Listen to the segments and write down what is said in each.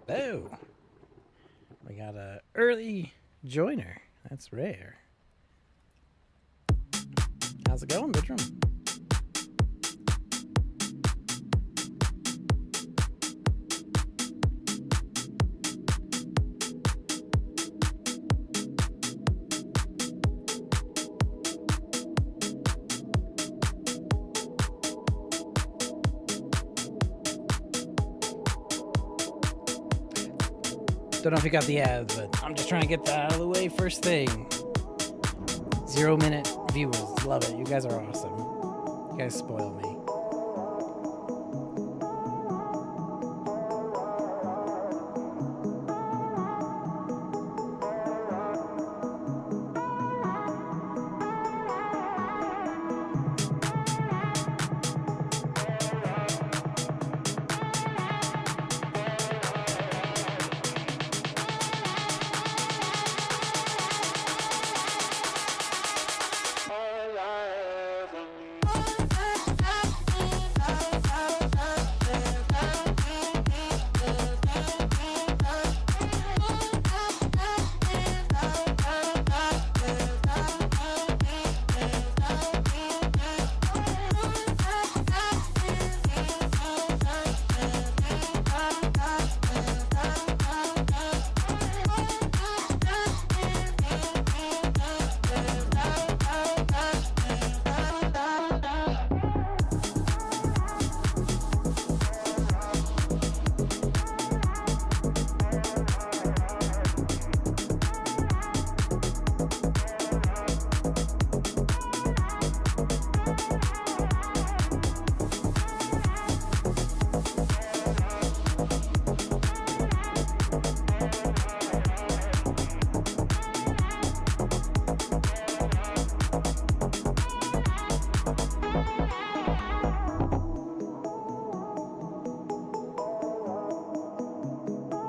Oh, we got a early joiner. That's rare. How's it going, Bertram? Don't know if you got the ads, but I'm just trying to get that out of the way first thing. 0-minute viewers. Love it. You guys are awesome. You guys spoil me.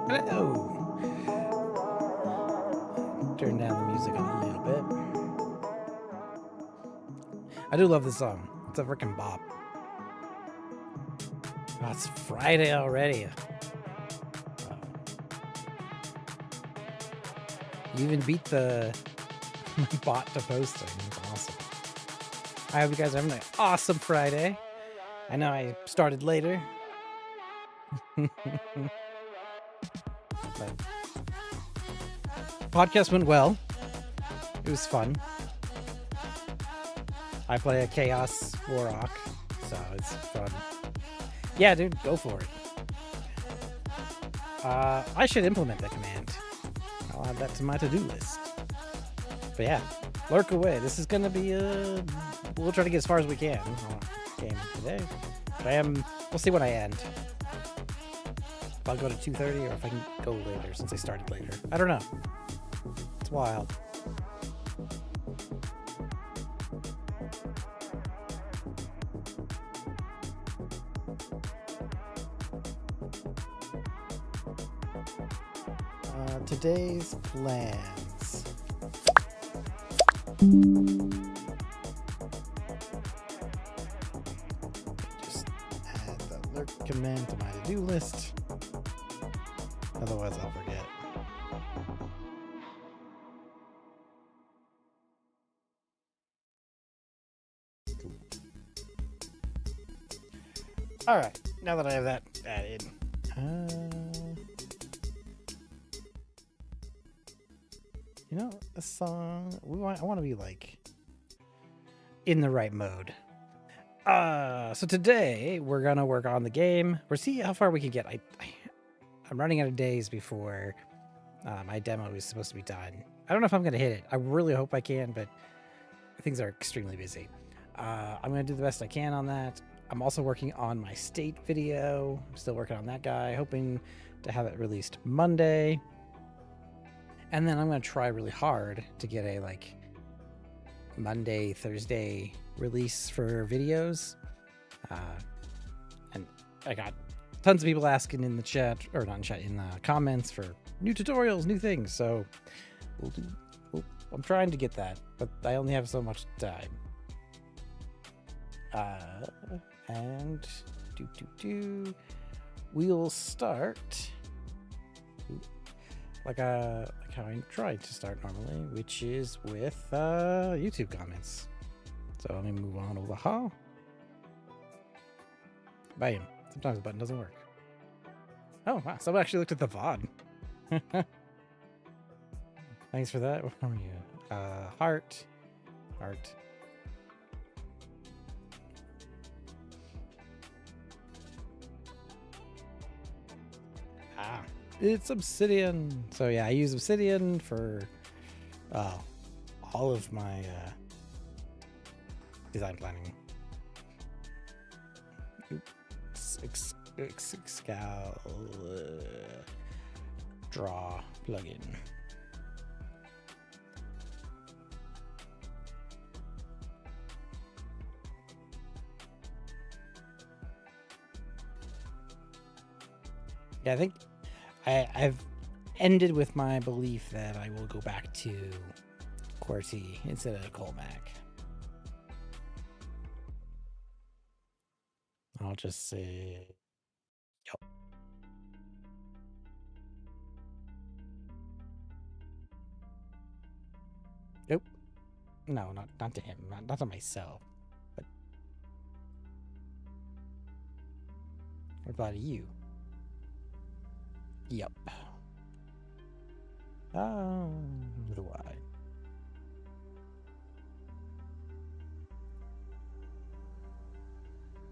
Hello. Turn down the music a little bit. I do love this song. It's a freaking bop. Oh, it's Friday already. You even beat the bot to posting. It's awesome. I hope you guys are having an awesome Friday. I know I started later. But podcast went well. It was fun. I play a Chaos Warrock, so it's fun. Yeah, dude, go for it. I should implement the command. I'll add that to my to-do list. But yeah, lurk away. This is gonna be we'll try to get as far as we can on game today. But we'll see when I end. If I'll go to 2:30 or if I can go later since I started later. I don't know. It's wild. Today's plans. Just add the lurk command to my to-do list. Otherwise, I'll forget. All right, now that I have that added, you know, a song. I want to be like in the right mode. So today we're gonna work on the game. We'll see how far we can get. I'm running out of days before my demo is supposed to be done. I don't know if I'm gonna hit it. I really hope I can, but things are extremely busy. I'm gonna do the best I can on that. I'm also working on my state video. I'm still working on that guy, hoping to have it released Monday. And then I'm going to try really hard to get a like Monday, Thursday release for videos. And I got tons of people asking in the chat, or not in chat, in the comments for new tutorials, new things. So I'm trying to get that, but I only have so much time. And we'll start like how I tried to start normally, which is with YouTube comments. So let me move on over here. Bam. Sometimes the button doesn't work. Oh wow, someone actually looked at the VOD. Thanks for that. What are you? Heart. Ah, it's obsidian. So yeah, I use obsidian for all of my design planning. Draw plugin. Yeah, I think I've ended with my belief that I will go back to QWERTY instead of Colmac. I'll just say, yep. Nope. No, not to him. Not to myself. But what about you? Yep. Oh, with a Y.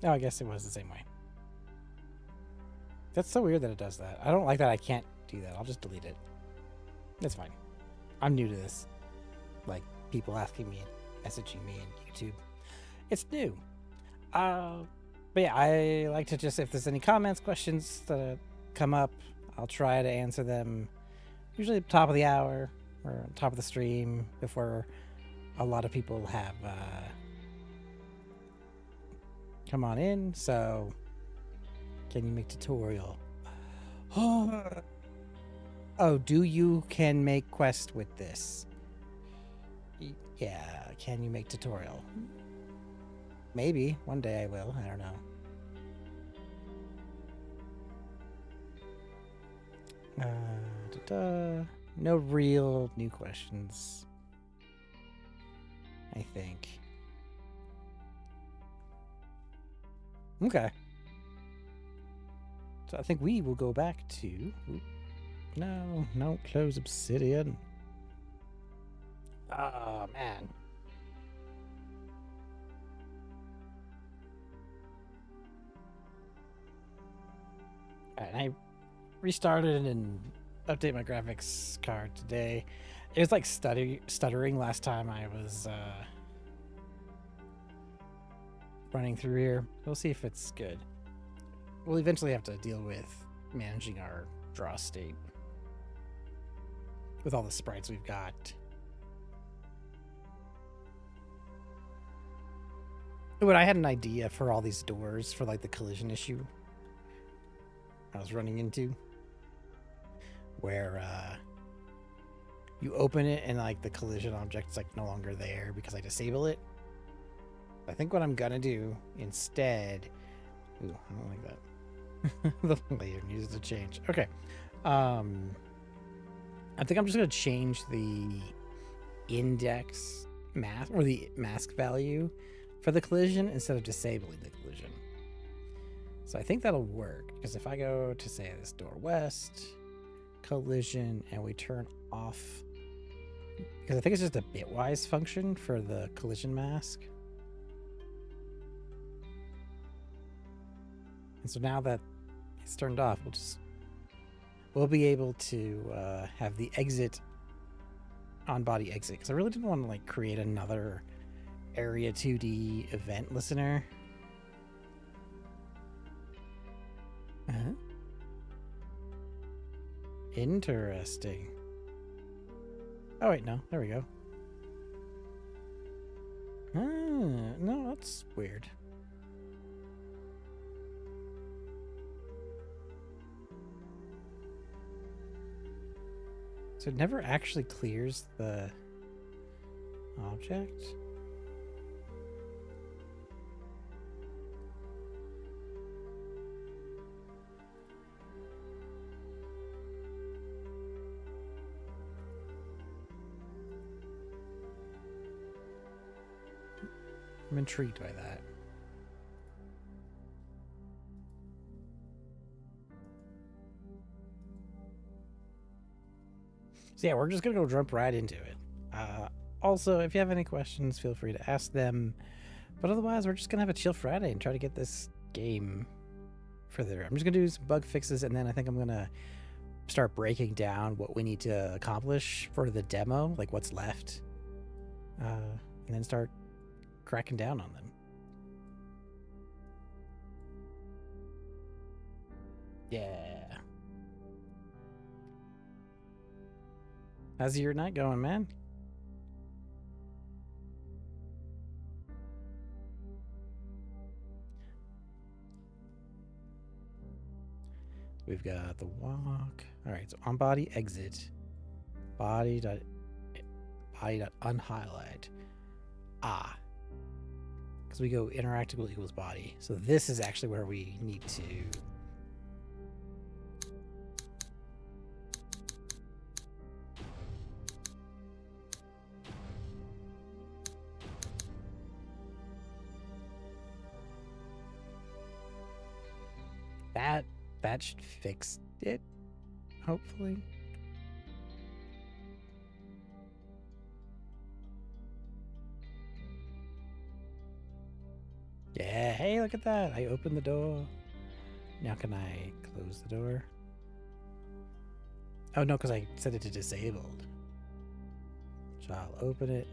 Oh, I guess it was the same way. That's so weird that it does that. I don't like that I can't do that. I'll just delete it. It's fine. I'm new to this. Like, people asking me, messaging me in YouTube. It's new. But yeah, I like to just, if there's any comments, questions that come up, I'll try to answer them usually at the top of the hour or top of the stream before a lot of people have come on in. So, can you make tutorial? Oh, do you can make quest with this? Yeah, can you make tutorial? Maybe one day I will. I don't know. No real new questions, I think. Okay. So I think we will go back to... No, close obsidian. Oh, man. Alright, I restarted and update my graphics card today. It was like stuttering last time I was running through here. We'll see if it's good. We'll eventually have to deal with managing our draw state with all the sprites we've got. But I had an idea for all these doors for like the collision issue I was running into, where you open it and like the collision object's like no longer there because I disable it. I think what I'm gonna do instead, ooh, I don't like that. The layer needs to change. Okay. I think I'm just gonna change the index mask or the mask value for the collision instead of disabling the collision. So I think that'll work, because if I go to say this door west, collision, and we turn off, because I think it's just a bitwise function for the collision mask. And so now that it's turned off, we'll be able to have the exit on body exit, because I really didn't want to like create another area 2D event listener. Interesting. Oh wait, no, there we go. No, that's weird. So it never actually clears the object. I'm intrigued by that. So yeah, we're just gonna go jump right into it. Also, if you have any questions, feel free to ask them. But otherwise, we're just gonna have a chill Friday and try to get this game further. I'm just gonna do some bug fixes, and then I think I'm gonna start breaking down what we need to accomplish for the demo, like what's left, and then start cracking down on them. Yeah. How's your night going, man? We've got the walk. All right, so on body exit, body dot unhighlight. Because we go interactable equals body. So this is actually where we need to. That should fix it, hopefully. Yeah, hey, look at that. I opened the door. Now can I close the door? Oh, no, because I set it to disabled. So I'll open it.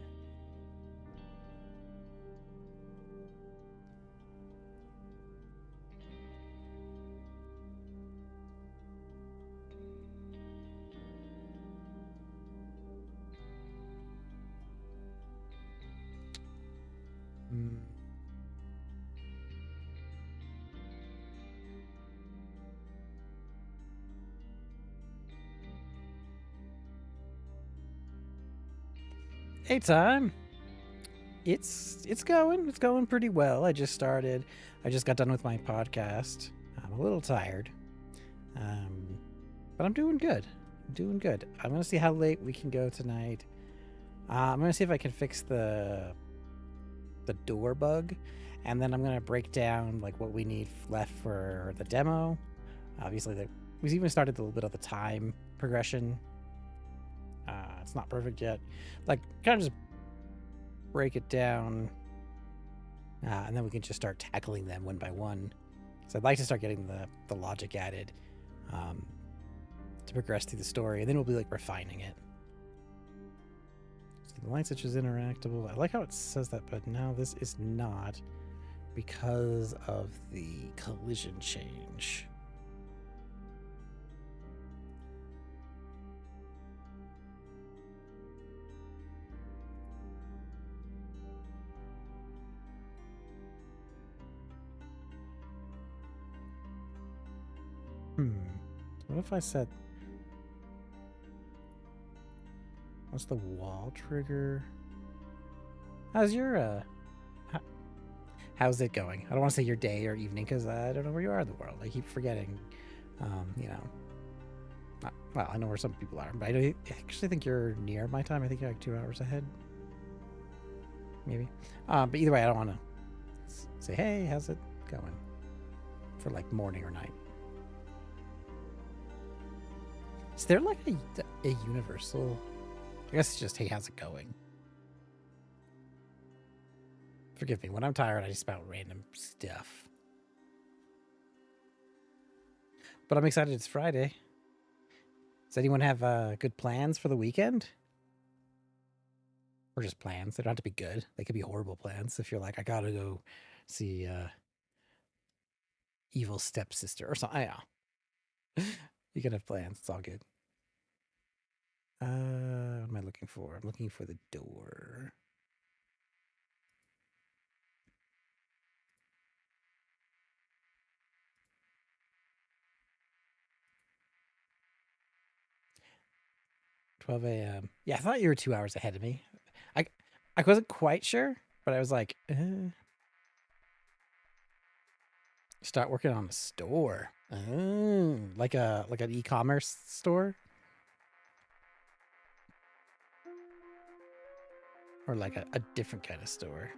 Hey, time. It's going pretty well. I just got done with my podcast. I'm a little tired, but I'm doing good. I'm gonna see how late we can go tonight. I'm gonna see if I can fix the door bug, and then I'm gonna break down like what we need left for the demo. Obviously, we've even started a little bit of the time progression. It's not perfect yet. Like, kind of just break it down, and then we can just start tackling them one by one. So I'd like to start getting the logic added to progress through the story, and then we'll be like refining it. So the light switch is interactable. I like how it says that, but now this is not because of the collision change. What if I said, what's the wall trigger? How's your how's it going? I don't want to say your day or evening because I don't know where you are in the world. I keep forgetting. You know, well, I know where some people are, but I actually think you're near my time. I think you're like 2 hours ahead, maybe. But either way, I don't want to say, hey, how's it going for like morning or night. Is there like a universal? I guess it's just, hey, how's it going? Forgive me. When I'm tired, I just spout random stuff. But I'm excited it's Friday. Does anyone have good plans for the weekend? Or just plans? They don't have to be good. They could be horrible plans. If you're like, I gotta go see evil stepsister or something. I know. You can have plans. It's all good. What am I looking for? I'm looking for the door. $12 a.m. Yeah, I thought you were 2 hours ahead of me. I wasn't quite sure, but I was like, start working on a store. Oh, like an e-commerce store? Or like a different kind of store.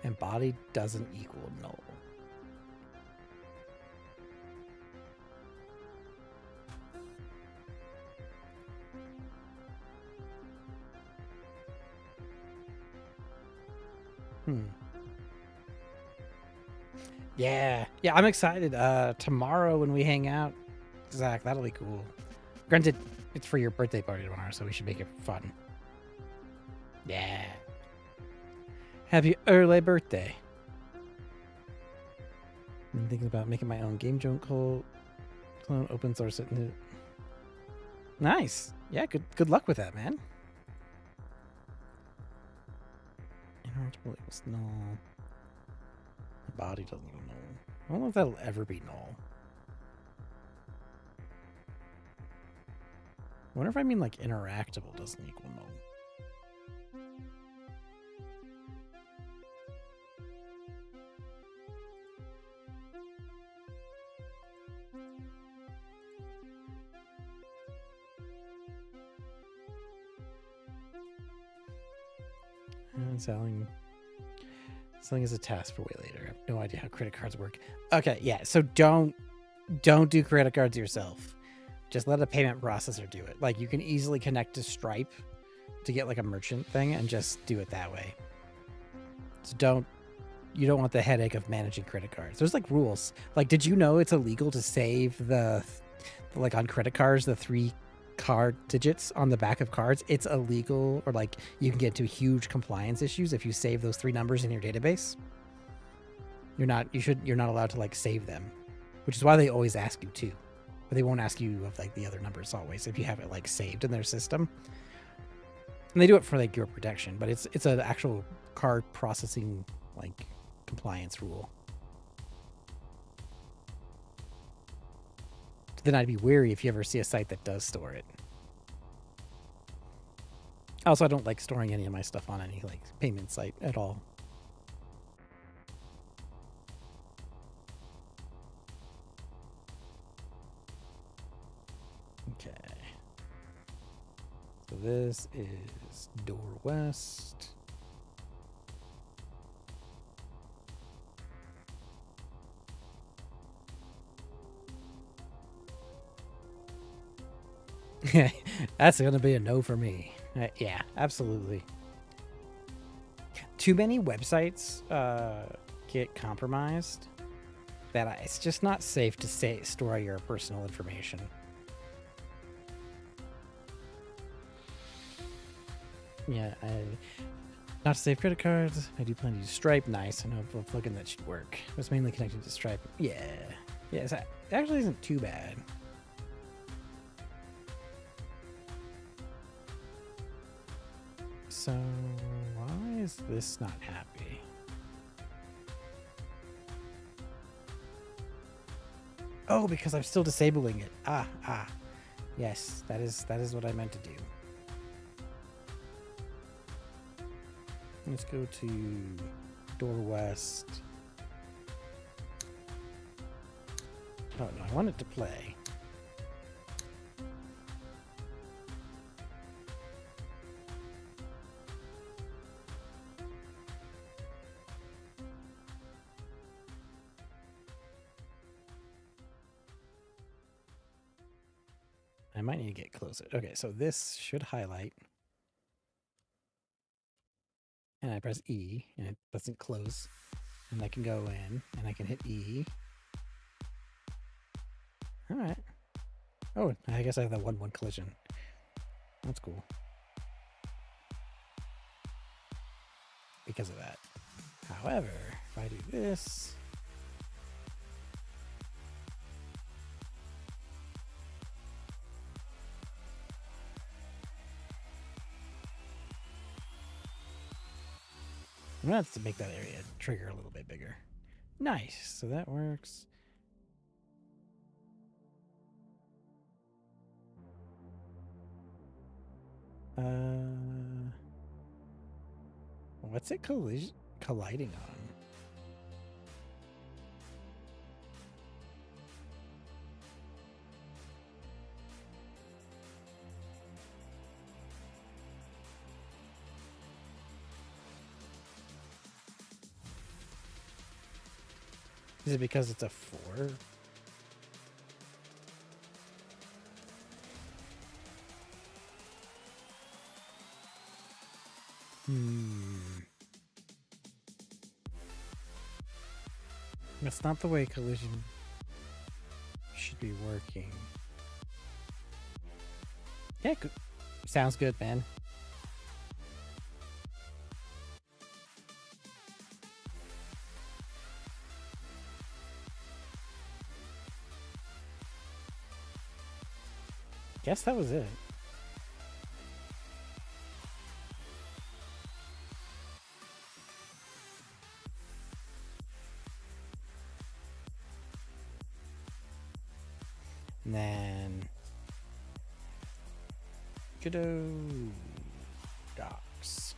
Embodied doesn't equal null. Yeah, I'm excited. Tomorrow when we hang out, Zach, that'll be cool. Granted, it's for your birthday party tomorrow, so we should make it fun. Yeah. Happy early birthday. I'm thinking about making my own game clone open source it. Nice. Yeah, good luck with that, man. Inarticulable equals null. Body doesn't equal null. I don't know if that'll ever be null. I wonder if I mean like interactable doesn't equal null. Selling is a task for way later. I have no idea how credit cards work. Okay, yeah, so don't do credit cards yourself. Just let a payment processor do it. Like, you can easily connect to Stripe to get like a merchant thing and just do it that way. So you don't want the headache of managing credit cards. There's like rules. Like, did you know it's illegal to save like on credit cards, the 3 card digits on the back of cards? It's illegal, or like you can get into huge compliance issues if you save those 3 numbers in your database. You're not allowed to like save them, which is why they always ask you to, but they won't ask you of like the other numbers always if you have it like saved in their system. And they do it for like your protection, but it's an actual card processing like compliance rule. Then I'd be wary if you ever see a site that does store it. Also, I don't like storing any of my stuff on any like payment site at all. Okay. So this is door west. That's gonna be a no for me. Yeah, absolutely. Too many websites get compromised that it's just not safe to store your personal information. Yeah, not to save credit cards. I do plan to use Stripe. Nice. I know a plugin that should work. It's mainly connected to Stripe. Yeah, it actually isn't too bad. So why is this not happy? Oh, because I'm still disabling it. Yes, that is what I meant to do. Let's go to door west. Oh no, I want it to play. I might need to get closer. Okay, so this should highlight. And I press E, and it doesn't close. And I can go in, and I can hit E. All right. Oh, I guess I have that 1-1 collision. That's cool. Because of that. However, if I do this... I'm gonna have to make that area trigger a little bit bigger. Nice, so that works. What's it colliding on? Is it because it's a 4? That's not the way collision should be working. Yeah, sounds good, man. Guess that was it. And then Godot docs.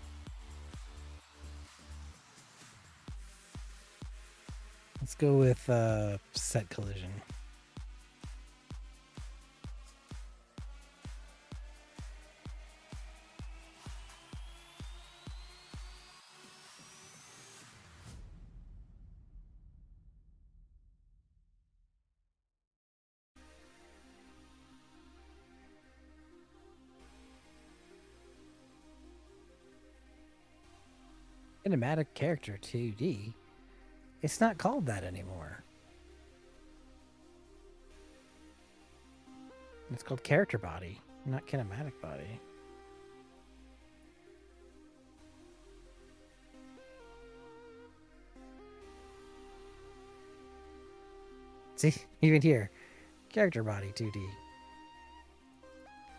Let's go with set collision. Kinematic character 2D. It's not called that anymore. It's called character body, not kinematic body. See, even here, character body 2D.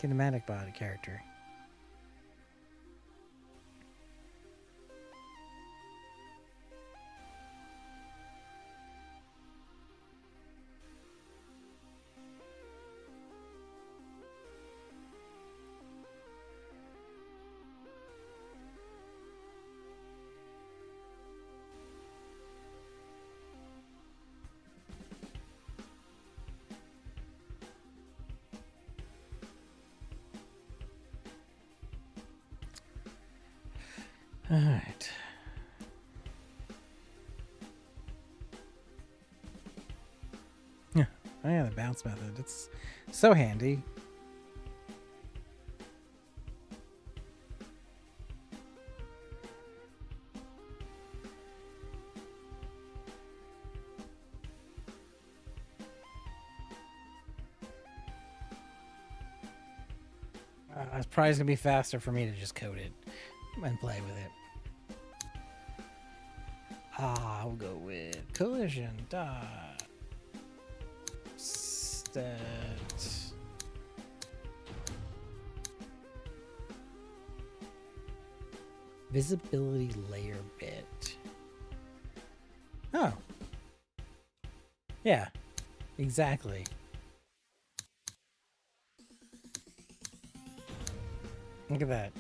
Kinematic body character. All right. Yeah. Oh yeah, the bounce method. It's so handy. It's probably gonna be faster for me to just code it and play with it. I'll go with collision dot stat visibility layer bit. Oh, yeah, exactly. Look at that.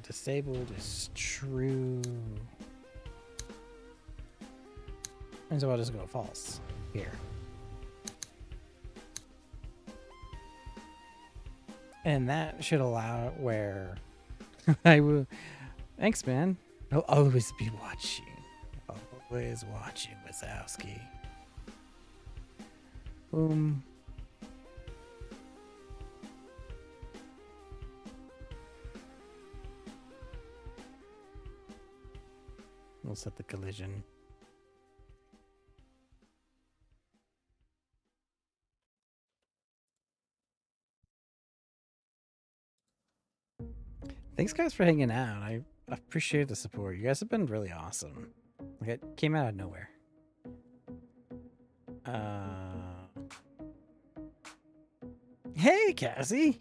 Disabled is true. And so I'll just go false here. And that should allow it where I will. Thanks, man. I'll always be watching. Always watching, Wazowski. Boom. We'll set the collision. Thanks, guys, for hanging out. I appreciate the support. You guys have been really awesome. Like, it came out of nowhere. Hey, Cassie.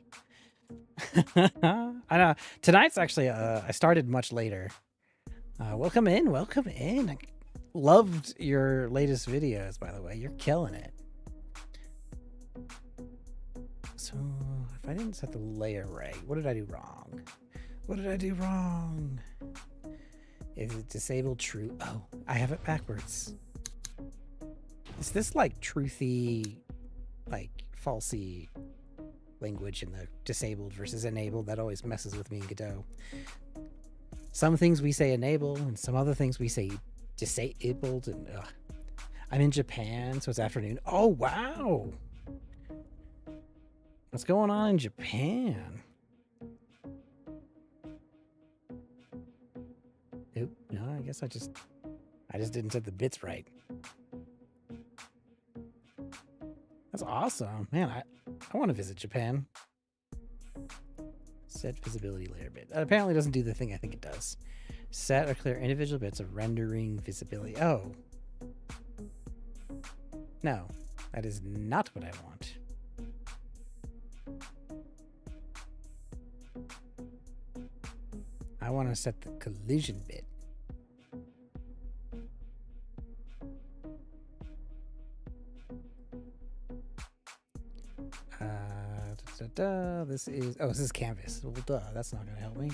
I know. Tonight's actually, I started much later. Welcome in. Welcome in. I loved your latest videos, by the way. You're killing it. So, if I didn't set the layer right, what did I do wrong? What did I do wrong? Is it disabled true? Oh, I have it backwards. Is this like truthy, like falsy language in the disabled versus enabled? That always messes with me in Godot. Some things we say enable and some other things we say disabled and I'm in Japan, so it's afternoon. Oh, wow. What's going on in Japan? Nope. No, I guess I just didn't set the bits right. That's awesome. Man, I want to visit Japan. Set visibility layer bit. That apparently doesn't do the thing I think it does. Set or clear individual bits of rendering visibility. Oh. No, that is not what I want. I want to set the collision bit. This is canvas. Well, duh, that's not going to help me.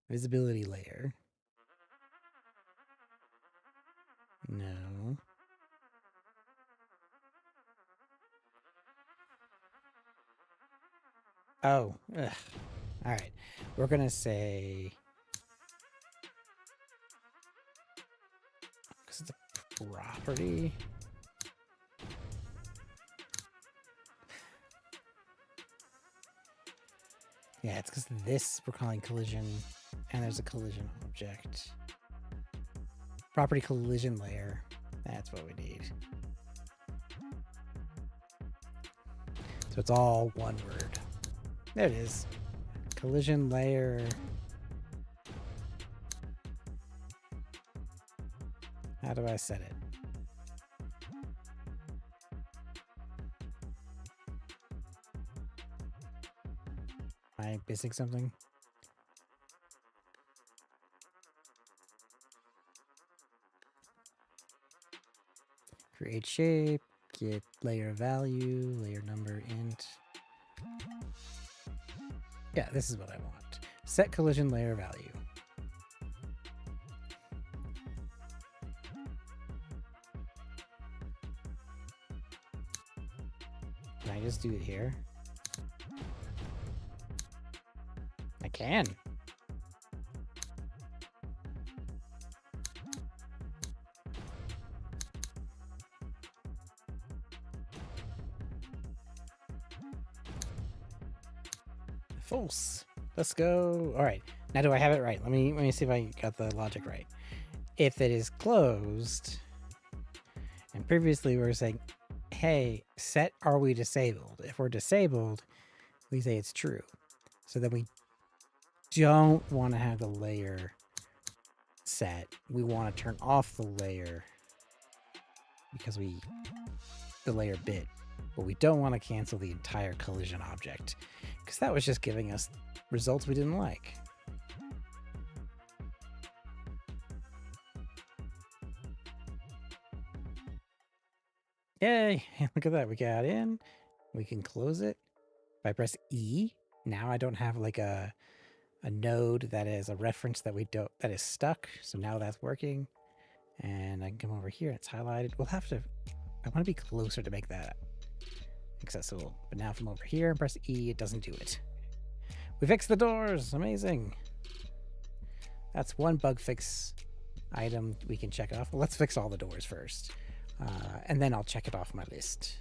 Visibility layer. No. Oh. Ugh. All right. We're going to say... because it's a property. Yeah, it's because this we're calling collision, and there's a collision object. Property collision layer. That's what we need. So it's all one word. There it is. Collision layer. How do I set it? Am I missing something? Create shape, get layer value, layer number int. Yeah, this is what I want. Set collision layer value. Can I just do it here? I can. False. Let's go. All right. Now, do I have it right? Let me see if I got the logic right. If it is closed, and previously we were saying, hey, set are we disabled? If we're disabled, we say it's true. So then we don't want to have the layer set. We want to turn off the layer because the layer bit, but we don't want to cancel the entire collision object because that was just giving us results we didn't like. Yay, look at that. We got in, we can close it. If I press E, now I don't have like a node that is a reference that that is stuck. So now that's working. And I can come over here, it's highlighted. We'll have to, I want to be closer to make that accessible. But now from over here and press E, it doesn't do it. We fixed the doors, amazing. That's one bug fix item we can check off. Well, let's fix all the doors first. And then I'll check it off my list.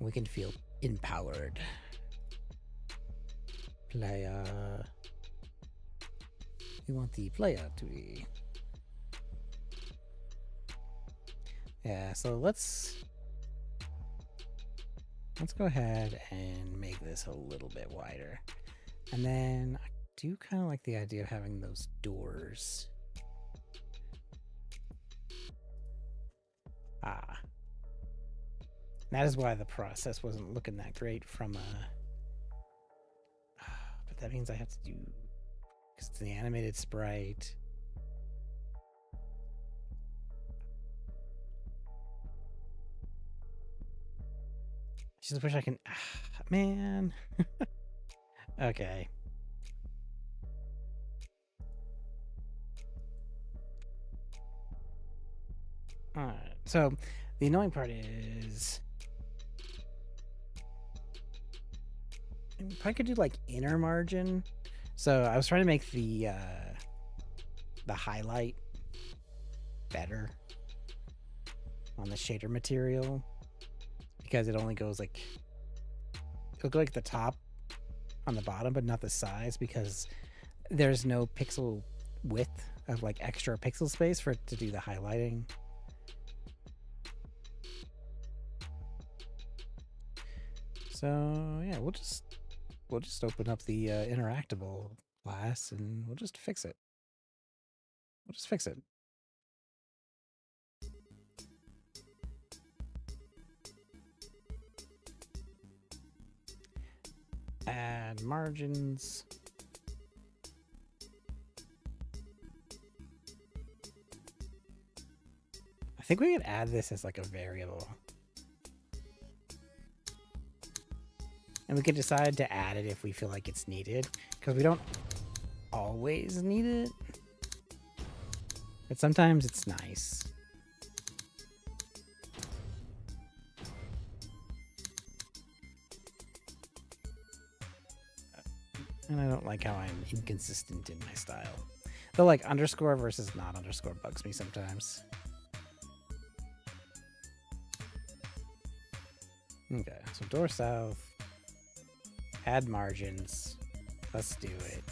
We can feel empowered. Player. We want the player to be. Yeah, so let's go ahead and make this a little bit wider. And then I do kind of like the idea of having those doors. That is why the process wasn't looking that great from but that means I have to do, because it's the animated sprite. I just wish I can, man. Okay. All right, so The annoying part is I probably could do like inner margin. So I was trying to make the highlight better on the shader material because it only goes like it'll go like the top on the bottom, but not the size because there's no pixel width of like extra pixel space for it to do the highlighting. So yeah, we'll just open up the interactable class and we'll just fix it. We'll just fix it. Add margins. I think we could add this as like a variable. And we could decide to add it if we feel like it's needed, because we don't always need it. But sometimes it's nice. And I don't like how I'm inconsistent in my style. Though like underscore versus not underscore bugs me sometimes. Okay, so door south. Add margins. Let's do it.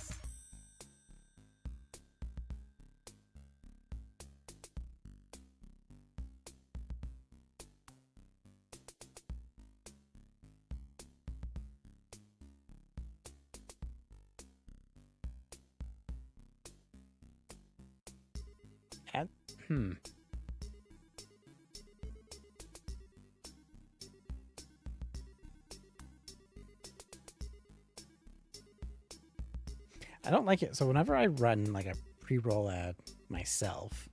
Add, I don't like it. So whenever I run like a pre-roll ad myself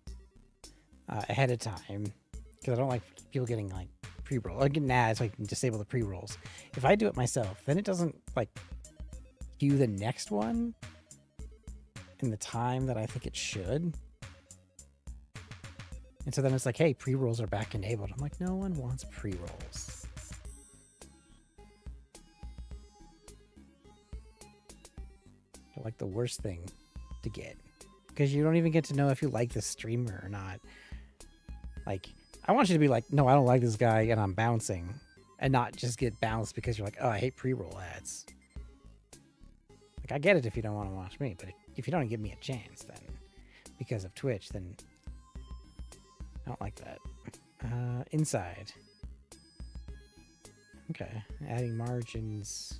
ahead of time, because I don't like people getting like pre-roll. I get an ad so I can disable the pre-rolls. If I do it myself, then it doesn't like queue the next one in the time that I think it should. And so then it's like, hey, pre-rolls are back enabled. I'm like, no one wants pre-rolls. They're like the worst thing to get. Because you don't even get to know if you like the streamer or not. Like, I want you to be like, no, I don't like this guy and I'm bouncing. And not just get bounced because you're like, oh, I hate pre-roll ads. Like, I get it if you don't want to watch me, but if you don't give me a chance, then because of Twitch, then I don't like that. Inside. Okay, adding margins.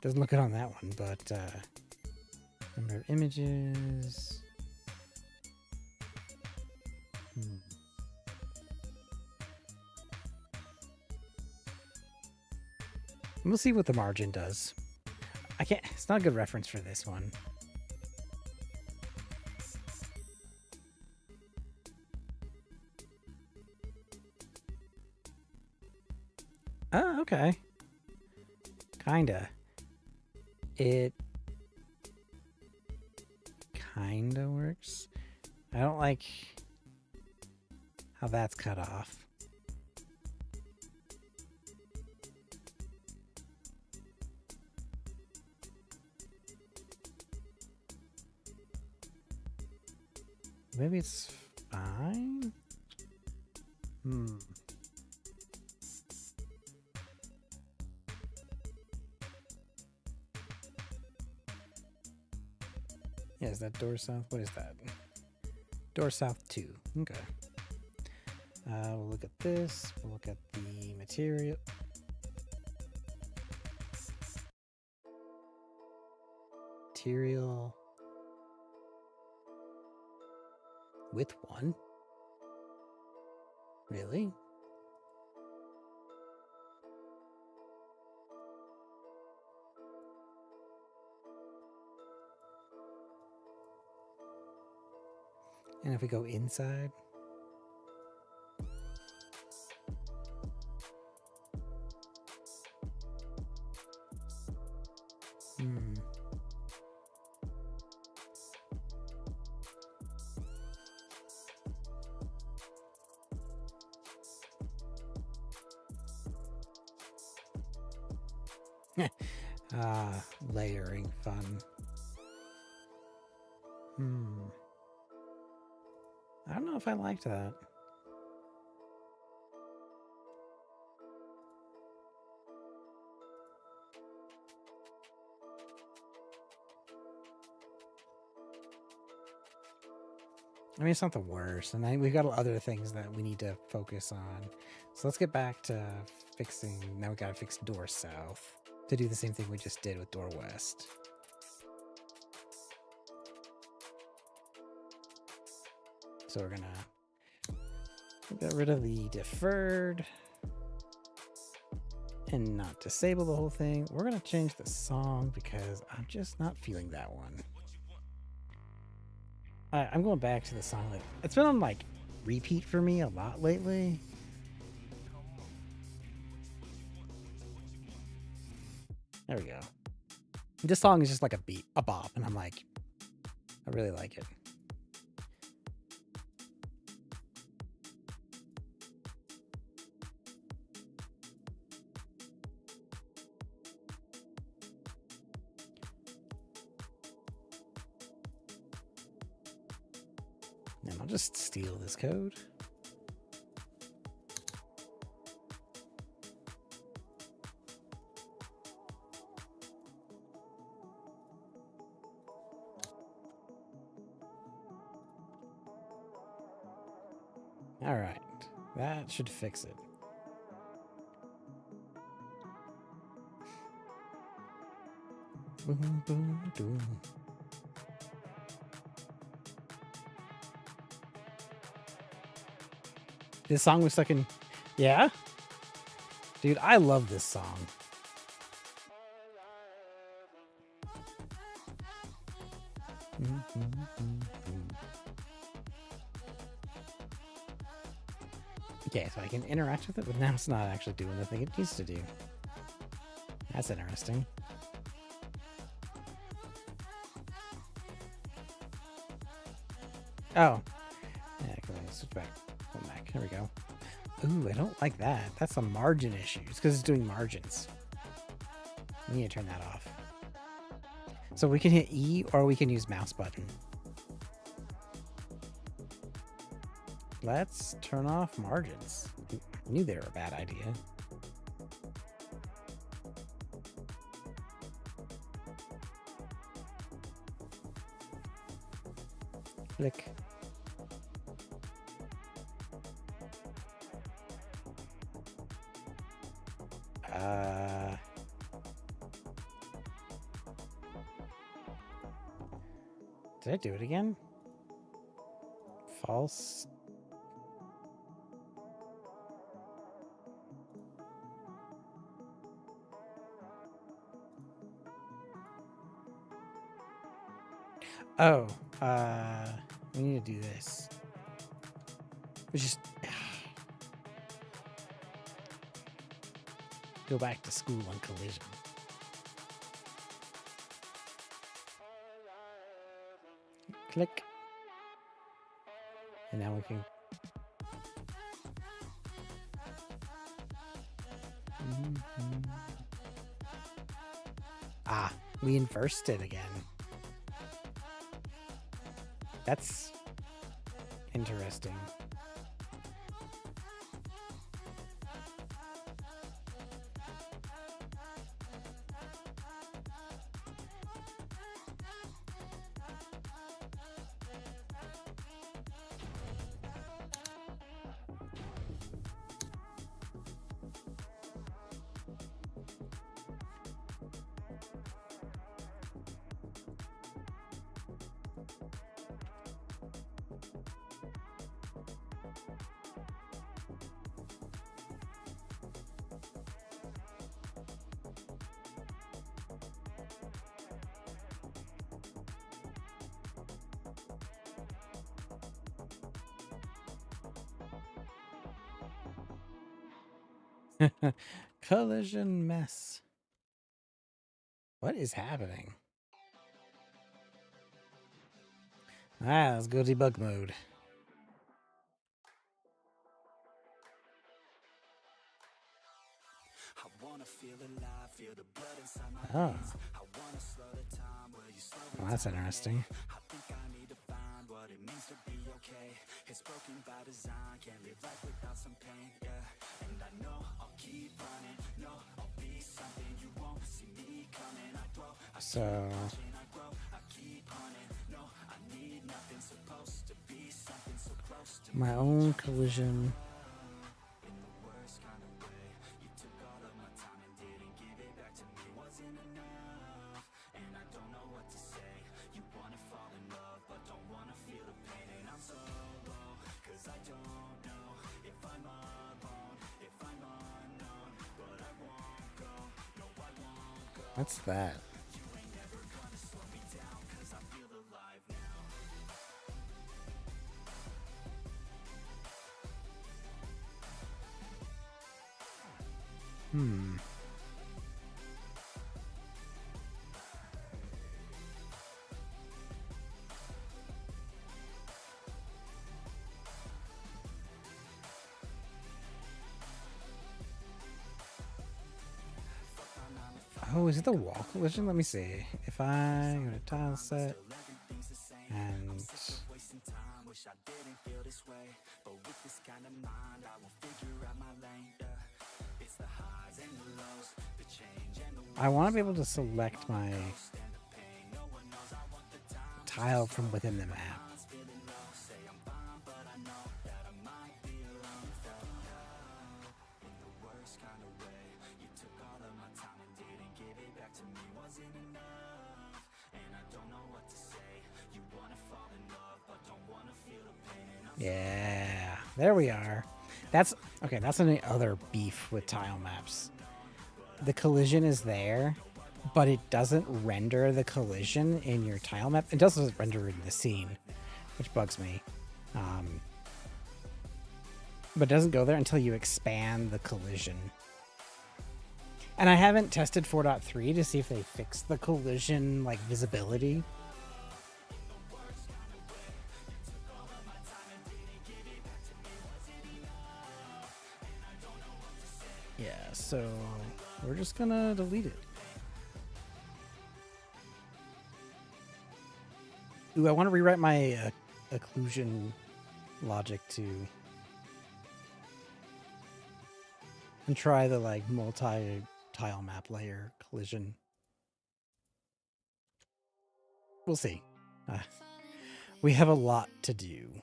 Doesn't look good on that one, but number of images. We'll see what the margin does. I can't. It's not a good reference for this one. Oh, okay. Kinda. It kinda works. I don't like how that's cut off. Maybe it's fine? Yeah, is that door south? What is that? Door south 2. Okay. We'll look at this. We'll look at the material. Material. With 1? Really? And if we go inside, Layering fun. I don't know if I liked that. I mean, it's not the worst, and we've got other things that we need to focus on. So let's get back to fixing. Now we gotta fix door south to do the same thing we just did with door west. So we're gonna get rid of the deferred and not disable the whole thing. We're gonna change the song because I'm just not feeling that one. I'm going back to the song. Like, it's been on like repeat for me a lot lately. There we go. This song is just like a bop, and I'm like, I really like it. And I'll just steal this code. All right, that should fix it. Boom, boom, boom. This song was stuck in. Yeah? Dude, I love this song. Okay, so I can interact with it, but now it's not actually doing the thing it needs to do. That's interesting. Oh. Yeah, come on, switch back. Come back. Here we go. Ooh, I don't like that. That's some margin issues because it's doing margins. We need to turn that off. So we can hit E or we can use mouse button. Let's turn off margins. I knew they were a bad idea. Click. Did I do it again? False. Oh, we need to do this. We just go back to school on collision. Click. And now we can. Ah, we inversed it again. That's interesting. Collision mess. What is happening? Let's go debug mode. I wanna feel alive, feel the blood Oh. Well, that's interesting. So my own collision. What's that? Oh, is it the wall collision? Let me see. If I go to tile set and I want to be able to select my tile from within the map. Yeah, there we are. That's okay. That's another beef with tile maps. The collision is there, but it doesn't render the collision in your tile map. It doesn't render in the scene, which bugs me. But it doesn't go there until you expand the collision. And I haven't tested 4.3 to see if they fixed the collision like visibility. Yeah, so we're just gonna delete it. Ooh, I want to rewrite my occlusion logic to and try the like multi-tile map layer collision. We'll see. We have a lot to do.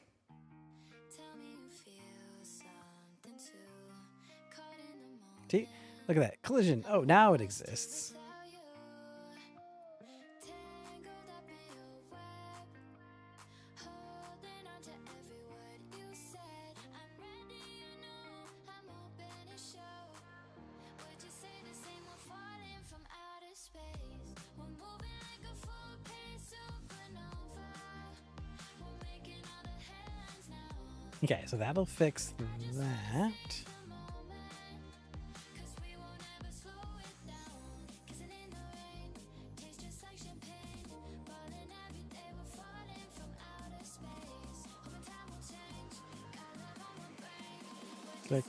See? Look at that. Collision. Oh, now it exists. Okay, so that'll fix that. Click.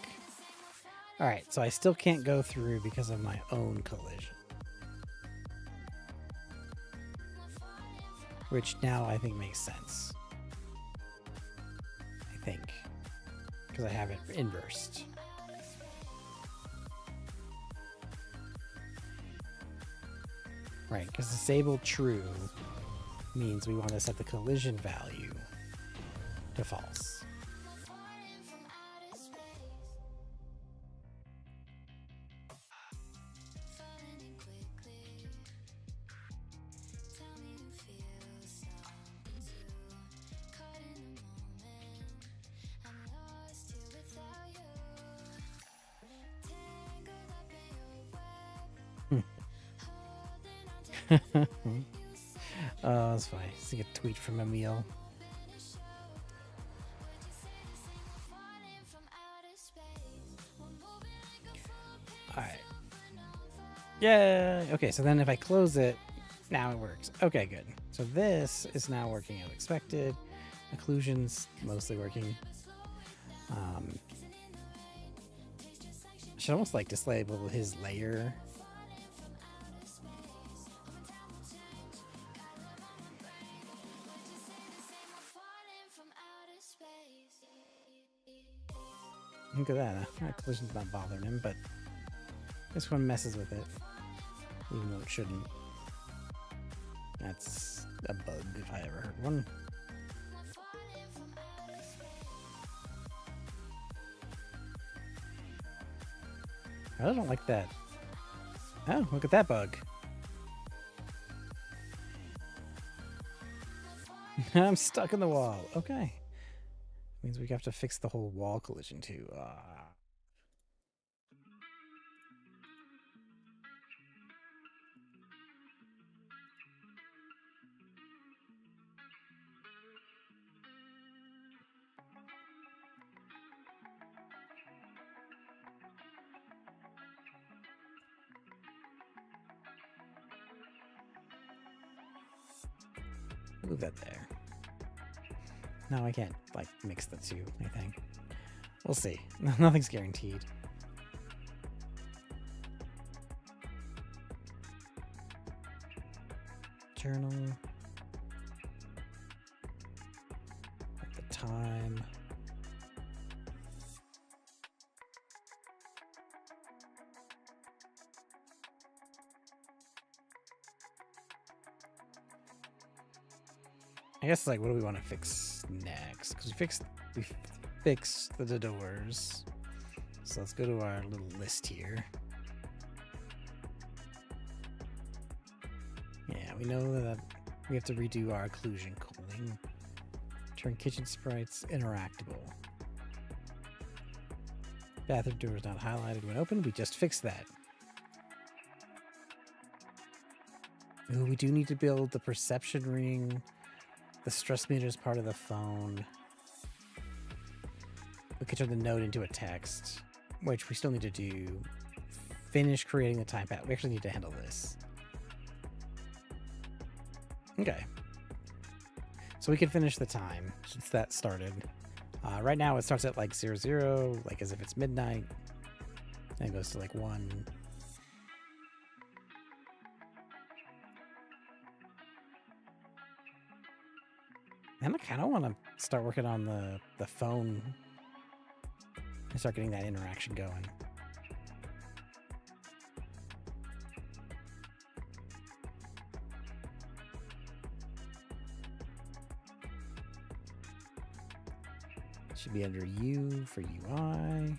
All right, so I still can't go through because of my own collision. Which now I think makes sense. I think. Because I have it inversed. Right, because disable true means we want to set the collision value to false. Oh, that's funny. See a tweet from Emil. Alright. Yeah. Okay, so then if I close it, now it works. Okay, good. So this is now working as expected. Occlusion's mostly working. I should almost like disable his layer. Look at that. That collision's not bothering him, but this one messes with it. Even though it shouldn't. That's a bug if I ever heard one. I don't like that. Oh, look at that bug. I'm stuck in the wall. Okay. Means we have to fix the whole wall collision too. Move that there. No, I can't, like, mix the two, I think. We'll see. Nothing's guaranteed. Journal. At the time. I guess, like, what do we want to fix next? Because we fixed the doors. So let's go to our little list here. Yeah, we know that we have to redo our occlusion cooling. Turn kitchen sprites interactable. Bathroom door is not highlighted when open. We just fixed that. Ooh, we do need to build the perception ring. The stress meter is part of the phone. We could turn the note into a text, which we still need to do. Finish creating the time pad. We actually need to handle this. Okay. So we can finish the time since that started. Right now it starts at like 00, like as if it's midnight. And it goes to like 1. And I kind of want to start working on the phone and start getting that interaction going. Should be under U for UI.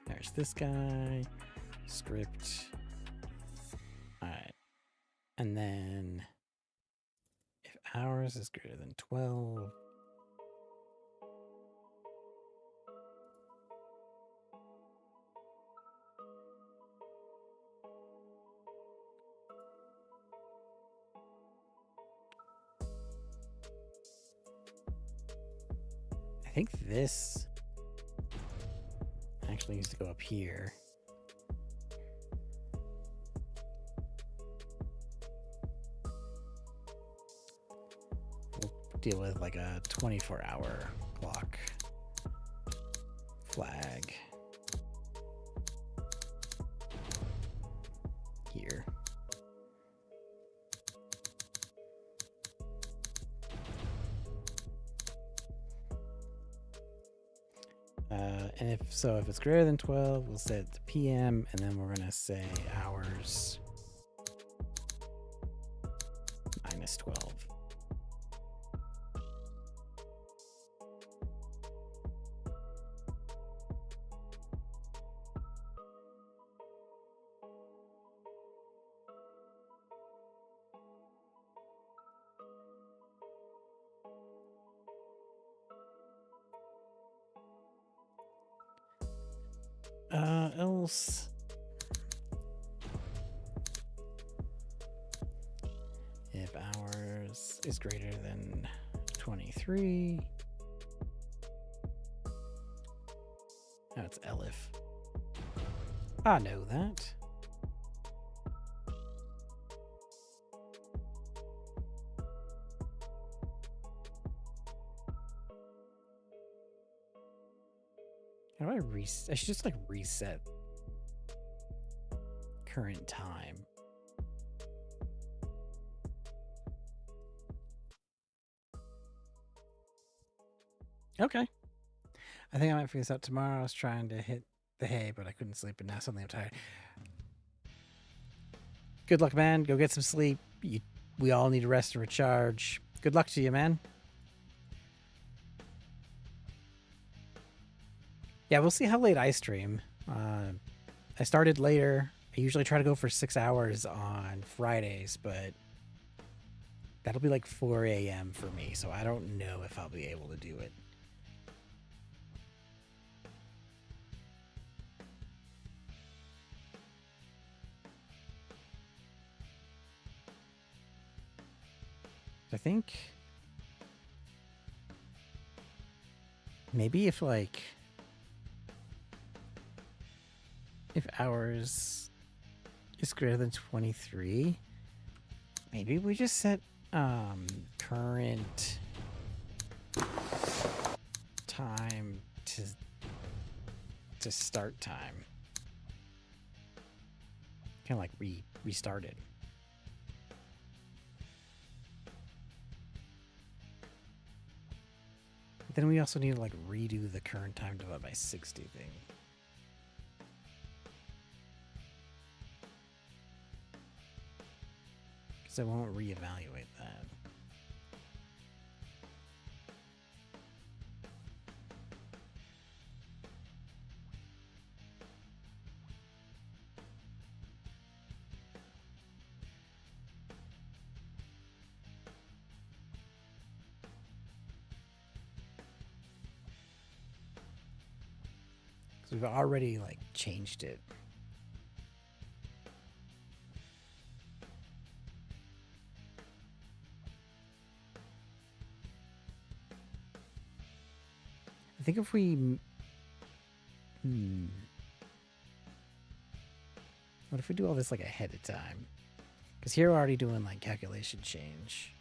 There's this guy. Script. All right. And then if hours is greater than 12. I think this actually needs to go up here. We'll deal with like a 24-hour clock flag here. And if it's greater than 12, we'll set it to PM, and then we're gonna say hours minus 12. Else if hours is greater than 23. Oh, it's elif. I know that. How do I reset? I should just like reset current time. Okay. I think I might figure this out tomorrow. I was trying to hit the hay, but I couldn't sleep, and now suddenly I'm tired. Good luck, man. Go get some sleep. We all need to rest and recharge. Good luck to you, man. Yeah, we'll see how late I stream. I started later. I usually try to go for 6 hours on Fridays, but that'll be like 4 a.m. for me, so I don't know if I'll be able to do it. I think maybe if hours is greater than 23, maybe we just set current time to start time. Kind of like restart it. Then we also need to like redo the current time divided by 60 thing. Because I won't reevaluate that. We've already like changed it. I think if we what if we do all this like ahead of time? Because here we're already doing like calculation change.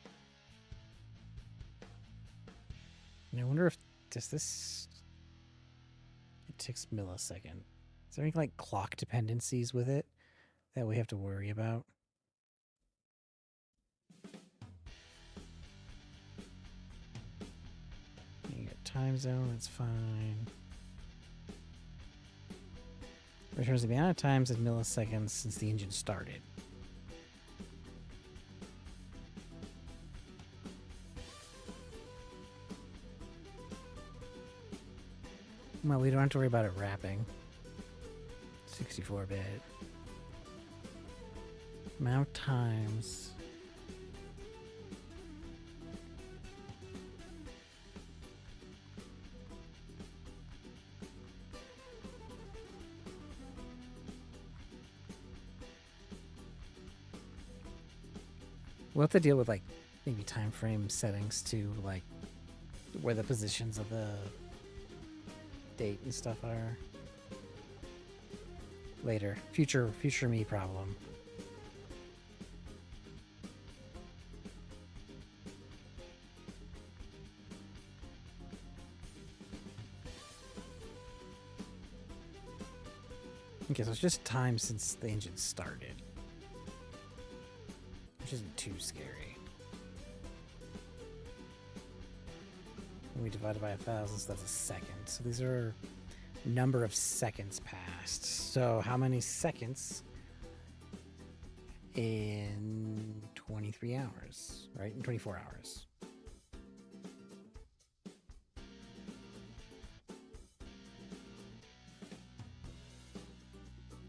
And I wonder if this it takes millisecond. Is there any like clock dependencies with it that we have to worry about? You got time zone, that's fine. Returns the amount of times in milliseconds since the engine started. Well, we don't have to worry about it wrapping. 64-bit. Amount of times. We'll have to deal with like maybe time frame settings too, like where the positions of the date and stuff are later. Future me problem. Okay, so it's just time since the engine started, which isn't too scary. And we divide it by 1,000, so that's a second. So these are number of seconds passed. So how many seconds in 23 hours, right? In 24 hours.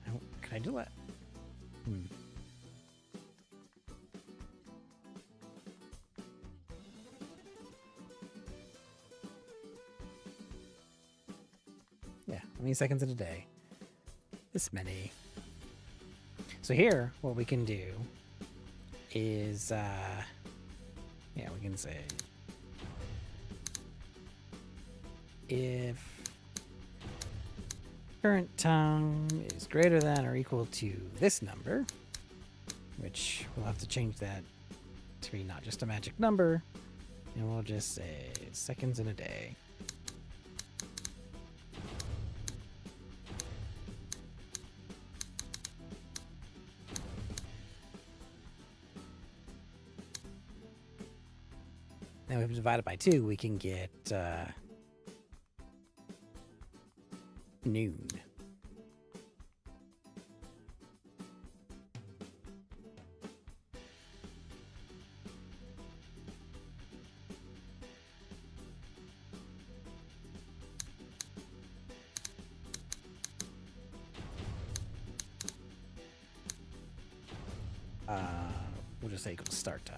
Oh, can I do that? Yeah, how many seconds in a day? This many. So here, what we can do is, yeah, we can say if current time is greater than or equal to this number, which we'll have to change that to be not just a magic number, and we'll just say seconds in a day. Now if we divide it by 2, we can get noon. We'll just say equals start time.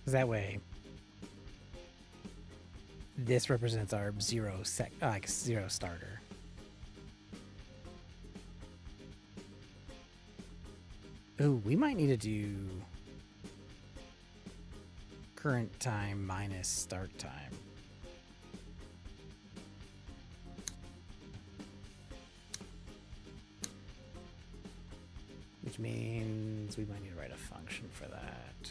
That way, this represents our zero starter. Ooh, we might need to do current time minus start time. Which means we might need to write a function for that.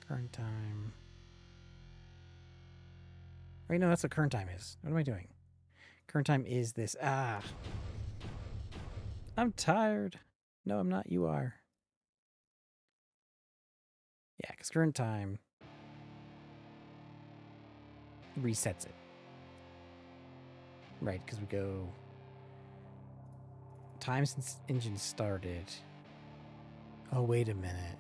Current time. Wait, no, that's what current time is. What am I doing? Current time is this. Ah. I'm tired. No, I'm not. You are. Yeah, because current time resets it. Right, because we go time since engine started. Oh, wait a minute.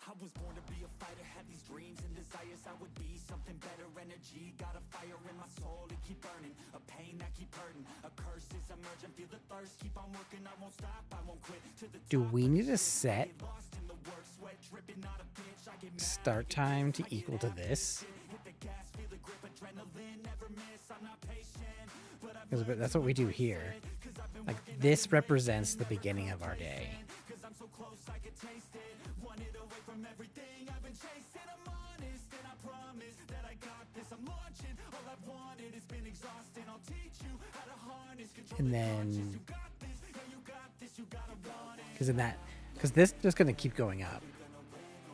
I was born to be a fighter, had these dreams and desires. I would be something better, energy, got a fire in my soul to keep burning, a pain that keep hurting, a curse is emerging, feel the thirst, keep on working, I won't stop, I won't quit to the Do we need to set start time to equal to this? Because that's what we do here. Like, this represents the beginning of our day. And then, because this just gonna keep going up.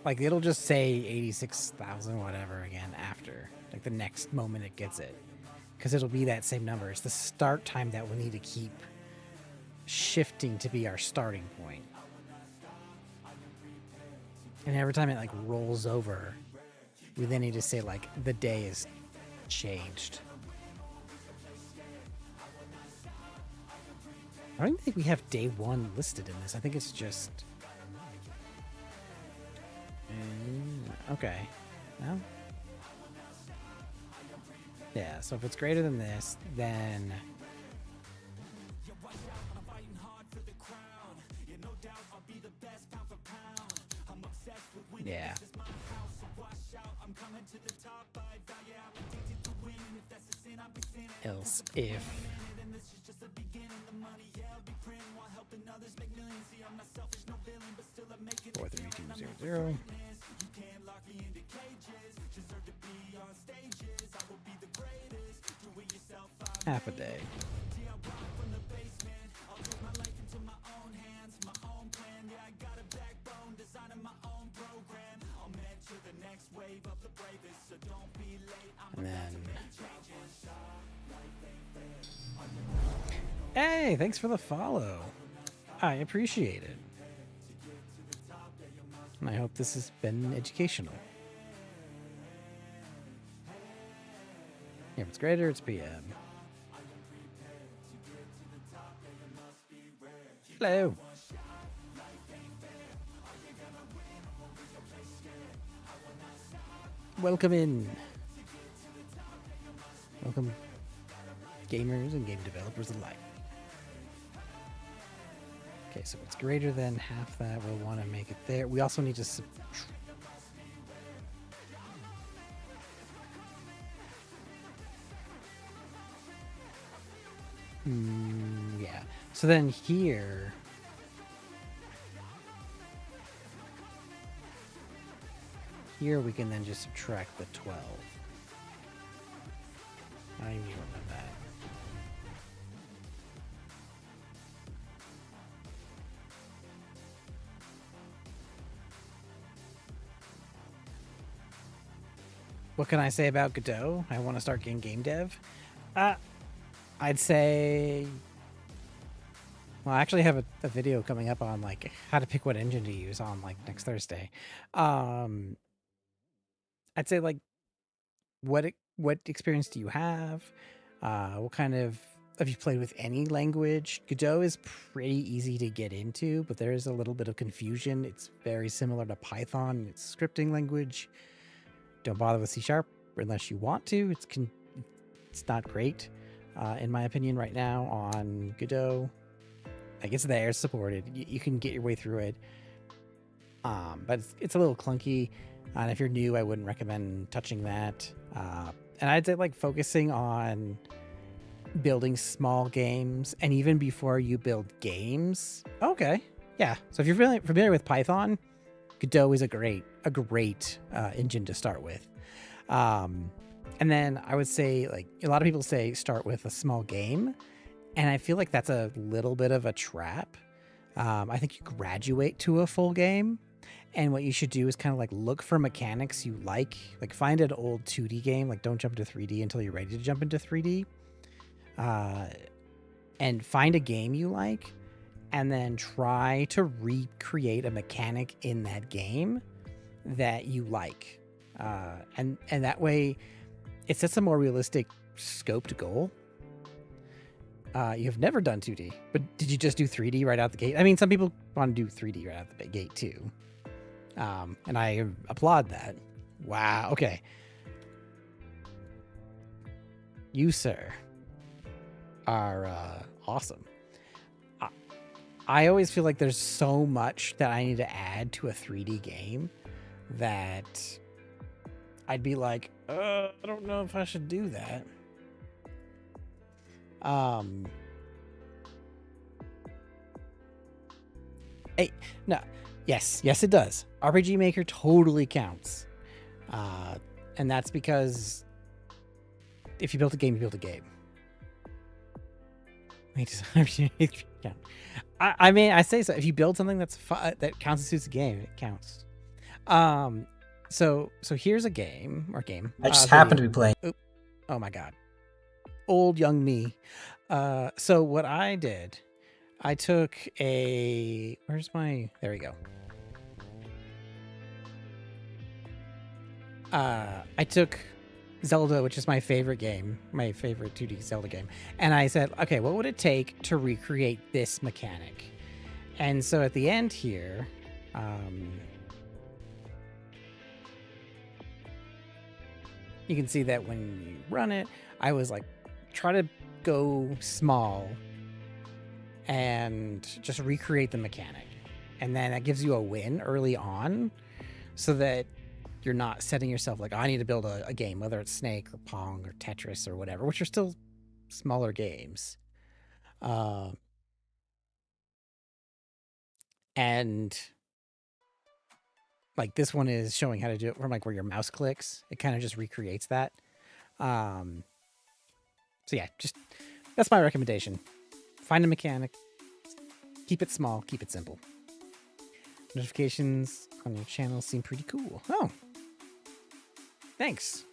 Like, it'll just say 86,000 whatever again after, like, the next moment it gets it, because it'll be that same number. It's the start time that we'll need to keep shifting to be our starting point. And every time it like rolls over, we then need to say like the day is changed. I don't even think we have day one listed in this. I think it's just... okay. No? Yeah, so if it's greater than this, then... yeah. Else if... 43200. Half a day. And then... hey, thanks for the follow. I appreciate it. And I hope this has been educational. If it's greater, it's PM. Hello. Welcome in. Welcome, gamers and game developers alike. Okay, so it's greater than half that. We'll want to make it there. We also need to yeah. So then here... here we can then just subtract the 12. I don't even remember that. what can I say about Godot? I want to start getting game dev. I'd say, well, I actually have a video coming up on like how to pick what engine to use on like next Thursday. I'd say like what experience do you have? What kind of, have you played with any language? Godot is pretty easy to get into, but there is a little bit of confusion. It's very similar to Python. It's a scripting language. Don't bother with C# unless you want to. It's not great, in my opinion, right now on Godot. Like, it's there, it's supported. You can get your way through it, but it's a little clunky. And if you're new, I wouldn't recommend touching that. And I'd say like focusing on building small games, and even before you build games. Okay, yeah. So if you're really familiar with Python, Godot is a great engine to start with. And then I would say, like, a lot of people say start with a small game, and I feel like that's a little bit of a trap. I think you graduate to a full game, and what you should do is kind of like look for mechanics you like find an old 2D game, like don't jump to 3D until you're ready to jump into 3D, and find a game you like, and then try to recreate a mechanic in that game that you like, and that way it sets a more realistic scoped goal. You've never done 2D, but did you just do 3D right out the gate? I mean, some people want to do 3D right out the gate too, and I applaud that. Wow. Okay, you, sir, are awesome. I always feel like there's so much that I need to add to a 3D game that I'd be like, I don't know if I should do that. Hey, no, yes, it does. RPG Maker totally counts. And that's because if you built a game, you built a game. Yeah. I mean, I say so. If you build something that constitutes a game, it counts. So here's a game. I just happen to be playing. Oh my god, old young me. So what I did, I took there we go. I took Zelda, which is my favorite game, my favorite 2D Zelda game, and I said, okay, what would it take to recreate this mechanic? And so at the end here, you can see that when you run it, I was like, try to go small and just recreate the mechanic. And then that gives you a win early on, so that you're not setting yourself like, oh, I need to build a game, whether it's Snake or Pong or Tetris or whatever, which are still smaller games. And like this one is showing how to do it from like where your mouse clicks. It kind of just recreates that. So yeah, just that's my recommendation. Find a mechanic, keep it small, keep it simple. Notifications on your channel seem pretty cool. Oh, thanks.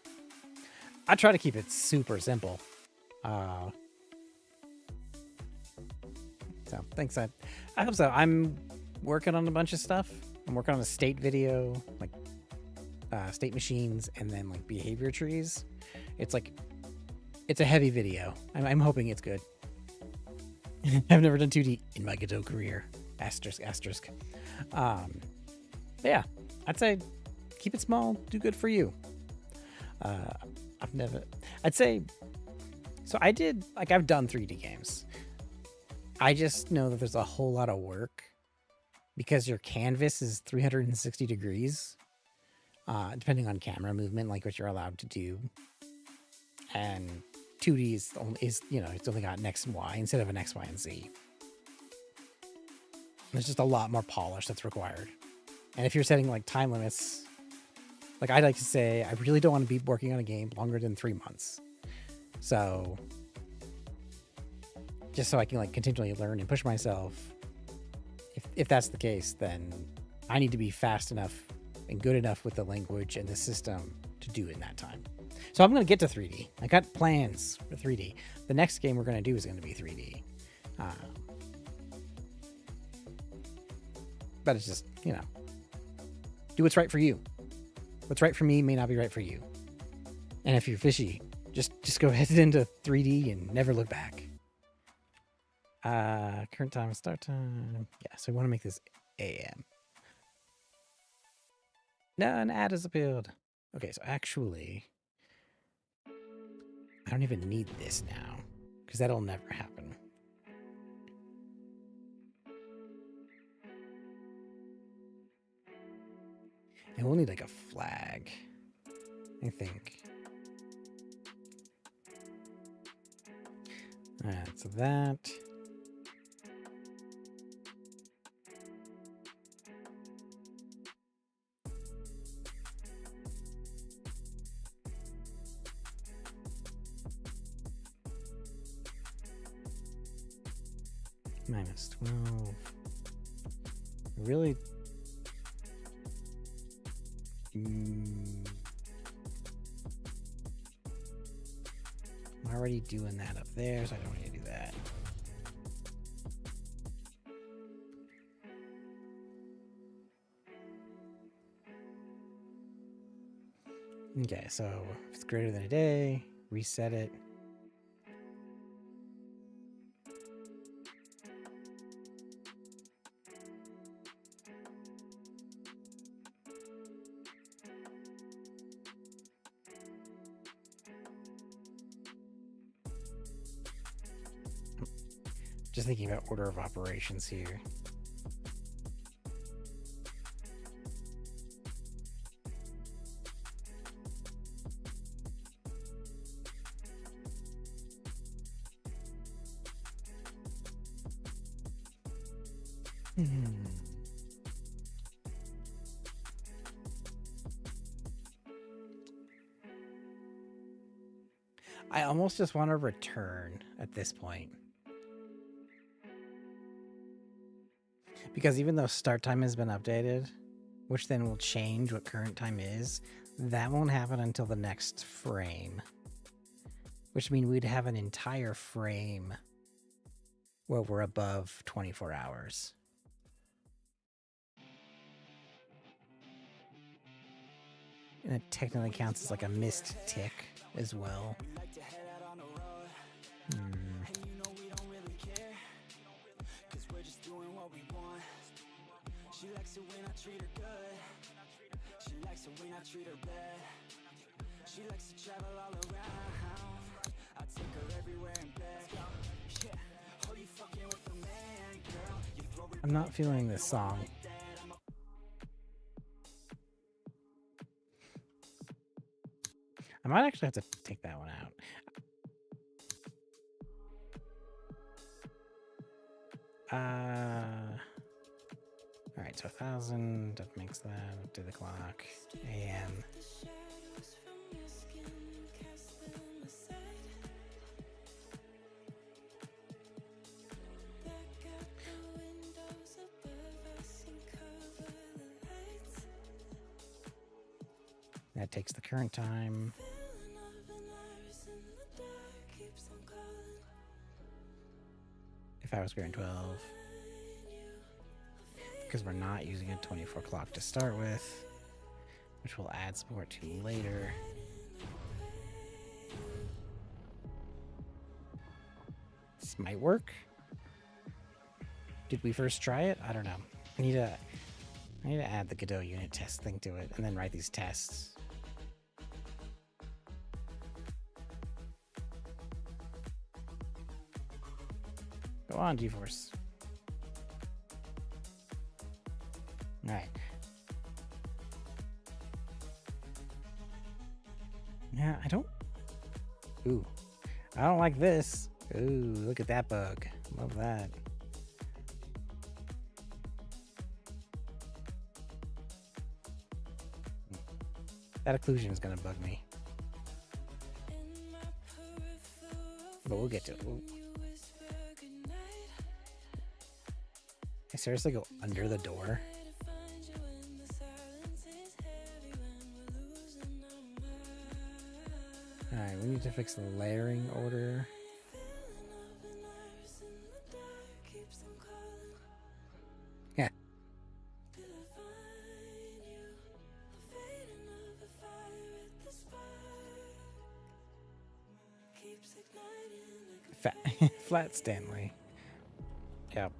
I try to keep it super simple. So thanks. I hope so. I'm working on a bunch of stuff. I'm working on a state video, like state machines, and then like behavior trees. It's a heavy video. I'm hoping it's good. I've never done 2D in my Godot career. Asterisk. But yeah, I'd say keep it small, do good for you. I'd say, so I've done 3D games. I just know that there's a whole lot of work because your canvas is 360 degrees, depending on camera movement, like what you're allowed to do. And 2D is it's only got an X and Y instead of an X, Y, and Z. There's just a lot more polish that's required. And if you're setting like time limits, like I like to say, I really don't want to be working on a game longer than 3 months. So just so I can like continually learn and push myself. If that's the case, then I need to be fast enough and good enough with the language and the system to do in that time. So I'm going to get to 3D. I got plans for 3D. The next game we're going to do is going to be 3D. But it's just, you know, do what's right for you. What's right for me may not be right for you. And if you're fishy, just go head into 3D and never look back. Current time, start time. Yeah, so we want to make this AM. No, an ad has appeared. Okay, so actually, I don't even need this now, because that'll never happen. And we'll need like a flag, I think. Alright, so that. Minus 12. Really? I'm already doing that up there, so I don't need to do that. Okay, so if it's greater than a day, reset it. Just thinking about order of operations here. I almost just want to return at this point. Because even though start time has been updated, which then will change what current time is, that won't happen until the next frame. Which means we'd have an entire frame where we're above 24 hours. And it technically counts as like a missed tick as well. She likes it when I treat her good. She likes it when I treat her bad. She likes to travel all around. I take her everywhere and back. Yeah, oh, you fucking with the man, girl. You throw it. I'm not feeling this song. I might actually have to take that one out. All right, so 1,000, that makes that up to the clock. AM. That takes the current time. If I was going 12. Because we're not using a 24 clock to start with, which we'll add support to later. This might work. Did we first try it? I don't know. I need to add the Godot unit test thing to it and then write these tests. Go on, GeForce. All right. Yeah, I don't like this. Ooh, look at that bug. Love that. That occlusion is gonna bug me. But we'll get to it. I seriously go under the door. we need to fix the layering order. Yeah. Flat Stanley. Yep.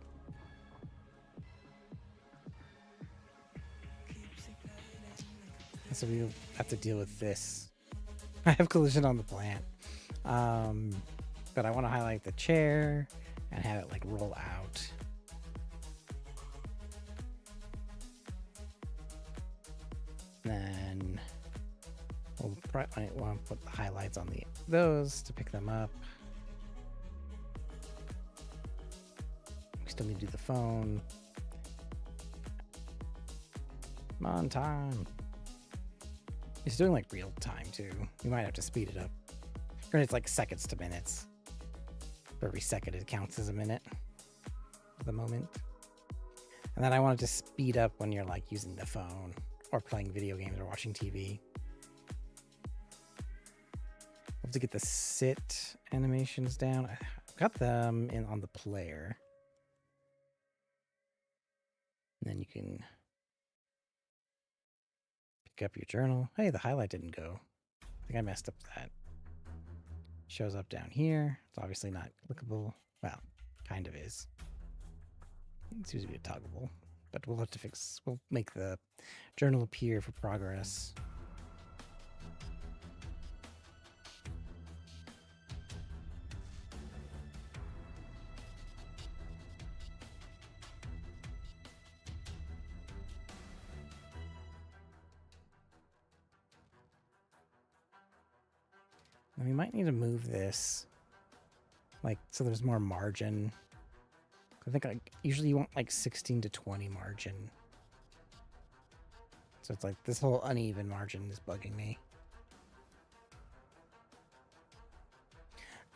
So we have to deal with this. I have collision on the plant. But I want to highlight the chair and have it like roll out. Then we'll probably want to put the highlights on those to pick them up. We still need to do the phone. Come on, time. It's doing like real time too. We might have to speed it up. Granted, it's like seconds to minutes. For every second it counts as a minute at the moment. And then I wanted to speed up when you're like using the phone or playing video games or watching TV. I have to get the sit animations down. I got them in on the player. And then you can pick up your journal. Hey, the highlight didn't go. I think I messed up that. Shows up down here. It's obviously not clickable. Well, kind of is. It seems to be toggleable, but we'll have to fix. We'll make the journal appear for progress. And we might need to move this, like, so there's more margin. I think like usually you want like 16 to 20 margin. So it's like this whole uneven margin is bugging me.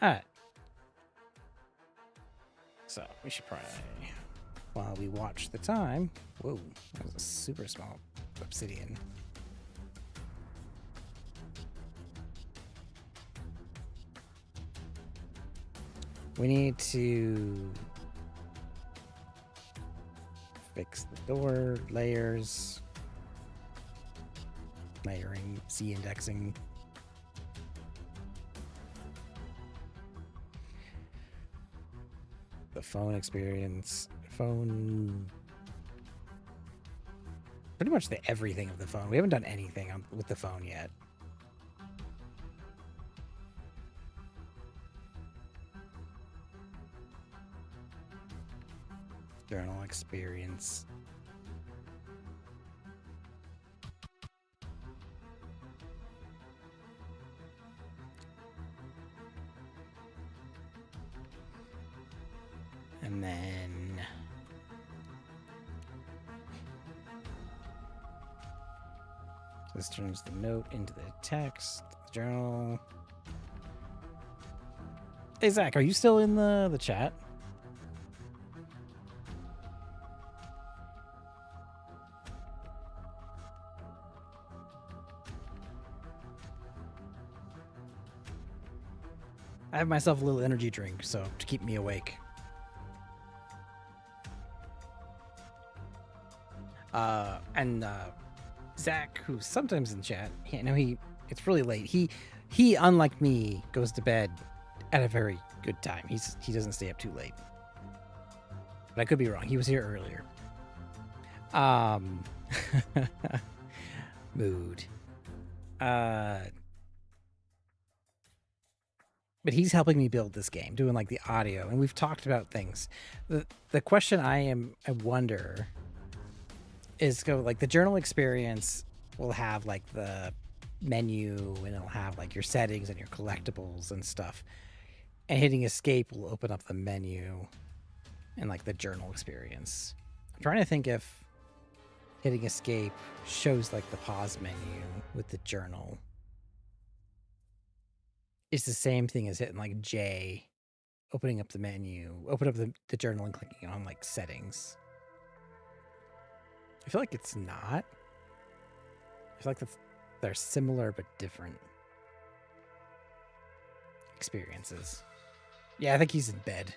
All right. So we should probably, while we watch the time. Whoa, that was a super small obsidian. We need to fix the door layers, layering, Z indexing. The phone experience, phone, pretty much the everything of the phone. We haven't done anything with the phone yet. Journal experience. And then this turns the note into the text, the journal. Hey Zach, are you still in the chat? I have myself a little energy drink, so to keep me awake. And Zach, who's sometimes in chat, it's really late. He, unlike me, goes to bed at a very good time. He doesn't stay up too late. But I could be wrong. He was here earlier. Mood. But he's helping me build this game, doing like the audio, and we've talked about things. The question I wonder is like the journal experience will have like the menu and it'll have like your settings and your collectibles and stuff. And hitting escape will open up the menu and like the journal experience. I'm trying to think if hitting escape shows like the pause menu with the journal. It's the same thing as hitting like J, opening up the menu, open up the journal and clicking on like settings. I feel like it's not. I feel like they're similar but different. experiences. Yeah, I think he's in bed.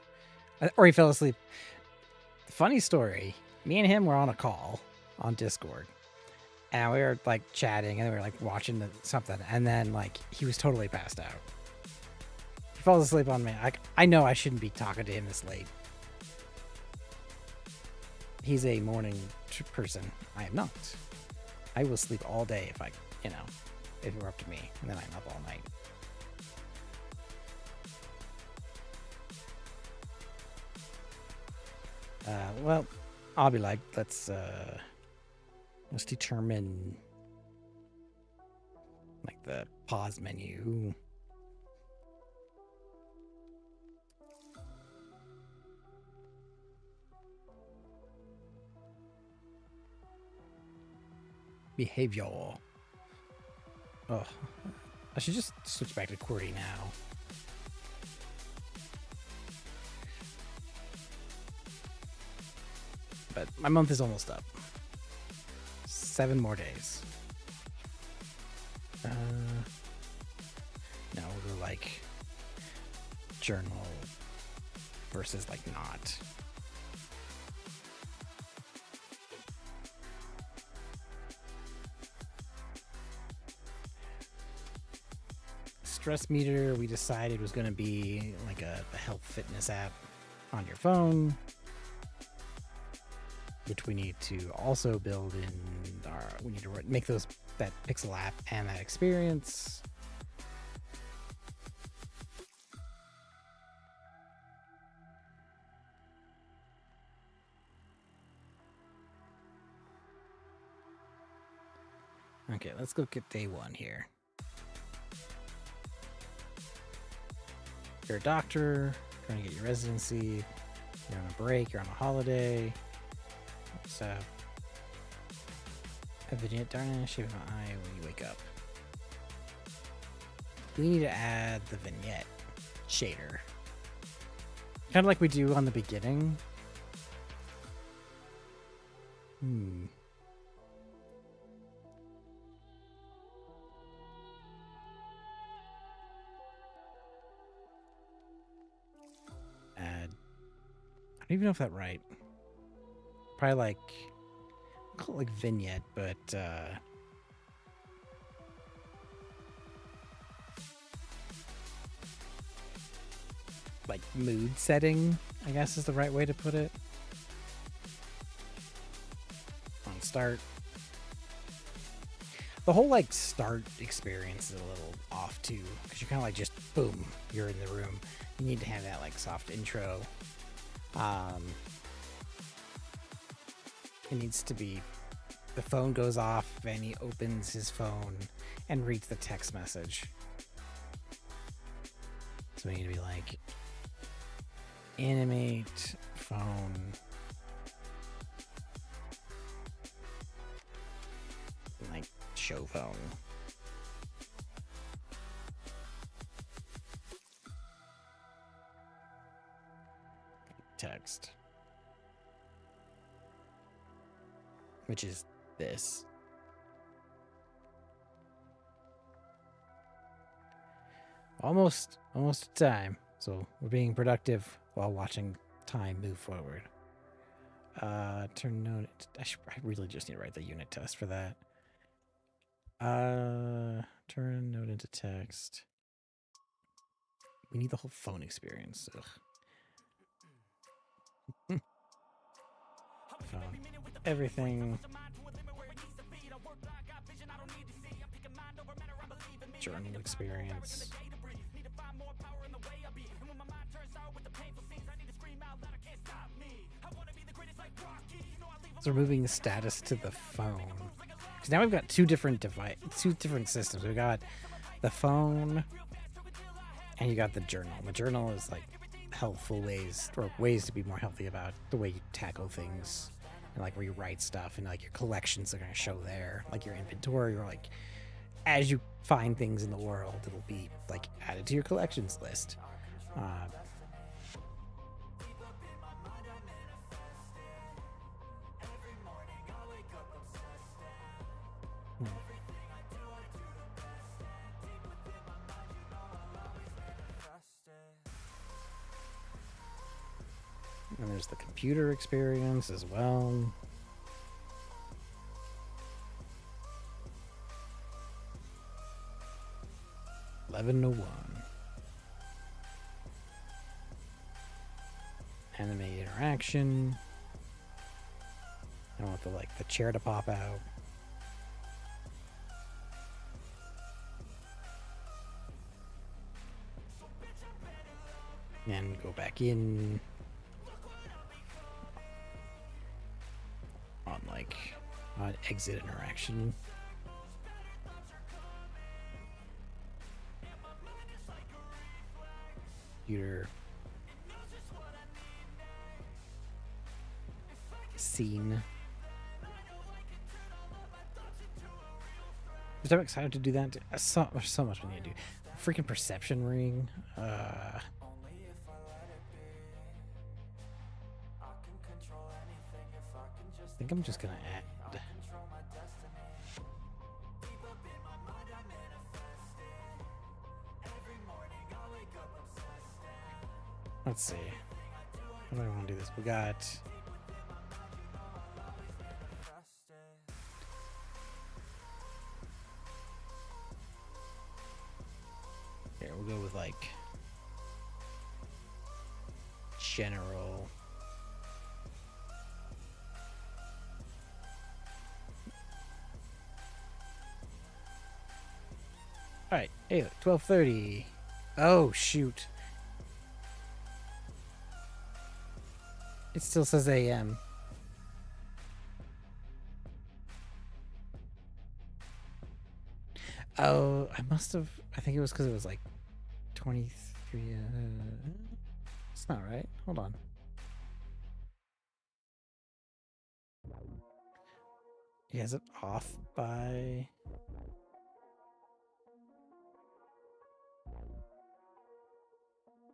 Or he fell asleep. Funny story. Me and him were on a call on Discord. And we were like chatting and we were like watching something. And then like he was totally passed out. He falls asleep on me. I know I shouldn't be talking to him this late. He's a morning person. I am not. I will sleep all day if if it were up to me. And then I'm up all night. Well, I'll be like, let's determine like the pause menu. Behavior. Oh, I should just switch back to QWERTY now. But my month is almost up. 7 more days. No, we'll go like journal versus like not. Stress meter, we decided was going to be like a health fitness app on your phone, which we need to also build in we need to make that pixel app and that experience. Okay, let's go get day 1 here. You're a doctor, trying to get your residency, you're on a break, you're on a holiday. Let's a vignette darkness, shape of my eye when you wake up. We need to add the vignette shader. Kind of like we do on the beginning. I don't even know if that's right. Probably like, call it like vignette, but like mood setting, I guess is the right way to put it. On start. The whole like start experience is a little off too, because you're kind of like just boom, you're in the room. You need to have that like soft intro. It needs to be, the phone goes off and he opens his phone and reads the text message. So we need to be like, animate phone. Like show phone. Text. Which is this. Almost time. So we're being productive while watching time move forward. Turn node. I really just need to write the unit test for that. Turn node into text. We need the whole phone experience. Phone. Everything. Journal experience. So we're moving the status to the phone. Because now we've got two different systems. We've got the phone and you got the journal. The journal is like helpful ways to be more healthy about the way you tackle things and like where you write stuff, and like your collections are going to show there, like your inventory, or like as you find things in the world, it'll be like added to your collections list. And there's the computer experience as well. $11.01. Animate interaction. I want the chair to pop out. And go back in on exit interaction. Computer scene. I'm excited to do that. There's so much we need to do. Freaking perception ring. I think I'm just gonna add. Let's see. How do I want to do this? We got. Here, we'll go with general. All right, hey, 12:30. Oh shoot! It still says AM. Oh, I must have. I think it was because it was 23. It's not right. Hold on. Yeah, is it off by?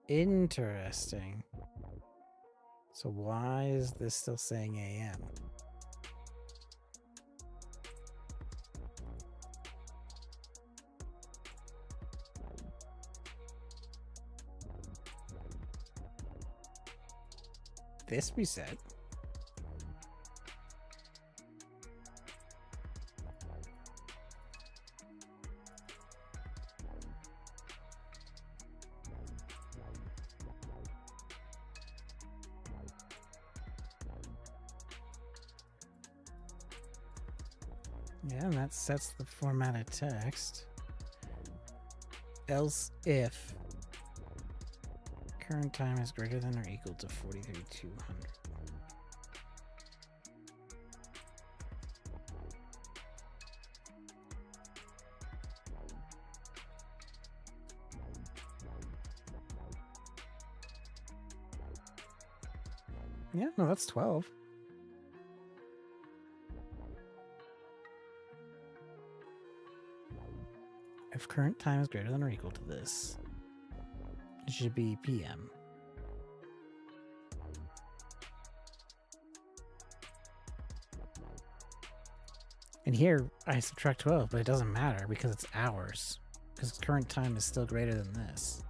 Interesting. So why is this still saying AM? This reset. Yeah, and that sets the formatted text. Else if current time is greater than or equal to 43,200. Yeah, no, that's 12. If current time is greater than or equal to this, it should be PM. And here I subtract 12, but it doesn't matter because it's hours. Because current time is still greater than this.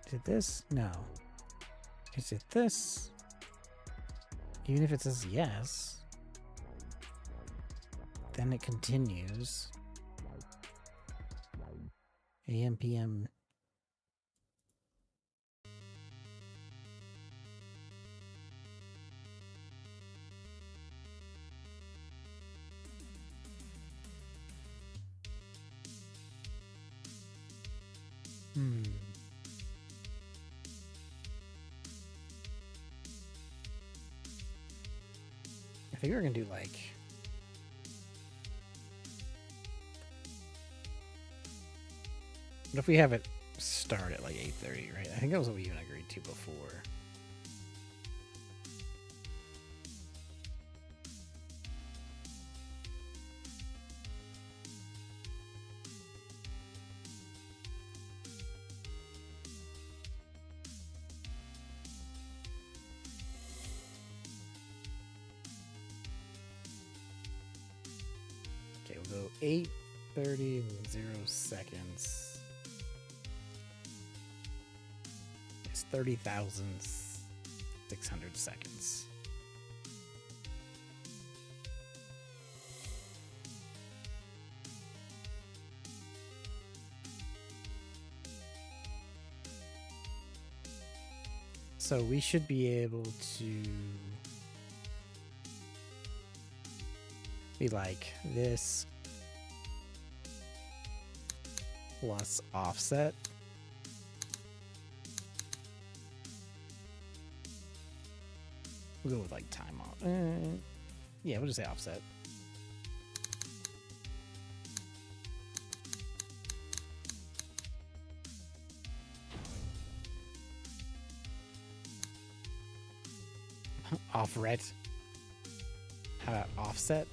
Is it this? No. Is it this? Even if it says yes, then it continues. AM, PM. I think we're gonna do what if we have it start at 8:30, right? I think that was what we even agreed to before. So 8:30 and 0 seconds. It's 30,600 seconds. So we should be able to be like this plus offset. We'll go with like time off. Yeah, we'll just say offset. Offret. How about offset?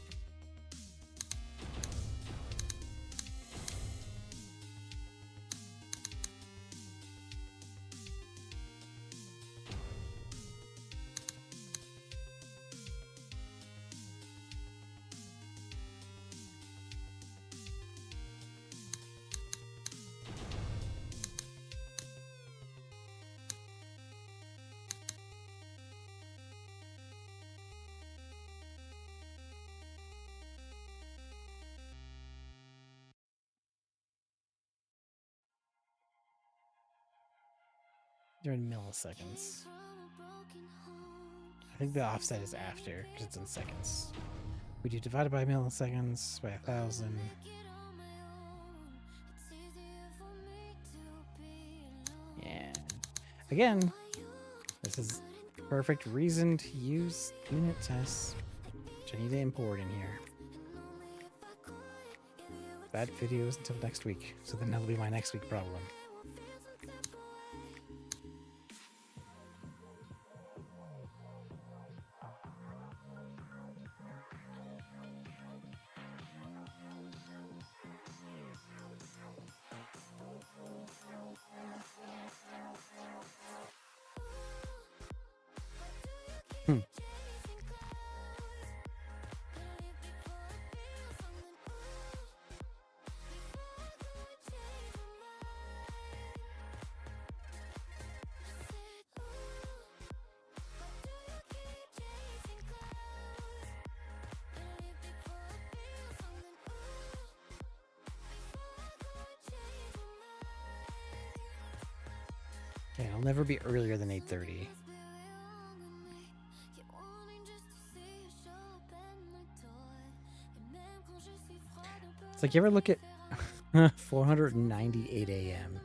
They're in milliseconds. I think the offset is after because it's in seconds. We do divided by milliseconds by 1,000. Yeah. Again, this is perfect reason to use unit tests, which I need to import in here. That video is until next week, so then that'll be my next week problem. Okay, I'll never be earlier than 8:30. It's like, you ever look at 498 a.m.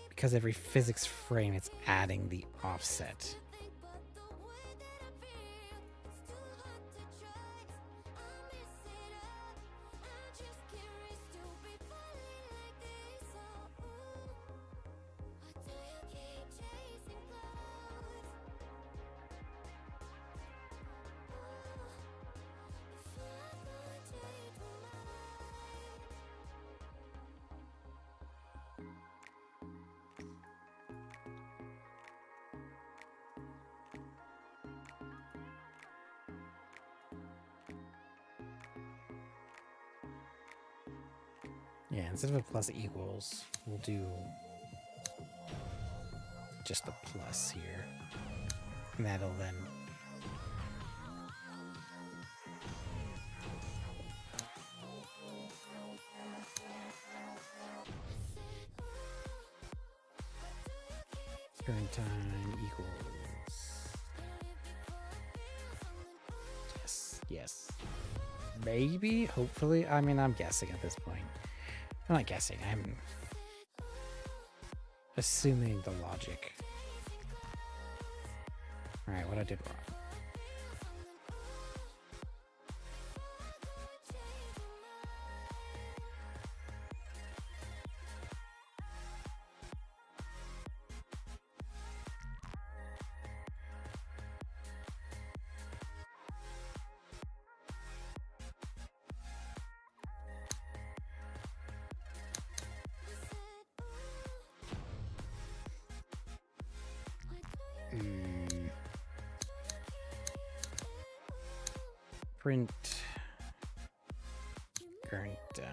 Because every physics frame, it's adding the offset. Yeah, instead of a plus equals, we'll do just a plus here. And that'll then turn time equals. Yes. Maybe, hopefully. I mean, I'm guessing at this point. I'm not guessing, I'm assuming the logic. Alright, what I did wrong. print current time.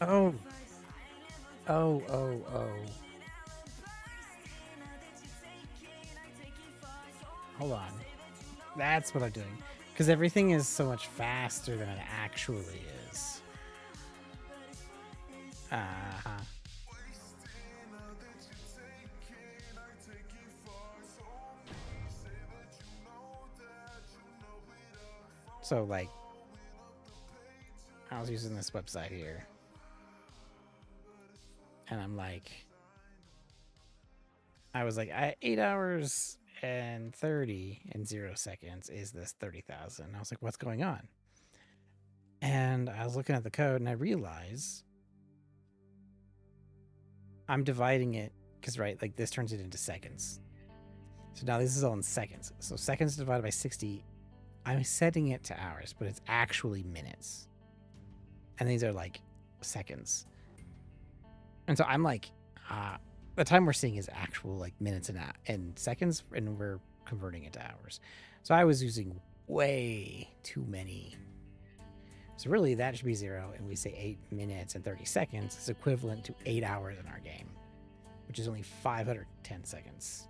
Oh. Oh, oh, oh. Hold on. That's what I'm doing. Because everything is so much faster than it actually is. Uh-huh. So, like, I was using this website here. And I'm like, I was like, 8 hours and 30 and 0 seconds is this 30,000. I was like, what's going on? And I was looking at the code and I realized I'm dividing it because, right, like this turns it into seconds. So now this is all in seconds. So seconds divided by 60, I'm setting it to hours, but it's actually minutes. And these are like seconds. And so I'm like, the time we're seeing is actual like minutes and seconds, and we're converting it to hours. So I was using way too many. So really that should be 0, and we say 8 minutes and 30 seconds is equivalent to 8 hours in our game, which is only 510 seconds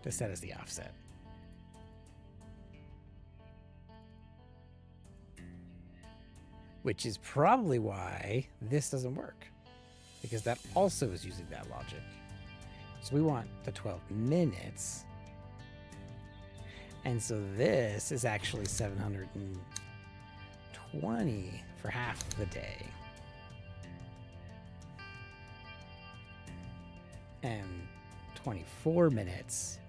to set as the offset. Which is probably why this doesn't work, because that also is using that logic. So we want the 12 minutes. And so this is actually 720 for half the day. And 24 minutes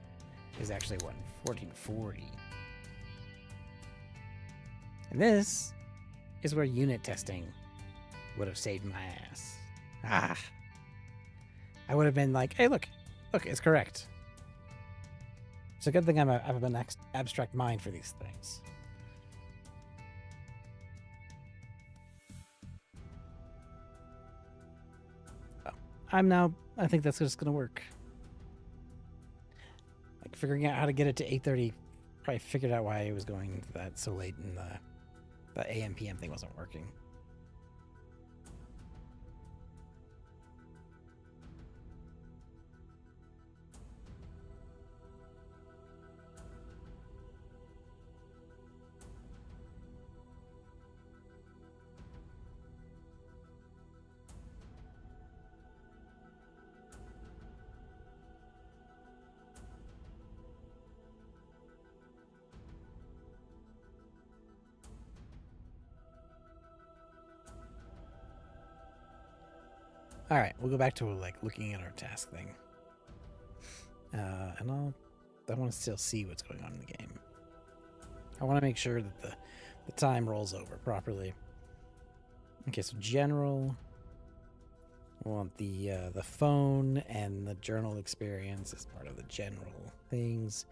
is actually 1440. And this is where unit testing would have saved my ass. I would have been like, hey, look, it's correct. It's a good thing I have an abstract mind for these things. Oh, I think that's just going to work. Like figuring out how to get it to 8:30, probably figured out why it was going that so late and the AM PM thing wasn't working. All right, we'll go back to like looking at our task thing. And I want to still see what's going on in the game. I want to make sure that the time rolls over properly. Okay, so general. I want the phone and the journal experience as part of the general things.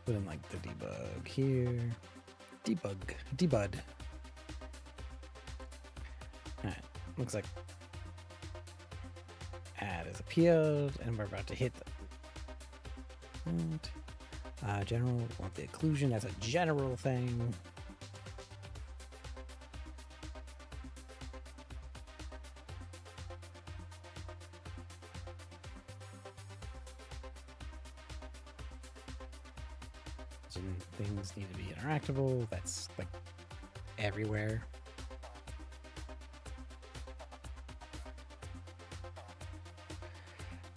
Put in like the debug here. Debug. Alright, looks like add is appealed, and we're about to hit the general. Want the occlusion as a general thing. Some things need to be interactable. That's like everywhere.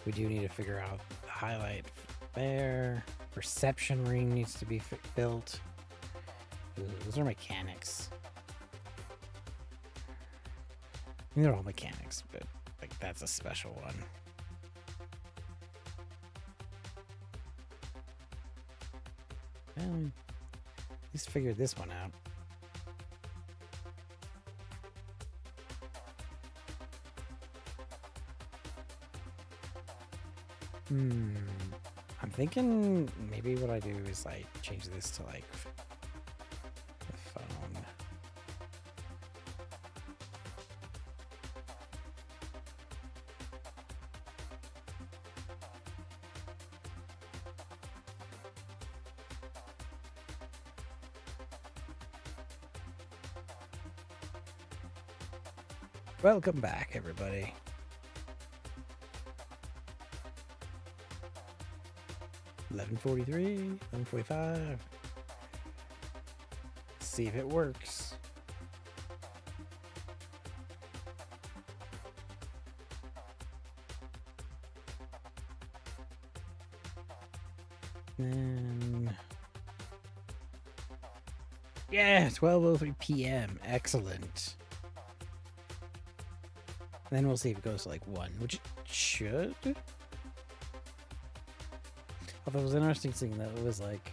We do need to figure out the highlight there. Perception ring needs to be built. Ooh, those are mechanics. I mean, they're all mechanics, but like that's a special one. Well, at least figured this one out. I'm thinking maybe what I do is like change this to like the phone. Welcome back, everybody. $11:43, $11:45. See if it works. And yeah, 12:03 p.m. Excellent. Then we'll see if it goes to like 1, which it should. Although it was interesting seeing that it was like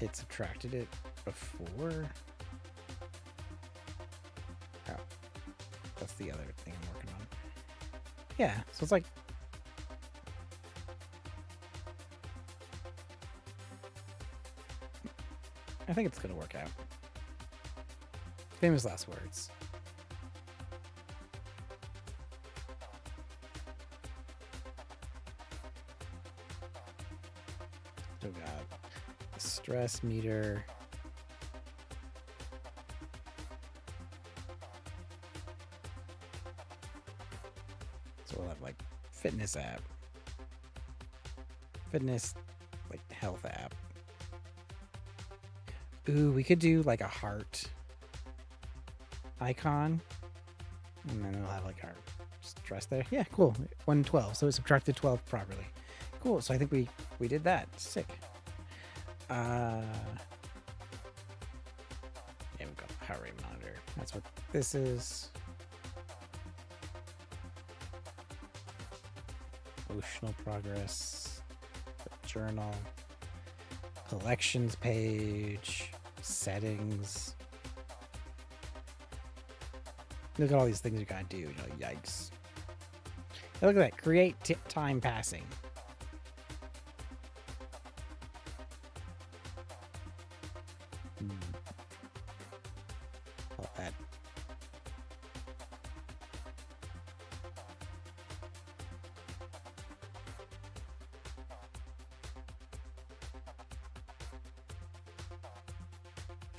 it subtracted it before. Oh, that's the other thing I'm working on. Yeah, so it's like I think it's gonna work out. Famous last words. Oh god. Stress meter. So we'll have like fitness app. Fitness like health app. Ooh, we could do like a heart icon. And then we'll have like our stress there. Yeah, cool. 112. So it subtracted 12 properly. Cool. So I think we did that. Sick. Yeah, we've got a heart rate monitor. That's what this is. Emotional progress. Journal. Collections page. Settings. Look at all these things you gotta do. You know, yikes. Hey, look at that. Create time passing. All that.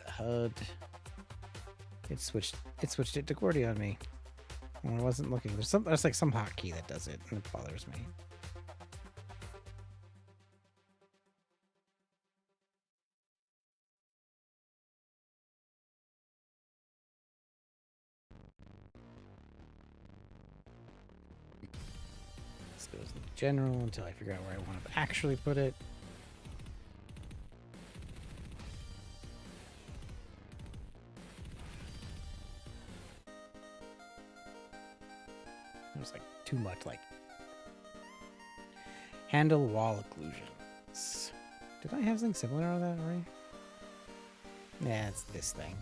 The HUD. It switched it to QWERTY on me when I wasn't looking. There's like some hotkey that does it, and it bothers me. This goes in general until I figure out where I want to actually put it. There's like too much like handle wall occlusions. Did I have something similar on that already? Yeah, it's this thing.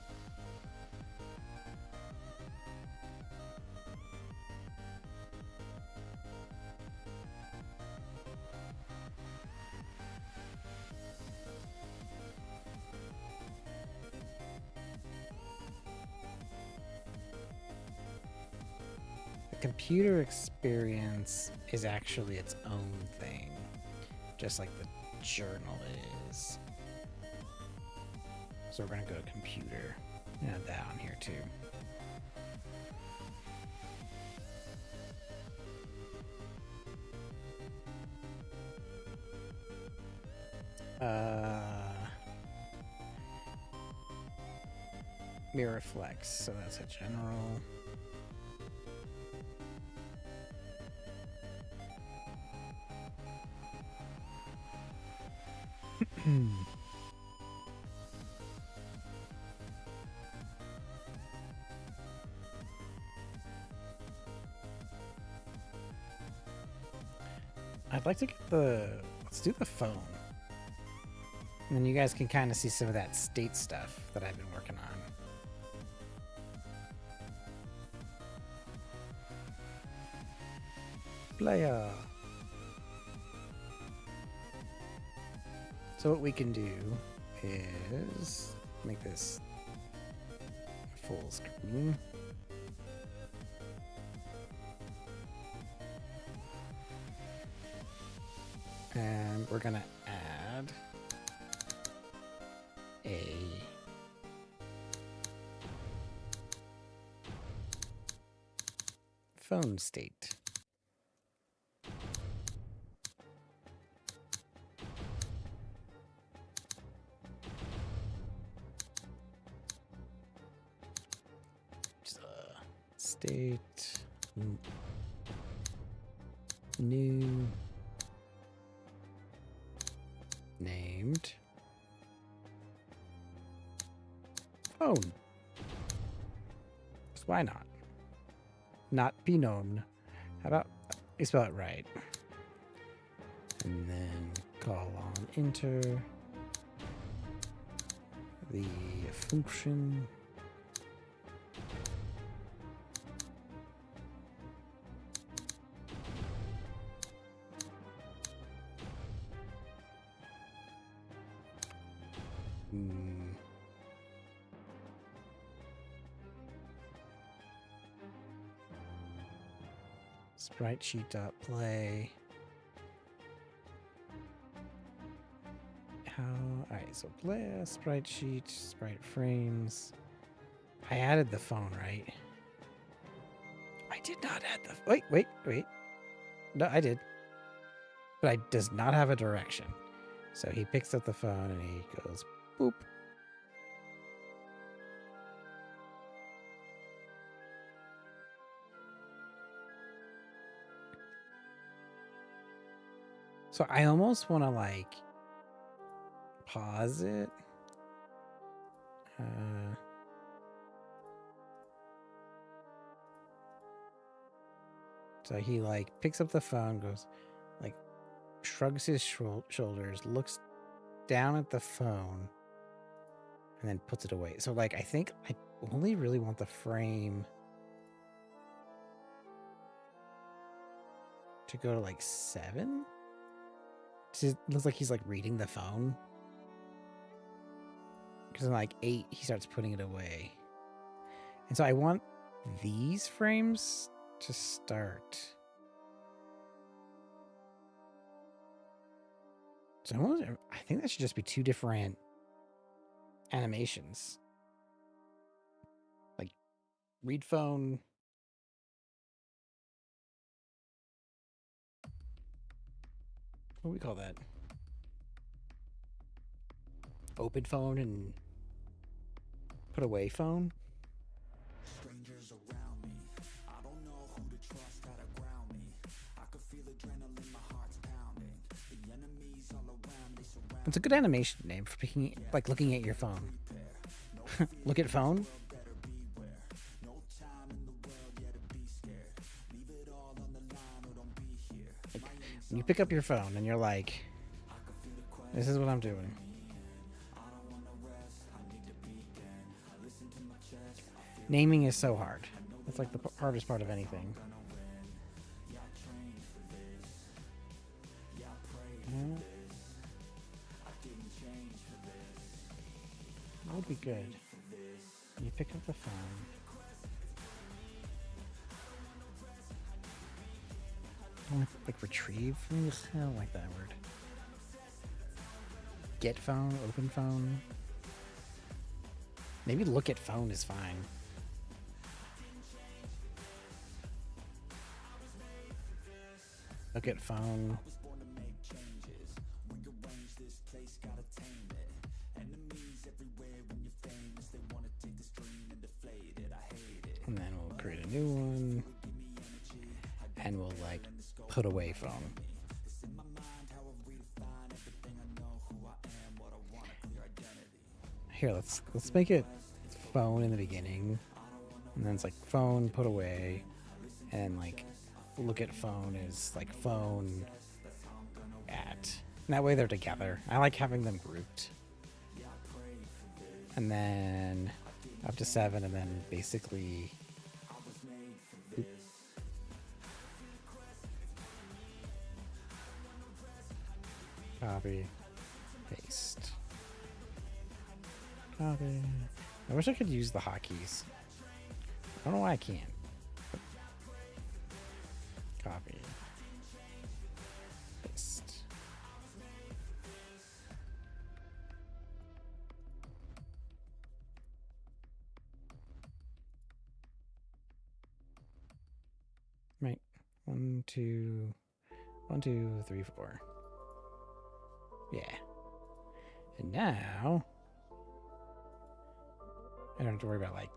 computer experience is actually its own thing, just like the journal is. So we're gonna go to computer and add that on here too. Mirror flex, so that's a general. I'd like to get let's do the phone. And then you guys can kind of see some of that state stuff that I've been working on. Player. So what we can do is make this full screen. And we're gonna add a phone state. State new named phone. Why not? Not be known. How about you spell it right? And then call on enter the function. Sprite sheet.play. Alright, so play a sprite sheet, sprite frames. I added the phone, right? I did not add the wait. No, I did. But I does not have a direction. So he picks up the phone and he goes boop. So I almost want to like pause it. So he like picks up the phone, goes like shrugs his shoulders, looks down at the phone, and then puts it away. So like I think I only really want the frame to go to like 7. It looks like he's like reading the phone. Because in like 8, he starts putting it away. And so I want these frames to start. So I think that should just be 2 different animations. Like read phone. What do we call that? Open phone and put away phone. Strangers around me, I don't know who to trust, gotta ground me. I could feel adrenaline, my heart's pounding. The enemies all around me surround. It's a good animation name for picking, like looking at your phone. Look at phone. When you pick up your phone and you're like, this is what I'm doing. Naming is so hard. It's like the hardest part of anything. That would be good. You pick up the phone. don't like retrieve from this. I don't like that word. Get phone, open phone. Maybe look at phone is fine. Look at phone. And then we'll create a new one. And we'll like put away phone. Here, let's make it phone in the beginning. And then it's like phone, put away. And like look at phone is like phone at. And that way they're together. I like having them grouped. And then up to 7, and then basically copy, paste, copy. I wish I could use the hotkeys. I don't know why I can't. Copy, paste. Right. 1, 2, 1, 2, 3, 4. Yeah. And now I don't have to worry about like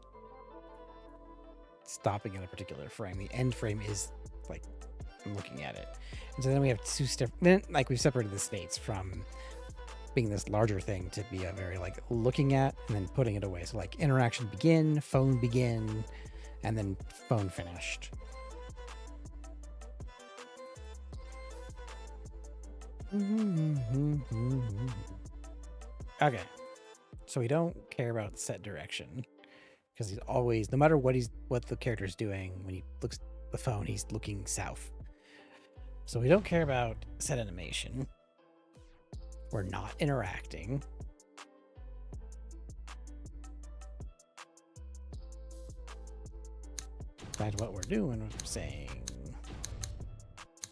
stopping at a particular frame. The end frame is like I'm looking at it. And so then we have two step. Then like we've separated the states from being this larger thing to be a very like looking at and then putting it away. So like interaction begin, phone begin, and then phone finished. Okay, so we don't care about set direction because he's always, no matter what the character's doing, when he looks at the phone, he's looking south. So we don't care about set animation. We're not interacting. That's what we're doing. We're saying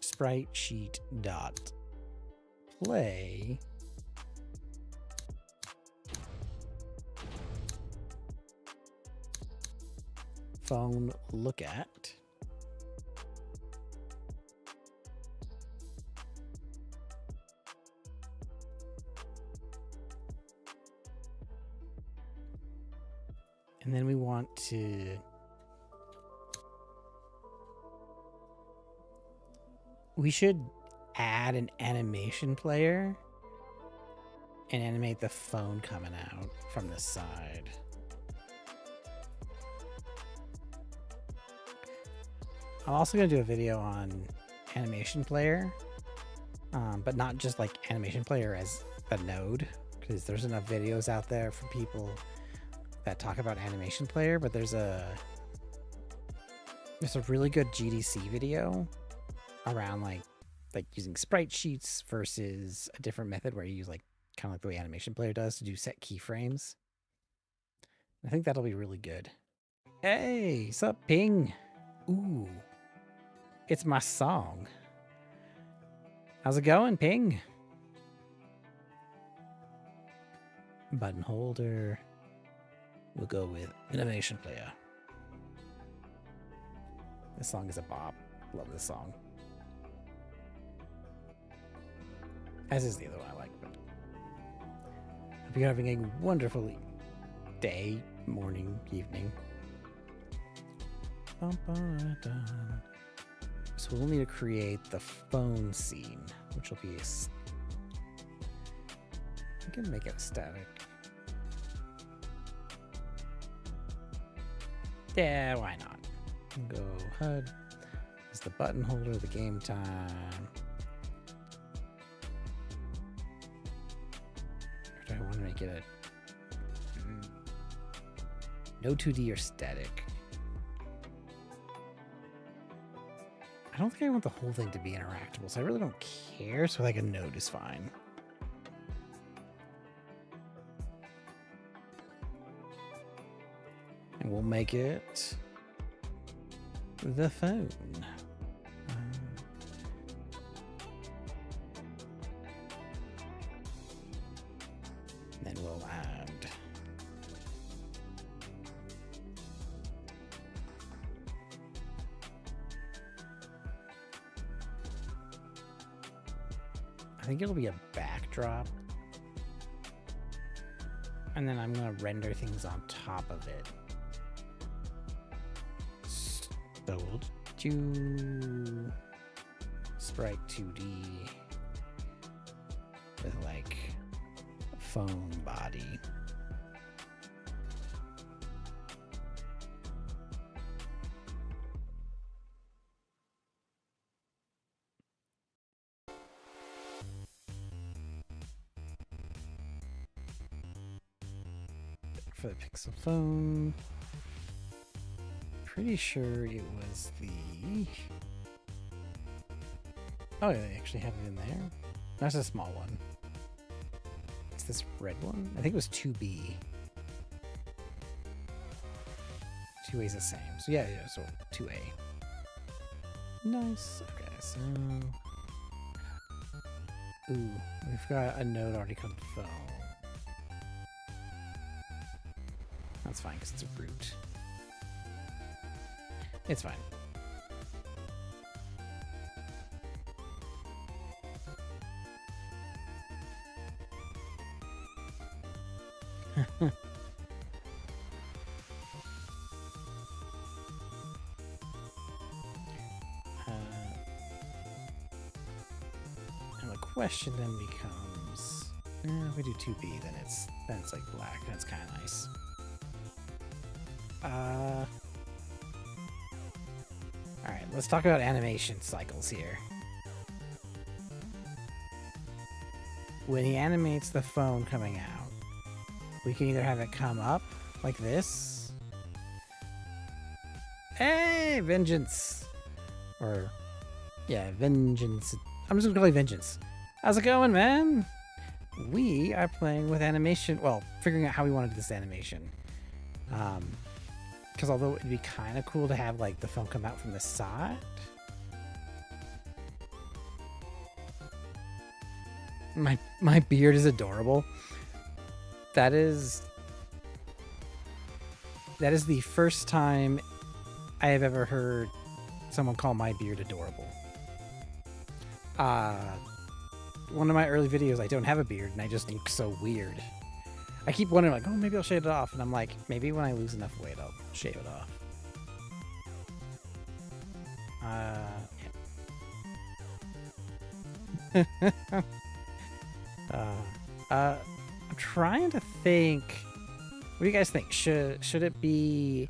sprite sheet dot play phone look at and then we want to we should add an animation player and animate the phone coming out from the side. I'm also going to do a video on animation player, but not just like animation player as a node, because there's enough videos out there for people that talk about animation player, but there's a really good GDC video around like using sprite sheets versus a different method where you use like kind of like the way animation player does to do set keyframes. I think that'll be really good. Hey, sup, Ping? Ooh, it's my song. How's it going, Ping? Button holder. We'll go with animation player. This song is a bop. Love this song. As is the other one I like. But hope you're having a wonderful day, morning, evening. So we'll need to create the phone scene, which will be I can make it static. Yeah, why not? Go HUD. Is the button holder, the game time. Or do I want to make it no 2D or static? I don't think I want the whole thing to be interactable, so I really don't care. So like a node is fine. And we'll make it the phone. will add. I think it'll be a backdrop. And then I'm going to render things on top of it. So we'll do Sprite 2D with like phone body. For the Pixel phone, pretty sure it was the. Oh, they actually have it in there. That's a small one. It's this red one. I think it was 2B. 2A is the same. So yeah, so 2A. Nice. Okay, so. Ooh, we've got a node already called phone. That's fine because it's a root. It's fine. And the question then becomes, if we do 2B, then it's like black. That's kind of nice. Alright, let's talk about animation cycles here. When he animates the phone coming out, we can either have it come up like this. Hey, Vengeance! Or, yeah, Vengeance. I'm just gonna call you Vengeance. How's it going, man? We are playing with animation, well, figuring out how we want to do this animation. Because although it'd be kind of cool to have like the phone come out from the side, my beard is adorable. That is the first time I have ever heard someone call my beard adorable. One of my early videos, I don't have a beard and I just look so weird. I keep wondering, like, oh, maybe I'll shave it off. And I'm like, maybe when I lose enough weight, I'll shave it off. I'm trying to think. What do you guys think? Should it be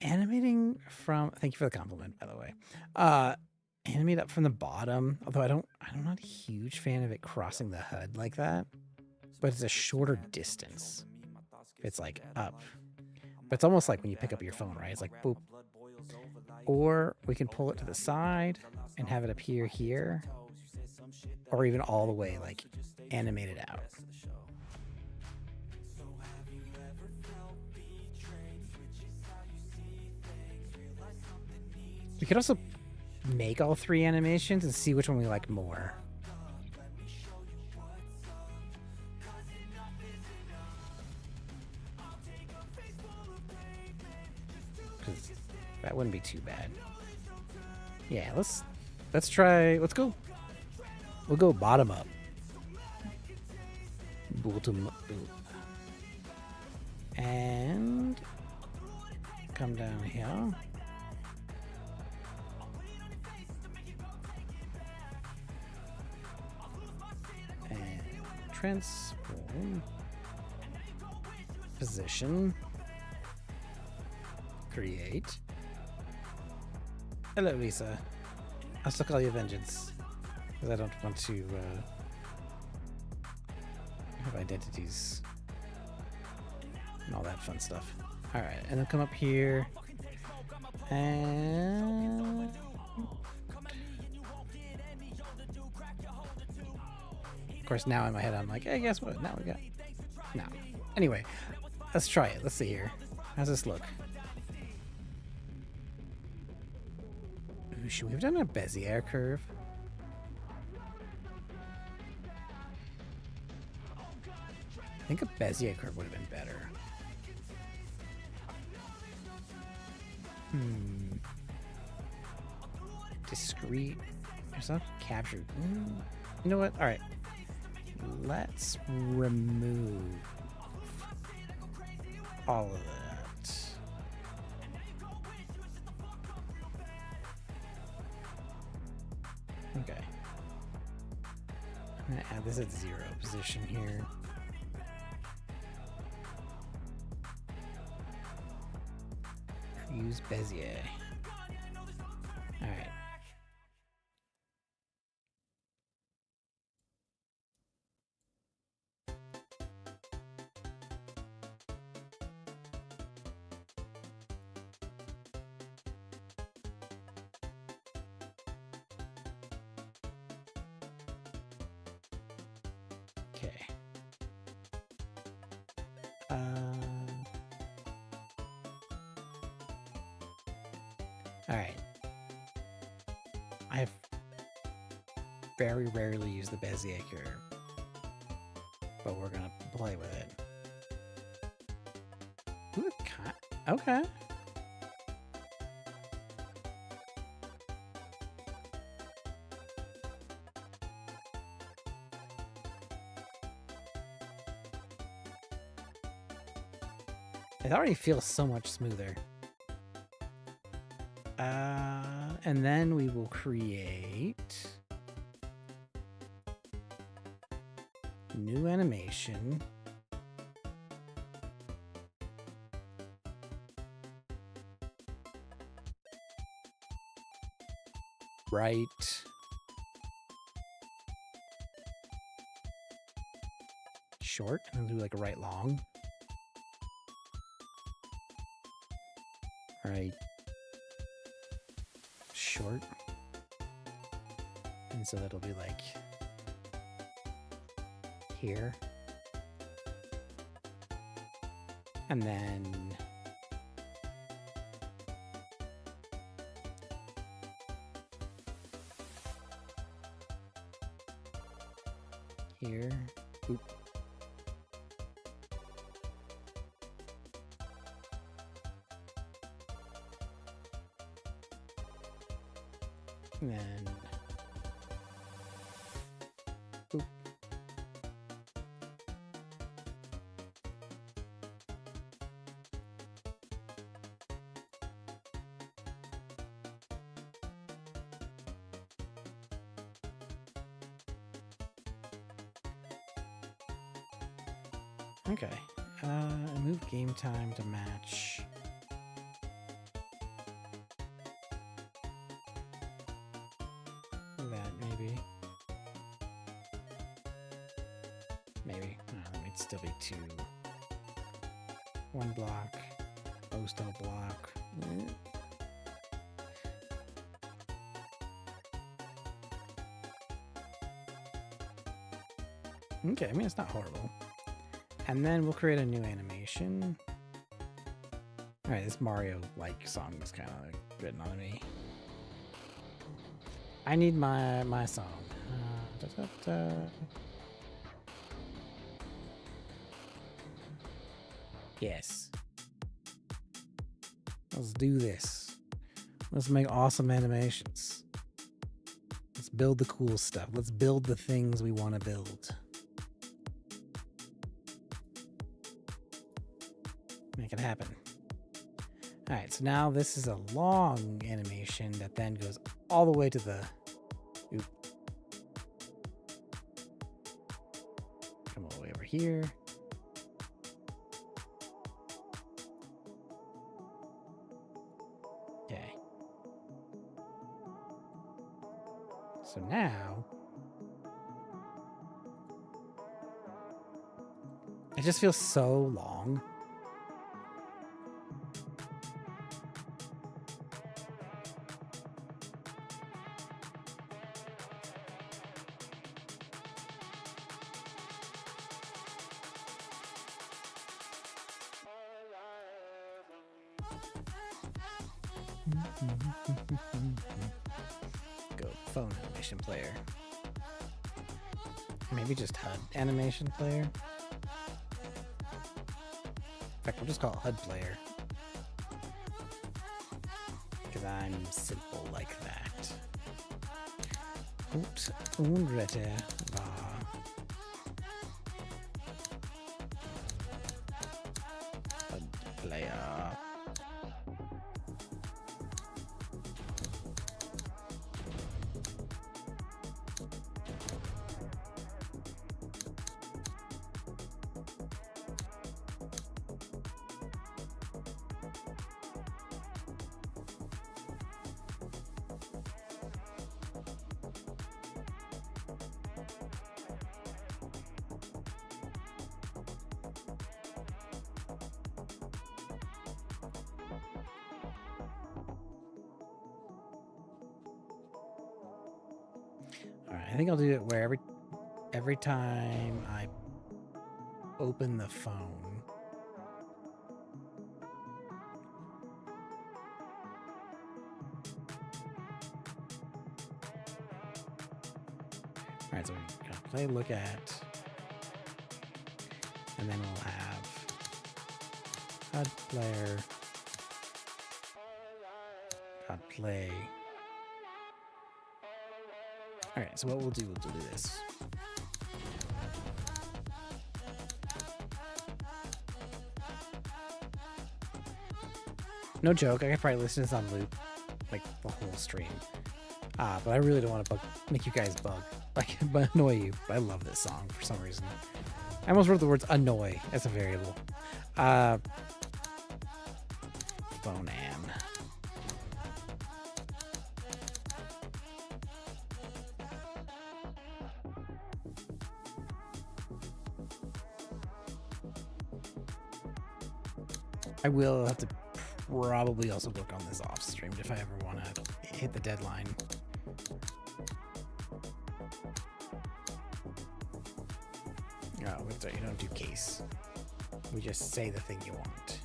animating from? Thank you for the compliment, by the way. Animate up from the bottom. Although I'm not a huge fan of it crossing the HUD like that. But it's a shorter distance. It's like up. But it's almost like when you pick up your phone, right? It's like boop. Or we can pull it to the side and have it appear here. Or even all the way, like, animate it out. We could also make all three animations and see which one we like more. That wouldn't be too bad. Yeah, let's try. Let's go. We'll go bottom up. Bottom up. And come down here. And transform. Position. Create. Hello, Lisa. I'll still call you Vengeance, because I don't want to have identities and all that fun stuff. Alright, and then come up here, and of course now in my head I'm like, hey, guess what? Now we got... No. Anyway, let's try it. Let's see here. How's this look? Should we have done a Bezier curve? think a Bezier curve would have been better. Discrete. There's not captured. You know what? All right. Let's remove all of that. Okay. I'm gonna add this at 0 position here. Use Bezier. All right. Okay. All right. I've very rarely used the Bezier curve, but we're gonna play with it. Ooh, okay. It already feels so much smoother. And then we will create new animation. Right. Short, and do like a right long. Right. Short. And so that'll be like here. And then here. Oop. And then oop. Okay. Move game time to match. That maybe. Maybe. That might still be 2. 1 block. Posto block. Okay, I mean, it's not horrible. And then we'll create a new animation. All right, this Mario-like song is kind of written on me. I need my song. Yes. Let's do this. Let's make awesome animations. Let's build the cool stuff. Let's build the things we want to build. Make it happen. All right, so now this is a long animation that then goes all the way to the... Oop. Come all the way over here. Okay. So now... it just feels so long. Go phone animation player. Maybe just HUD animation player. In fact, we'll just call it HUD player. Because I'm simple like that. Oops. Unrette var. HUD player. Alright, I think I'll do it where every time I open the phone, alright, so we're gonna play look at, and then we'll have HUD player dot play. Alright, so what we'll do this. No joke, I could probably listen to this on loop, like the whole stream. But I really don't want to make you guys bug, like annoy you. But I love this song for some reason. I almost wrote the words annoy as a variable. Phone am. I will have to probably also work on this off stream if I ever want to hit the deadline. Oh, you don't do case. We just say the thing you want.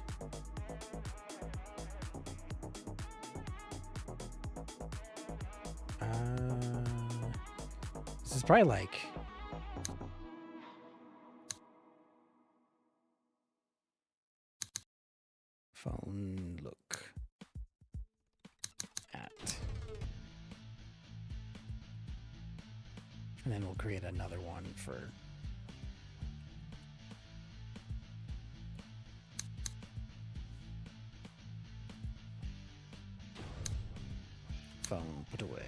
This is probably like phone look at, and then we'll create another one for phone put away.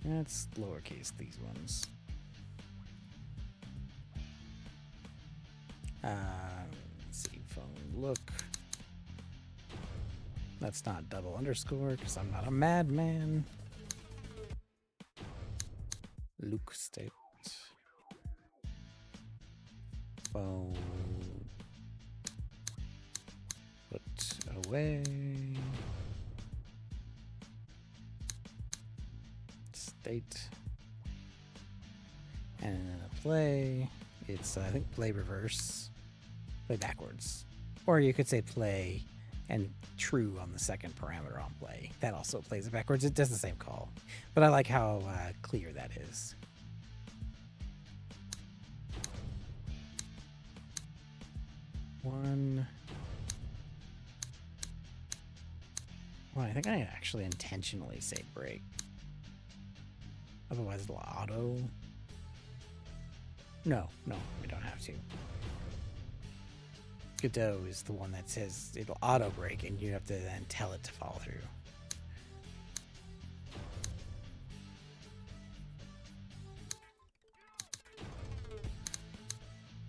Let's lowercase these ones. Let's see, phone look. That's not double underscore because I'm not a madman. Look state. Phone put away. State. And then a play. It's, I think, play reverse. Play backwards. Or you could say play and true on the second parameter on play. That also plays it backwards. It does the same call. But I like how clear that is. One. Well, I think I actually intentionally say break. Otherwise it'll auto. No, we don't have to. Godot is the one that says it'll auto break and you have to then tell it to follow through.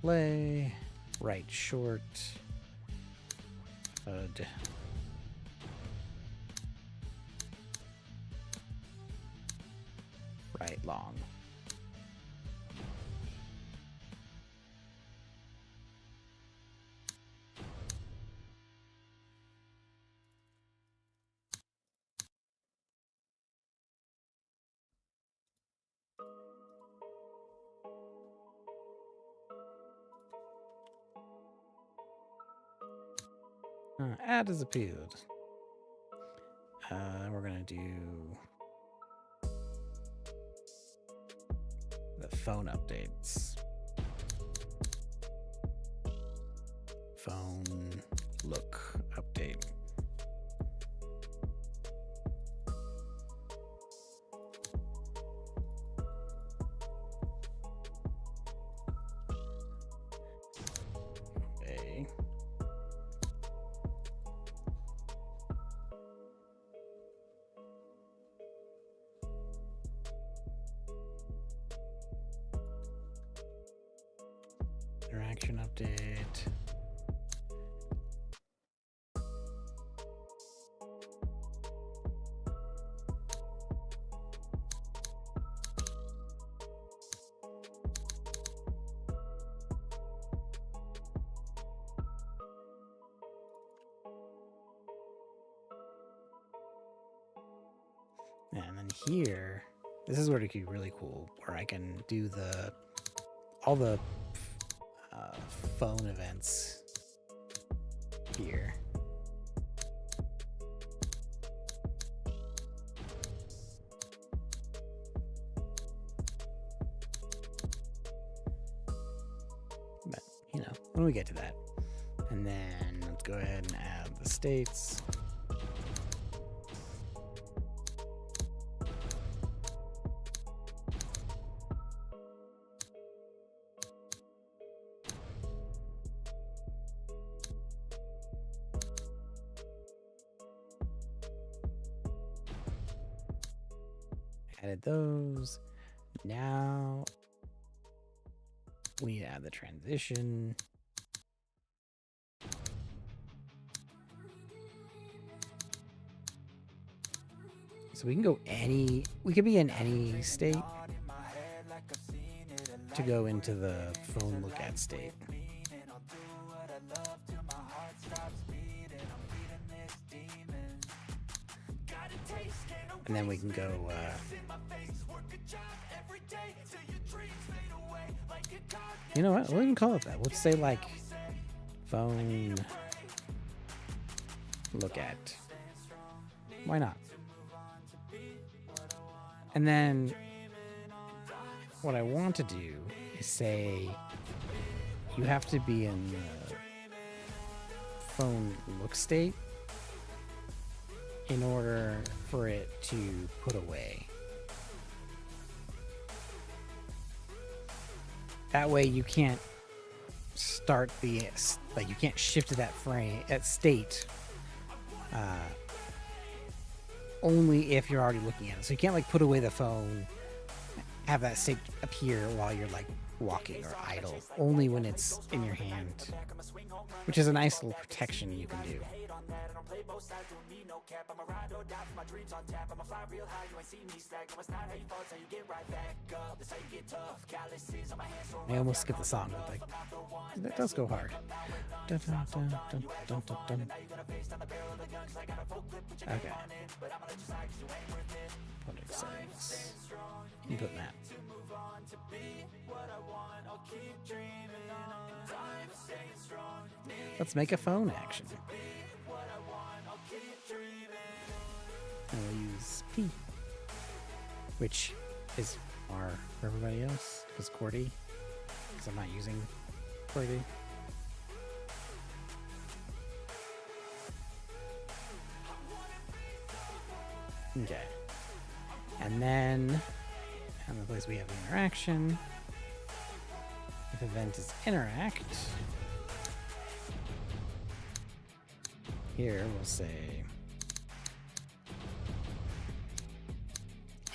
Play, right short, HUD. Right long. Ad has appeared. We're gonna do the phone updates. Phone look update. Okay. Interaction update. And then here, this is where it could be really cool, where I can do all the phone events here. But, you know, when we get to that. And then let's go ahead and add the states. Added those. Now we need to add the transition. So we can go we could be in any state to go into the phone look at state. And then we can go, you know what? We'll even call it that. We'll say like phone look at. Why not? And then what I want to do is say you have to be in the phone look state in order for it to put away. That way you can't start you can't shift to that state only if you're already looking at it. So you can't like put away the phone, have that state appear while you're like walking or idle, only when it's in your hand, which is a nice little protection you can do. I almost skipped the song, but like that does go hard. Dun, dun, dun, dun, dun, dun, dun. Okay. Product settings. Input map. Let's make a phone action. And we'll use P, which is R for everybody else, because QWERTY, because I'm not using QWERTY. Okay. And then, in the place we have interaction, if event is interact, here we'll say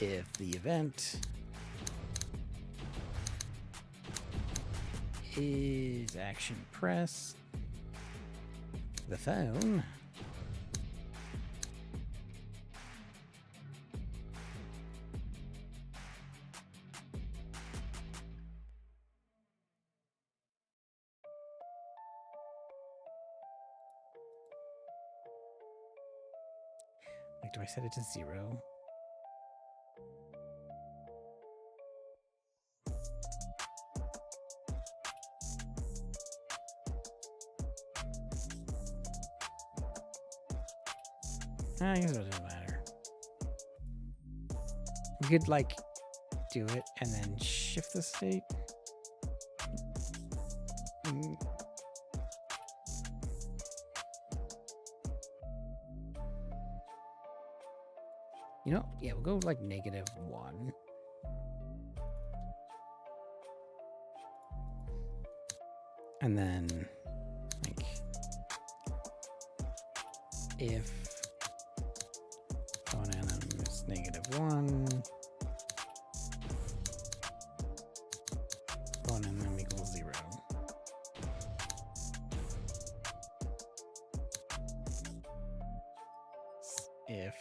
if the event is action press the phone, like, do I set it to 0? I guess it doesn't matter. We could like do it and then shift the state. You know, yeah, we'll go like -1. And then like if phone anim is -1, phone anim equals 0. If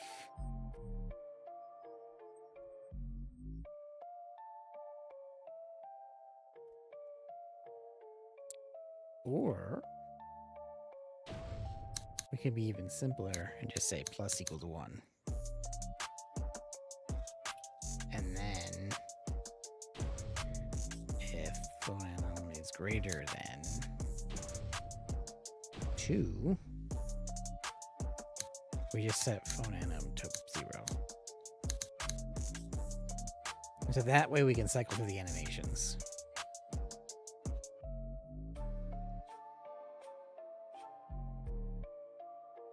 or we could be even simpler and just say plus equal to 1. And then if phone anim is greater than 2, we just set phone anim to 0. So that way we can cycle through the animations.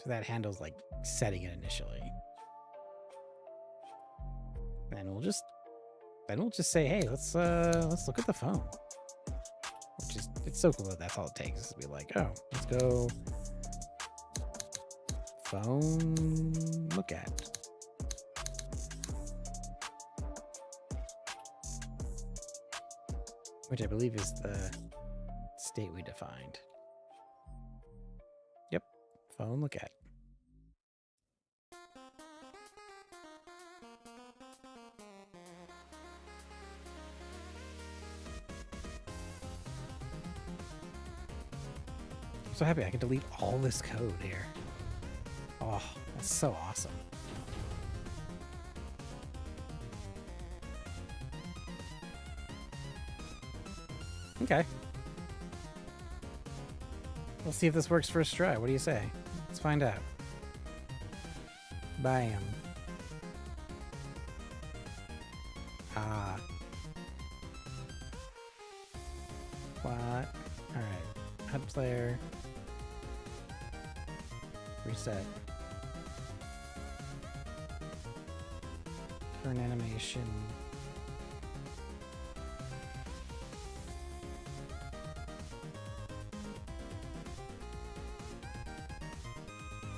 So that handles like setting it initially. And we'll just say, hey, let's look at the phone. Which is, it's so cool that that's all it takes is to be like, oh, let's go phone look at. Which I believe is the state we defined. Yep, phone look at. I'm so happy I can delete all this code here. Oh, that's so awesome. Okay. We'll see if this works first try. What do you say? Let's find out. Bam. Ah. What? Alright. Add player. Reset. Turn animation.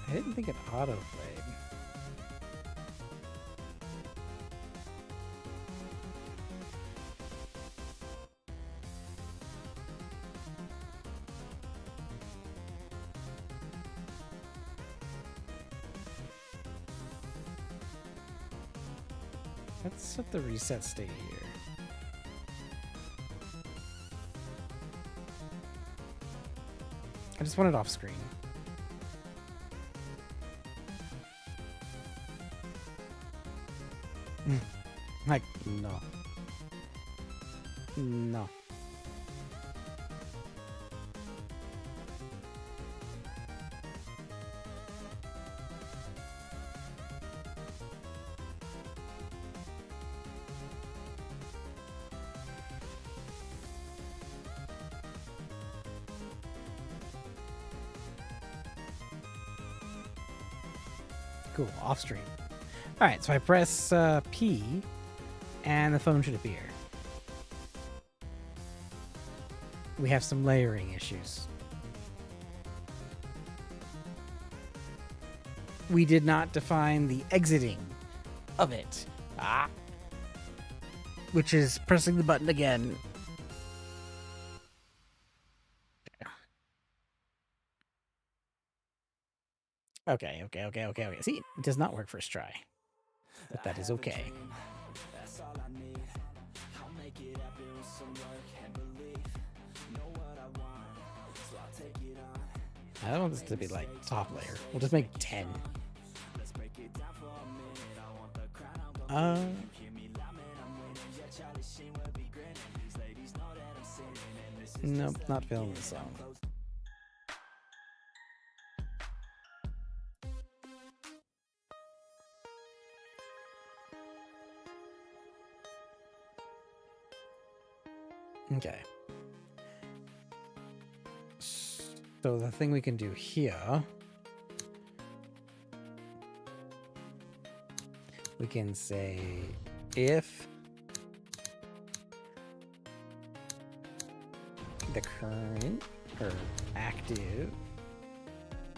I didn't think it auto-played. Let's set the reset state here. I just want it off screen. Like, no. No. Cool, off stream. All right, so I press P and the phone should appear. We have some layering issues. We did not define the exiting of it. Which is pressing the button again. Okay. See, it does not work first try. But that is okay. That's all I need. I'll make it happen with some work and belief. Know what I want, so I'll take it on. I don't want this to be like top layer. We'll just make 10. Let's break it down for a minute. I want the crown, I'm gonna hear me loud, man, I'm winning. Yeah, Charlie Sheen will be grinning. These ladies know that I'm sinning, and this is Nope, not feeling the song. Okay. So the thing we can do here, we can say if the current or active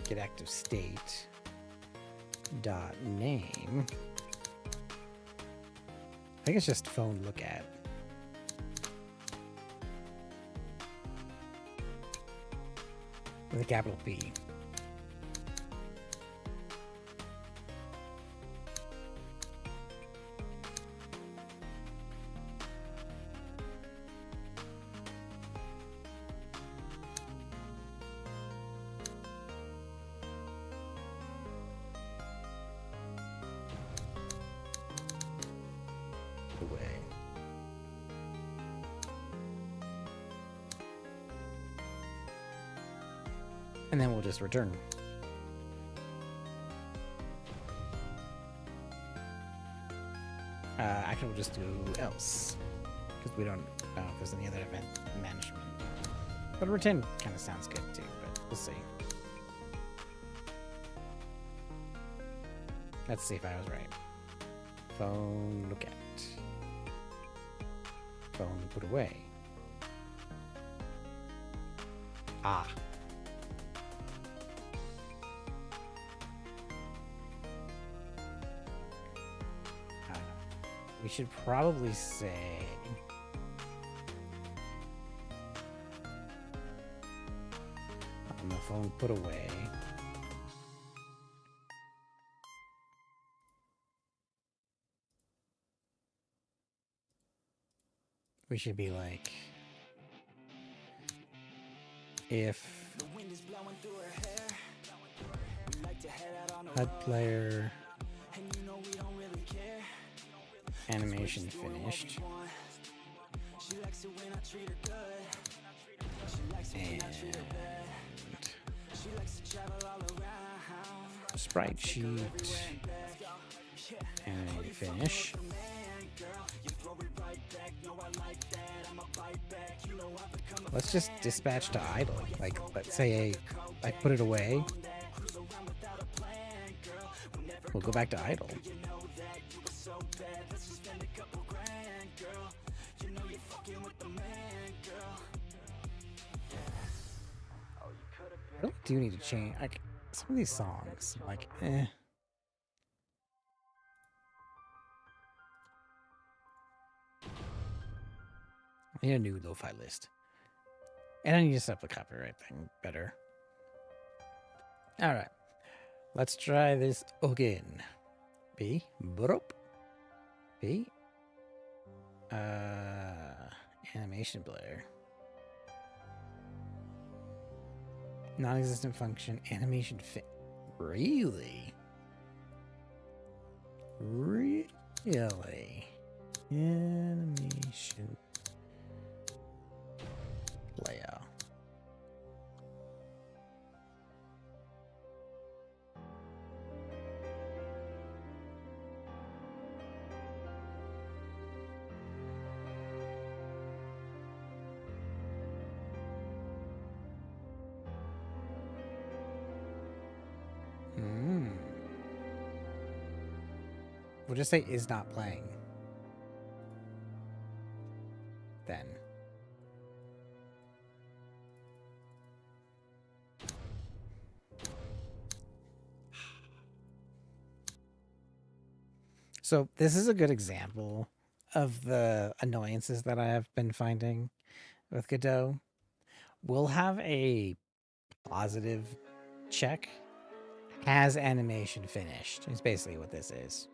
get active state dot name. I think it's just phone look at. With a capital P. Away. And then we'll just return. Actually, we'll just do else. Because we don't know if there's any other event management. But return kind of sounds good too, but we'll see. Let's see if I was right. Phone look at. Phone put away. Ah. We should probably say on the phone put away. We should be like, if HUD player animation finished and sprite sheet and finish. Let's just dispatch to idle. Like, let's say I put it away. We'll go back to idle. I really do need to change. Like, some of these songs, like, eh. I need a new lo-fi list. And I need to set up the copyright thing better. Alright. Let's try this again. B. Brope. B. Animation player. Non-existent function. Animation fit. Really? Really? Animation player. We'll just say is not playing. Then. So this is a good example of the annoyances that I have been finding with Godot. We'll have a positive check. Has animation finished? It's basically what this is.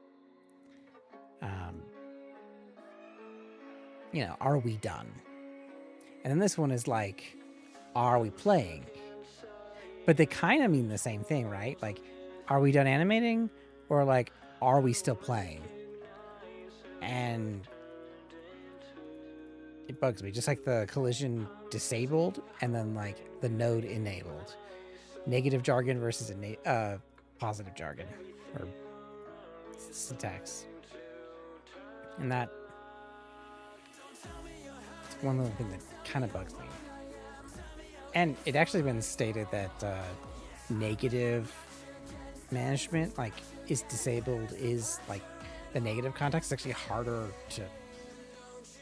You know, are we done? And then this one is like, are we playing? But they kind of mean the same thing, right? Like, are we done animating? Or like, are we still playing? And it bugs me. Just like the collision disabled and then like the node enabled. Negative jargon versus positive jargon or syntax. And that one little thing that kind of bugs me. And it actually been stated that negative management, like, is disabled, is like the negative context is actually harder to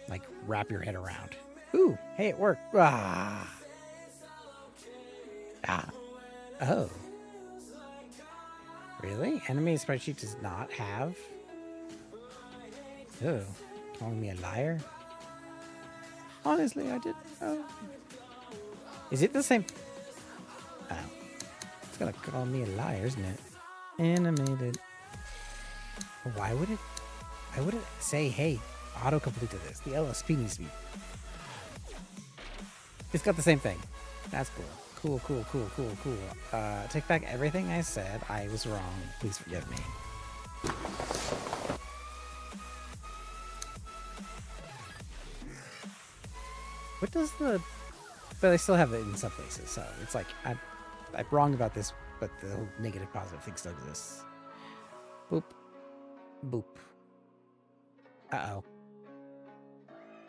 like wrap your head around. Ooh, hey, it worked. Oh, really? Enemy spreadsheet does not have. Oh, calling me a liar. Honestly, I didn't know. Is it the same? Oh, it's gonna call me a liar, isn't it? Animated. Why would it? Why would it say, "Hey, autocomplete to this"? The LSP needs to be. It's got the same thing. That's cool. Cool. Take back everything I said. I was wrong. Please forgive me. What does the? But I still have it in some places, so it's like I'm wrong about this, but the whole negative positive thing still exists. Boop. Boop. Uh-oh.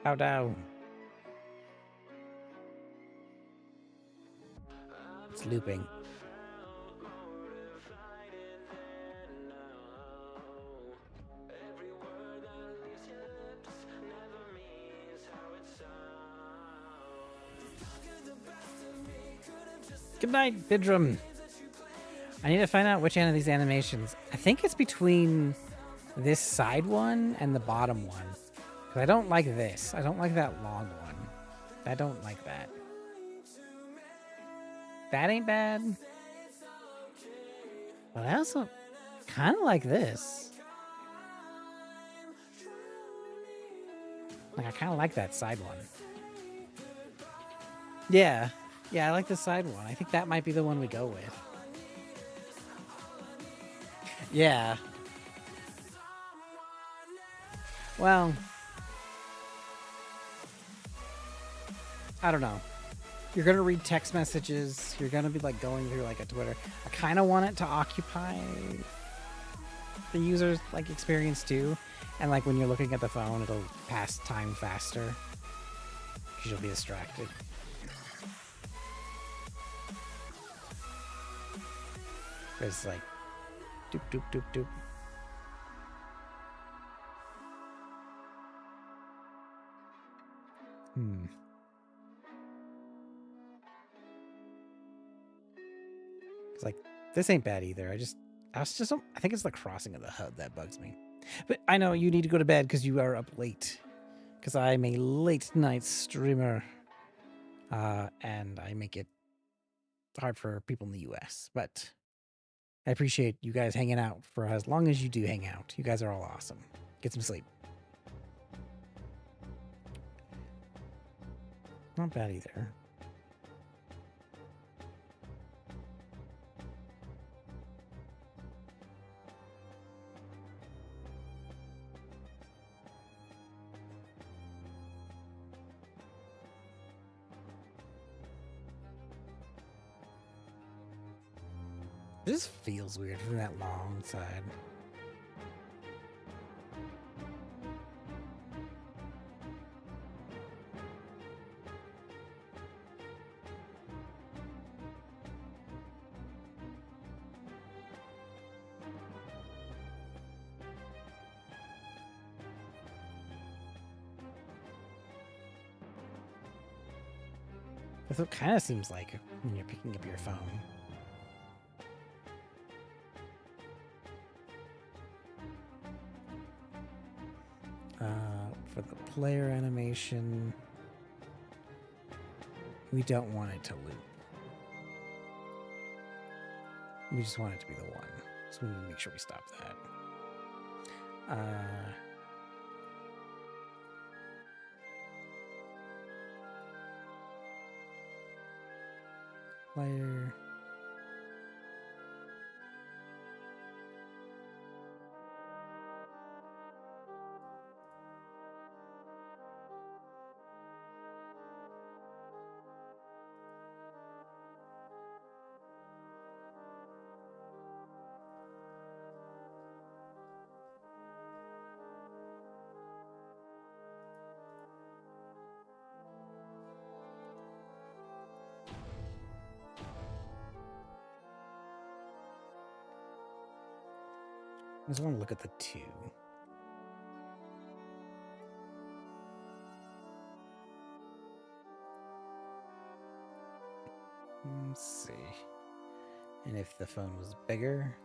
Bow down. It's looping. Good night, Bidrum. I need to find out which end of these animations. I think it's between this side one and the bottom one. Because I don't like this. I don't like that long one. I don't like that. That ain't bad. But I also kind of like this. Like, I kind of like that side one. Yeah. Yeah, I like the side one. I think that might be the one we go with. Yeah. Well, I don't know. You're going to read text messages. You're going to be like going through like a Twitter. I kind of want it to occupy the user's like experience too. And like when you're looking at the phone, it'll pass time faster because you'll be distracted. It's like doop doop doop doop. It's like this ain't bad either. I think it's the crossing of the HUD that bugs me. But I know you need to go to bed because you are up late. Because I'm a late night streamer, and I make it hard for people in the US. But I appreciate you guys hanging out for as long as you do hang out. You guys are all awesome. Get some sleep. Not bad either. This feels weird from that long side. That's what it kind of seems like when you're picking up your phone. For the player animation, we don't want it to loop. We just want it to be the one. So we need to make sure we stop that. Player. I just want to look at the 2. Let's see. And if the phone was bigger.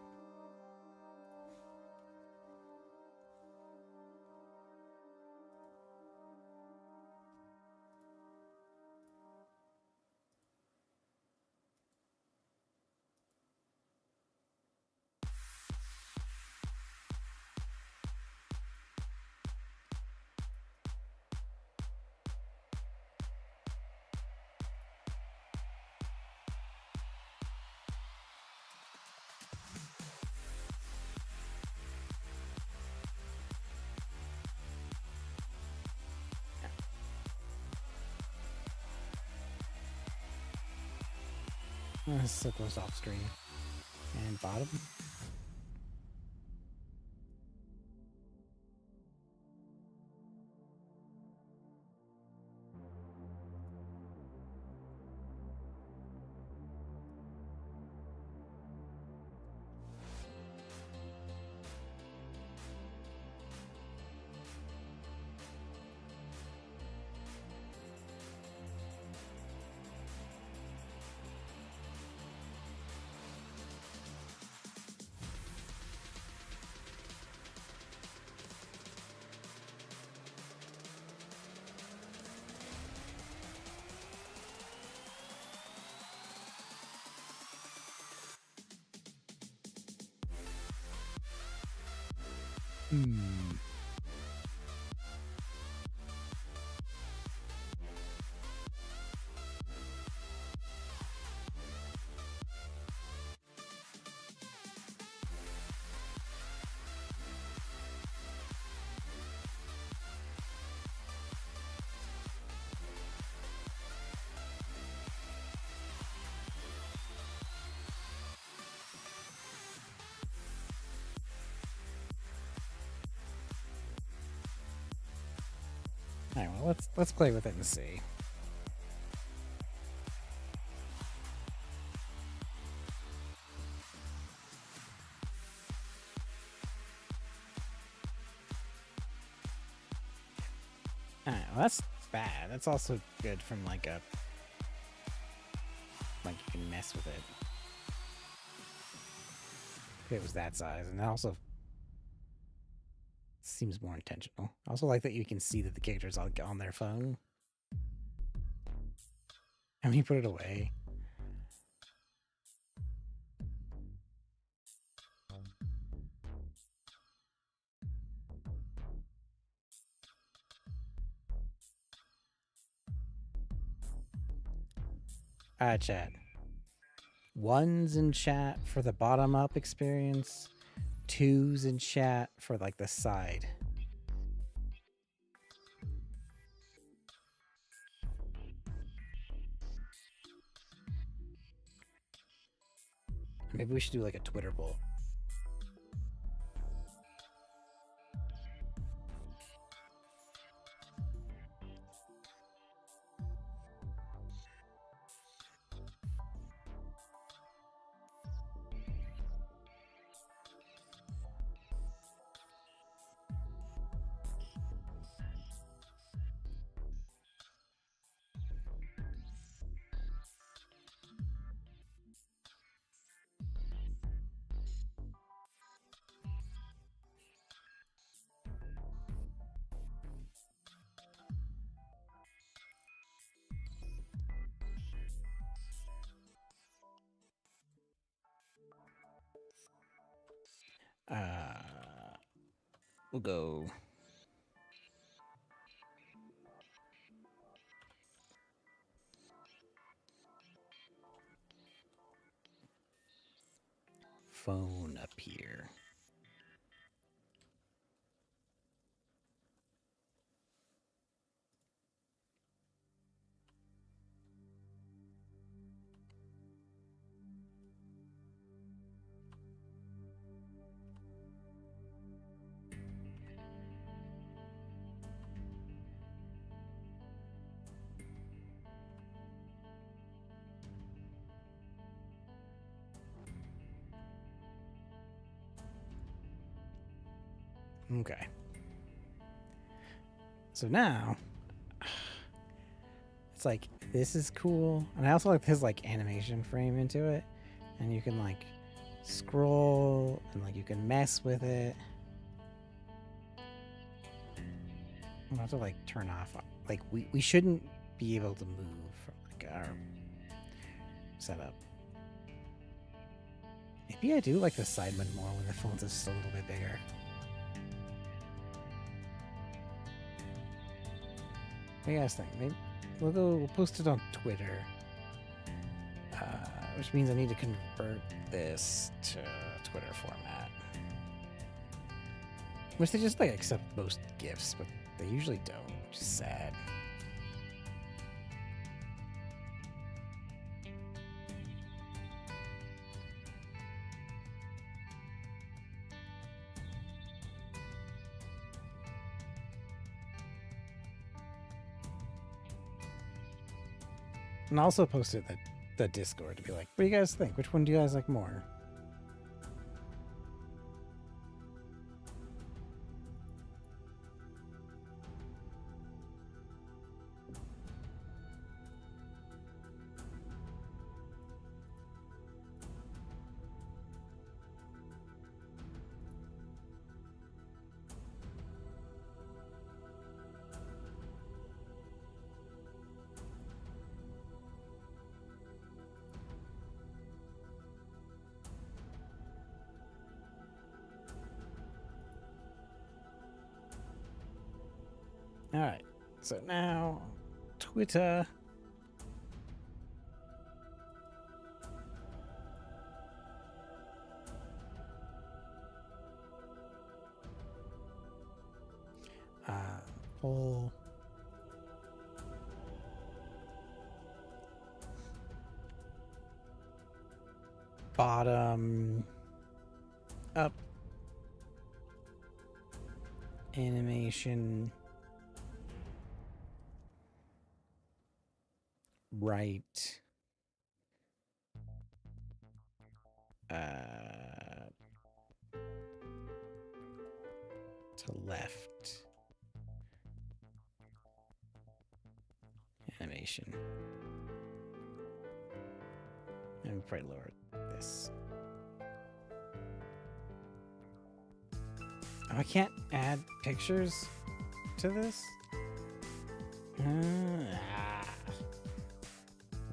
So it goes off screen. And bottom. All right, well, let's play with it and see. All right, well, that's bad. That's also good from like you can mess with it. If it was that size, and it also seems more intentional. I also like that you can see that the characters all on their phone. And when you put it away. Chat. 1s in chat for the bottom up experience. 2s in chat for like the side. Maybe we should do like a Twitter poll. We'll go. Phone up here. Okay. So now, it's like, this is cool. And I also like this like animation frame into it. And you can like scroll and like you can mess with it. I'm have to like turn off. Like we shouldn't be able to move from like our setup. Maybe I do like the side mode more when the phone's just a little bit bigger. What do you guys think? Maybe we'll post it on Twitter. Which means I need to convert this to Twitter format. Which they just like accept most GIFs, but they usually don't, which is sad. And I also posted the Discord to be like, what do you guys think? Which one do you guys like more? All right, so now Twitter. Poll. Bottom up animation. Right. To left. Animation. And we'll probably lower this. Oh, I can't add pictures to this?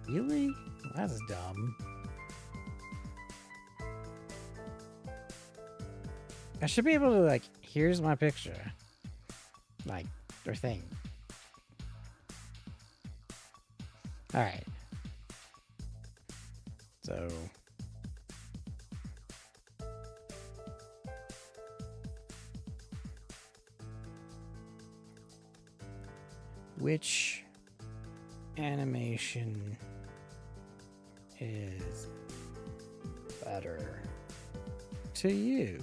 Really? That's dumb. I should be able to, like, here's my picture. Like, or thing. Alright. So. Which animation is better to you?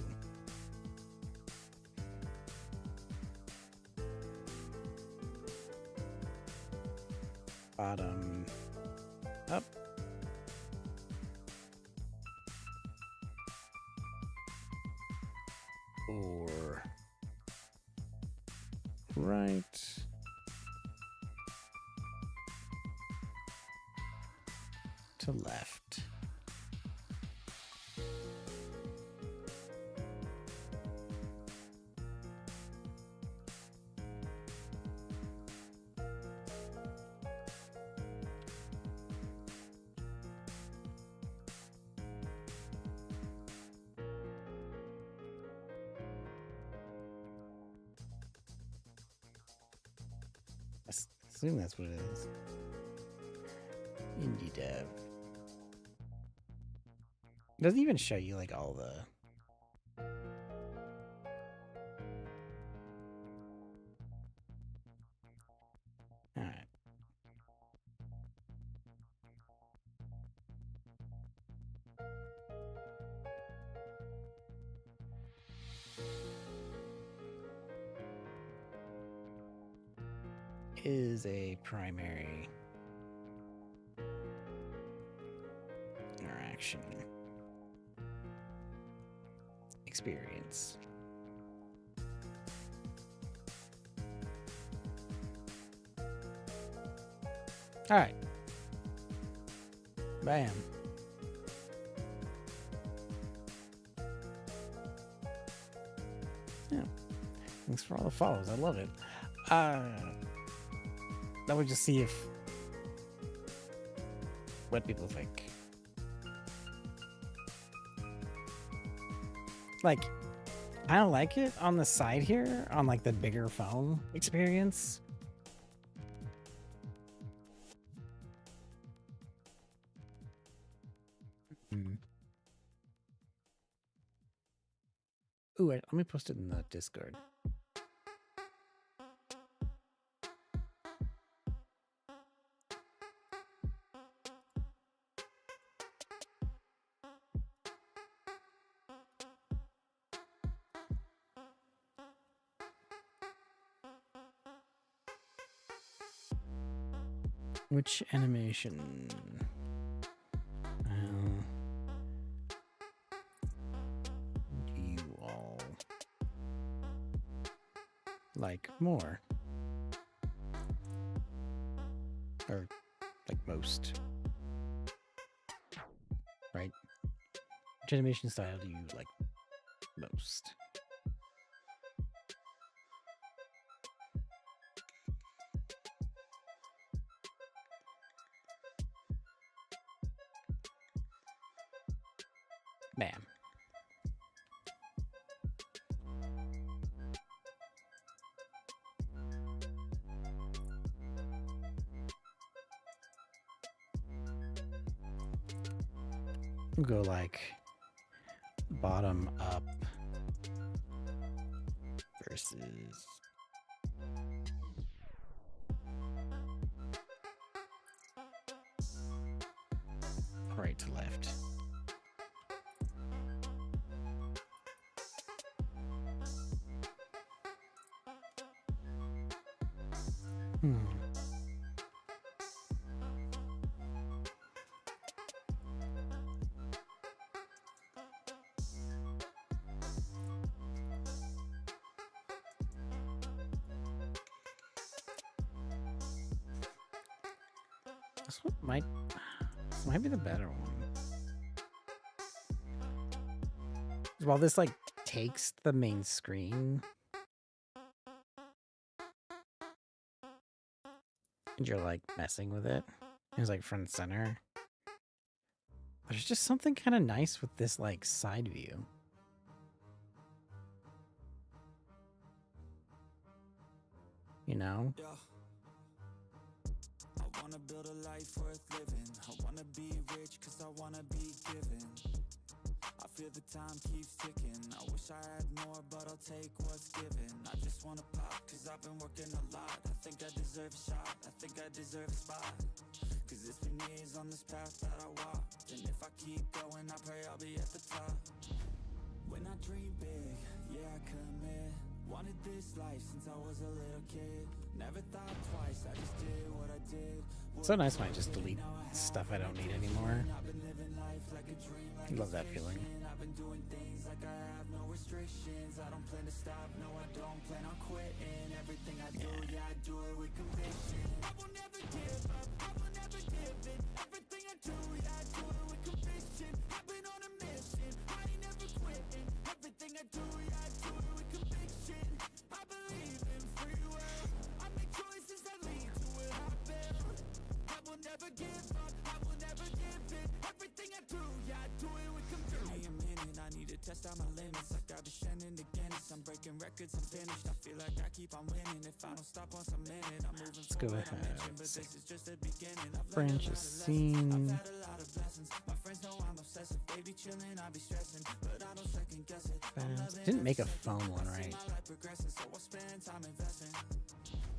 Bottom up. Or right. To left. I assume that's what it is. Indie dev. It doesn't even show you like all the Alright. Is a primary interaction experience. All right. Bam. Yeah. Thanks for all the follows. I love it. That would just see what people think. Like, I don't like it on the side here, on like the bigger phone experience. Ooh, let me post it in the Discord. Which animation? Do you all like more? Or like most? Right? Which animation style do you like most? Bam. We'll go like bottom up versus right to left. This one might be the better one. While this like takes the main screen and you're like messing with it, it's like front and center. There's just something kind of nice with this like side view. You know? Yeah. I wanna build a life worth living. I wanna be rich cause I wanna be given. I feel the time keeps ticking. I wish I had more, but I'll take what's given. I just wanna pop cause I've been working a lot. I think I deserve a shot, I think I deserve a spot. Cause it's been years on this path that I walked. And if I keep going, I pray I'll be at the top. When I dream big, yeah I commit. Wanted this life since I was a little kid. Never thought twice, I just did what I did. It's so nice when I just delete stuff I don't need anymore. I love that feeling. I've been doing things like I have no restrictions. I don't plan to stop, no I don't plan on quitting. Everything I do, yeah I do it with conviction. I will never give up, I will never give in. Everything I do, yeah I do it with conviction. I've been on a mission, I ain't never quitting. Everything I do, yeah I do it with conviction. I believe in free will. I make choices that lead to what I build. I will never give up, I will never give in. Everything I do, yeah I do it with conviction. Give me a minute, I need to test out my limits. Like I've been shining the Guinness. I'm breaking records, I'm finished. I feel like I keep on winning. If I don't stop once a minute, I'm moving Let's go forward. ahead. But this is just the beginning. I've Branch is seen. had a lot of blessings. My friends know I'm obsessive. They be chilling, I be stressing, but I don't second guess it. Didn't make a phone one right. My life progressing, so I spend time investing.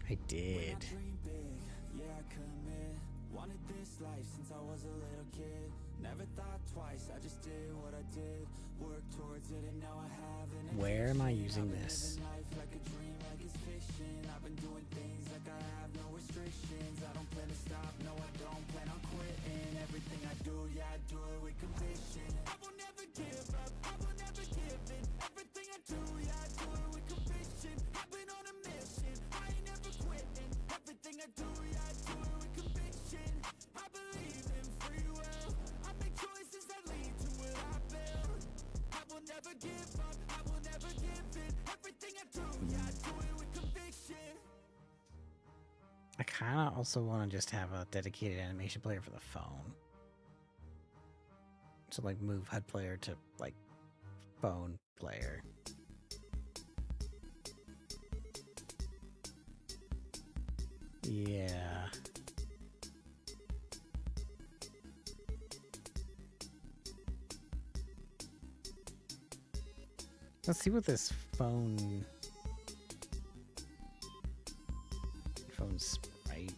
I did. Dream big, yeah I commit. Wanted this life since I was a little kid. Never thought twice, I just did what I did. Worked towards it and now I have it. Where am I using this? Life like a dream, like it's fiction. I've been doing things like I have no restrictions. I don't plan to stop, no I don't plan on quitting. Everything I do, yeah I do it with conviction. I will never give up, I will never give in. Everything I do, yeah I do it with conviction. I've been on a mission, I ain't never quitting. Everything I do, yeah I do it with conviction. kind of also want to just have a dedicated animation player for the phone. So like move HUD player to like phone player. Yeah. Let's see what this phone sprite.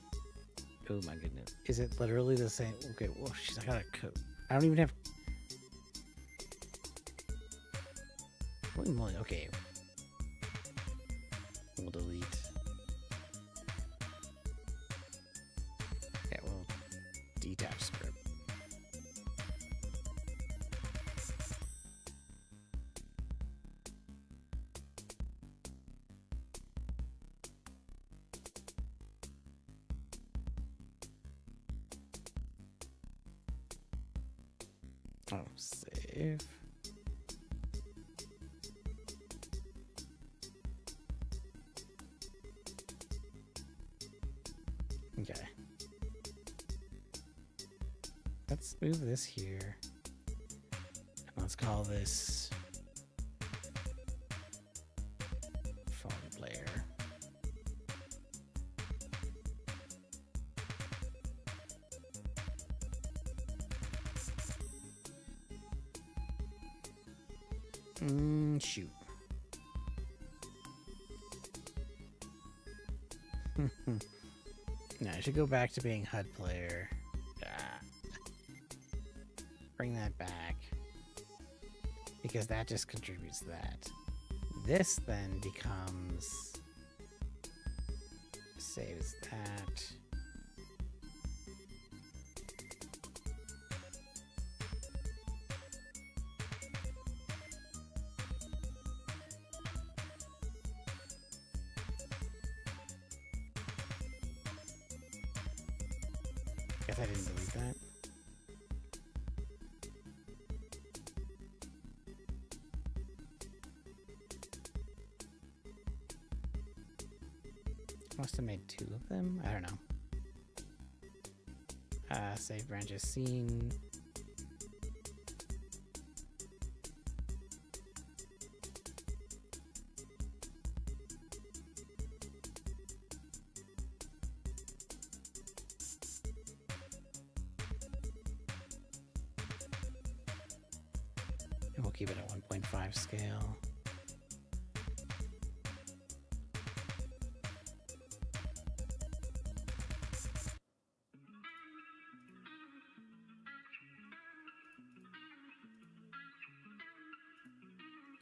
Oh my goodness. Is it literally the same? Okay, well, she's I gotta code. I don't even have. Holy moly, okay. We'll delete. Yeah, we'll detach script. Oh, save. Okay. Let's move this here. And let's call this phone player. Shoot. No, I should go back to being HUD player. Bring that back. Because that just contributes to that. This then becomes... Saves that. Guess I didn't delete that. Must have made 2 of them. I don't know. Save branches seen. And we'll keep it at 1.5 scale.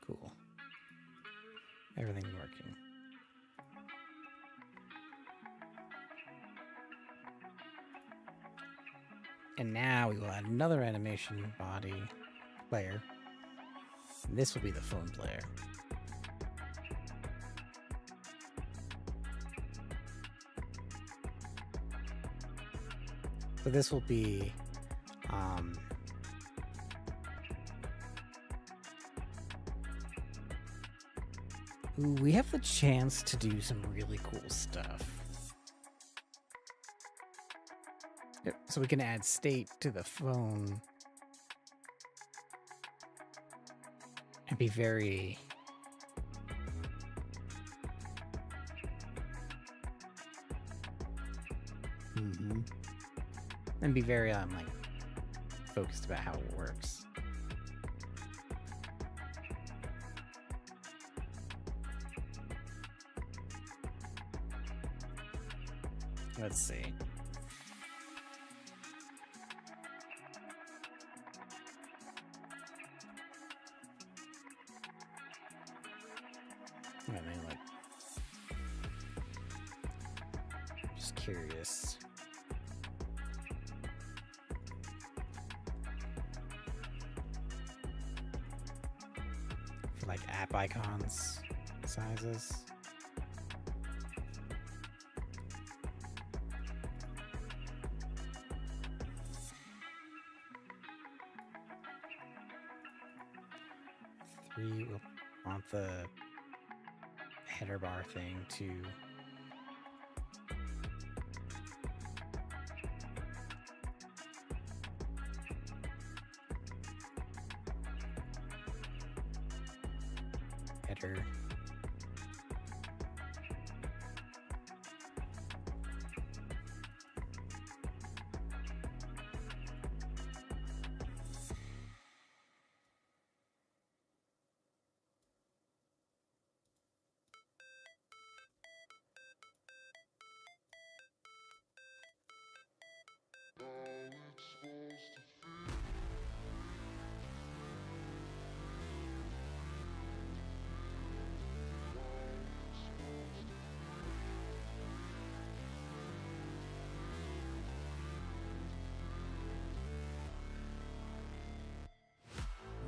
Cool. Everything's working. And now we will add another animation body player. And this will be the phone player. So this will be ooh, we have the chance to do some really cool stuff. Yep, so we can add state to the phone and be very and be very like focused about how it works. Let's see. I mean, like, just curious. For like app icons sizes. We'll want the header bar thing to header.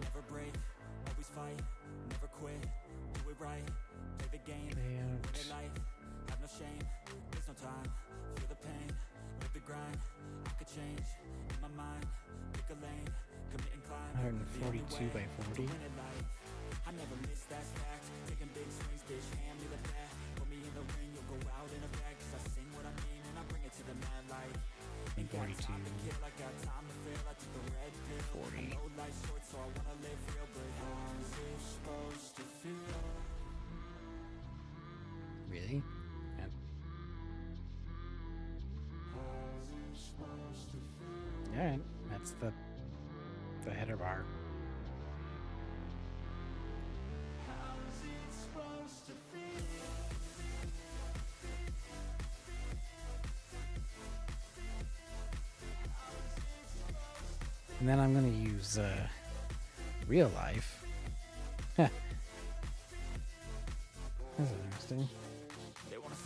Never break, always fight, never quit, do it right, play the game, live life, have no shame, there's no time, feel the pain, live the grind, I could change, in my mind, pick a lane, commit and climb, 142 by 40. I never miss, that's fact, taking big swings, bitch, hand me the bat, put me in the ring, you'll go out in a bag, cause I sing what I mean and I bring it to the mad light. 42, 40. Really? Yeah. Alright, that's the header bar. And then I'm going to use real life. That's interesting.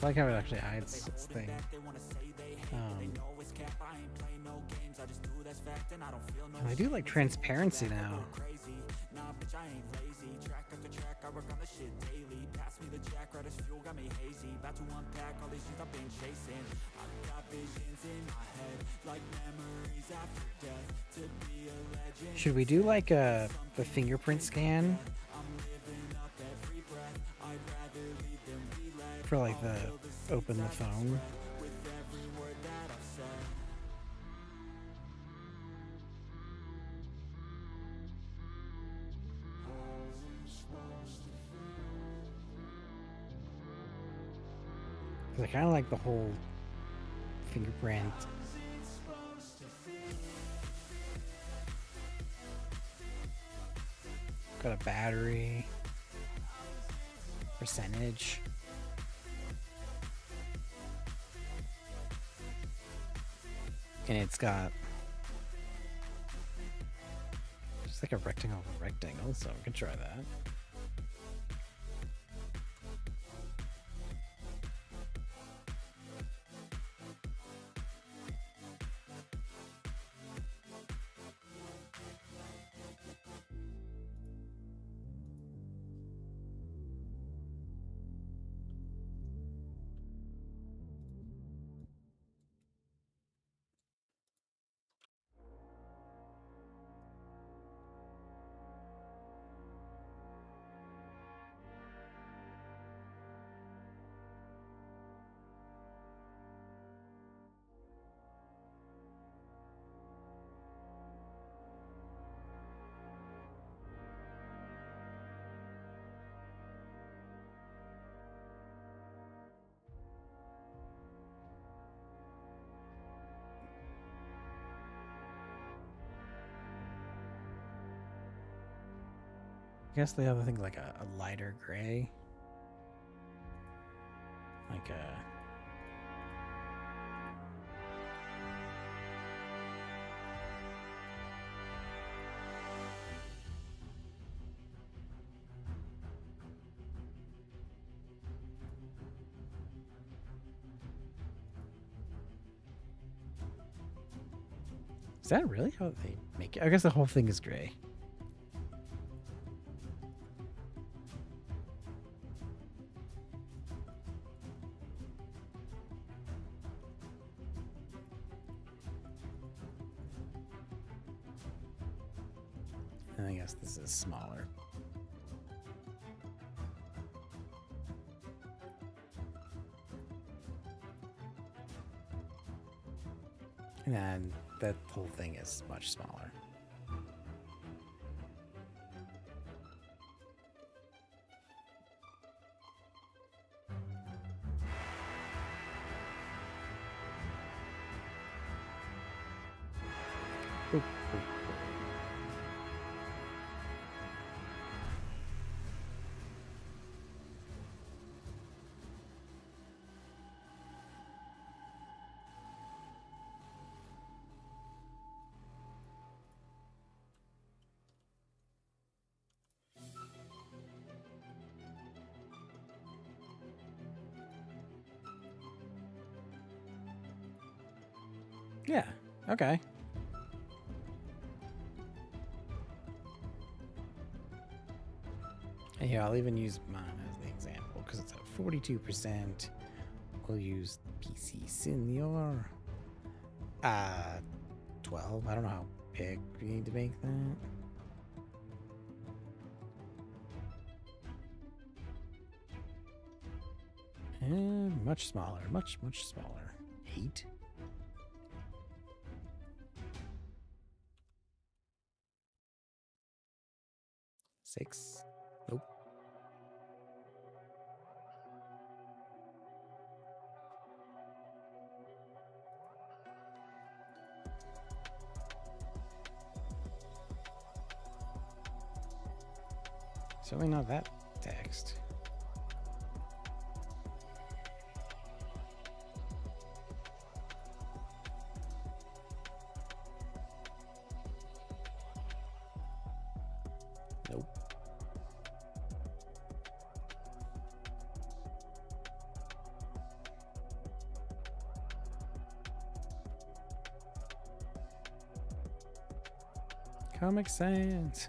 I like how it actually hides its thing. And I do like transparency now. Should we do like the fingerprint scan for like the open the phone? I kind of like the whole fingerprint. Got a battery, percentage. And it's got just like a rectangle, so we can try that. I guess the other thing's like a lighter gray. Like a... Is that really how they make it? I guess the whole thing is gray. And I guess this is smaller. And then that whole thing is much smaller. Boop, boop. Yeah, okay. And here, I'll even use mine as the example because it's at 42%. We'll use PC Senior. 12. I don't know how big we need to make that. And much smaller, much smaller. 8. Six. Nope. Certainly not that text. Nope. Comic Sans.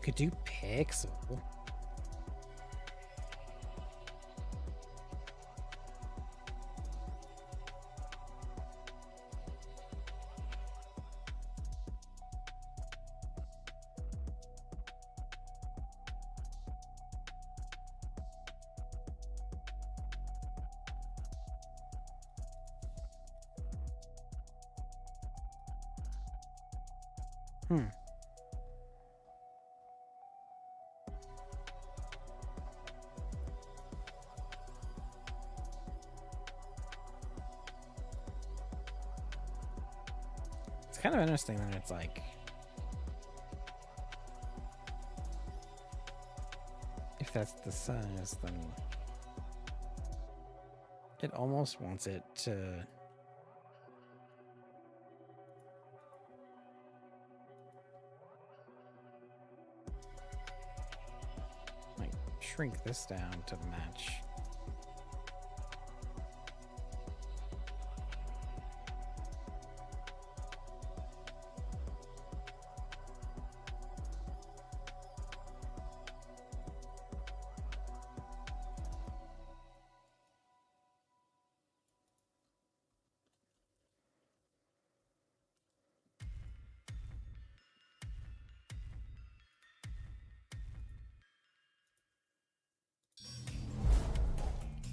Could do pixel. It's kind of interesting that it's like, if that's the size, then it almost wants it to like shrink this down to match.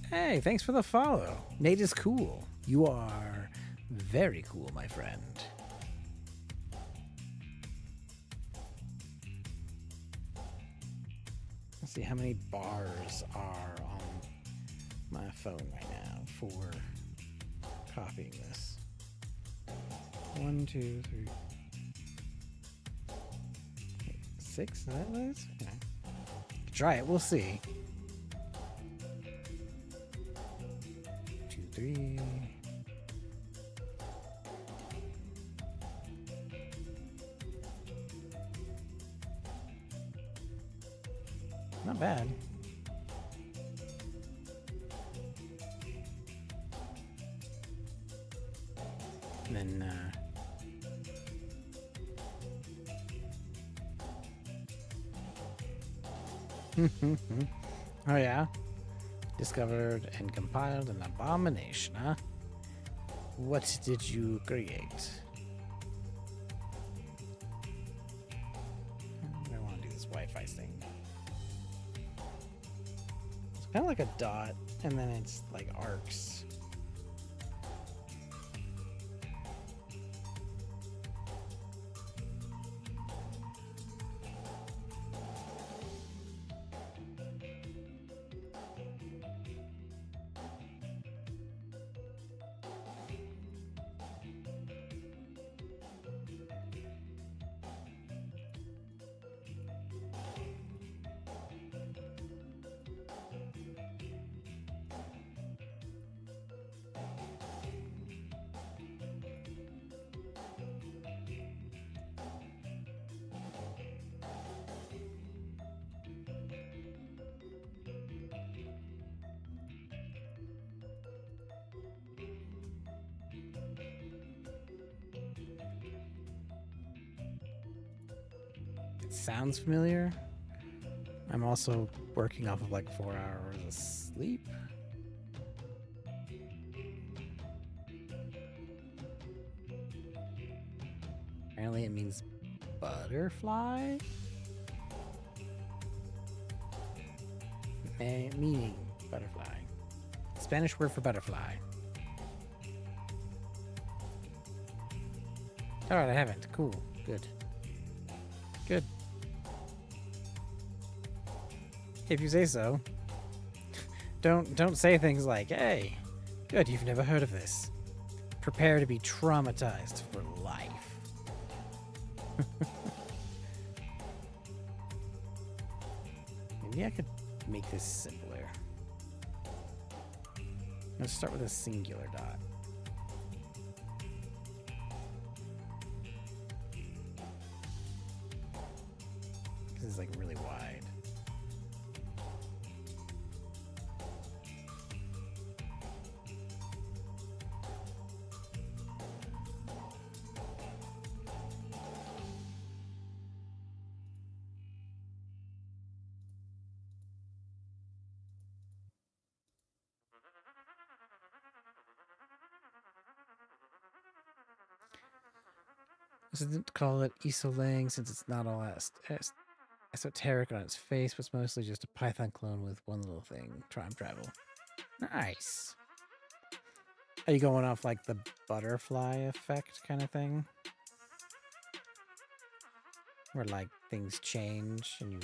Hey, thanks for the follow. Nate is cool. You are very cool, my friend. Let's see how many bars are on my phone right now for copying this. 1, 2, 3, 6. Is that what it is? Okay. Try it. We'll see. 2, 3. Not bad. And then oh yeah, discovered and compiled an abomination, huh? What did you create? I want to do this Wi-Fi thing. It's kind of like a dot, and then it's like arcs. sounds familiar. I'm also working off of like 4 hours of sleep. Apparently it means butterfly? Meaning butterfly. Spanish word for butterfly. Alright, I haven't. Cool. Good. Good. If you say so. Don't say things like, hey, good, you've never heard of this. Prepare to be traumatized for life. Maybe I could make this simpler. Let's start with a singular dot. This is like really wide. I didn't call it Isolang since it's not all esoteric on its face, but it's mostly just a Python clone with one little thing. Time travel. Nice. Are you going off like the butterfly effect kind of thing? Where like things change and you...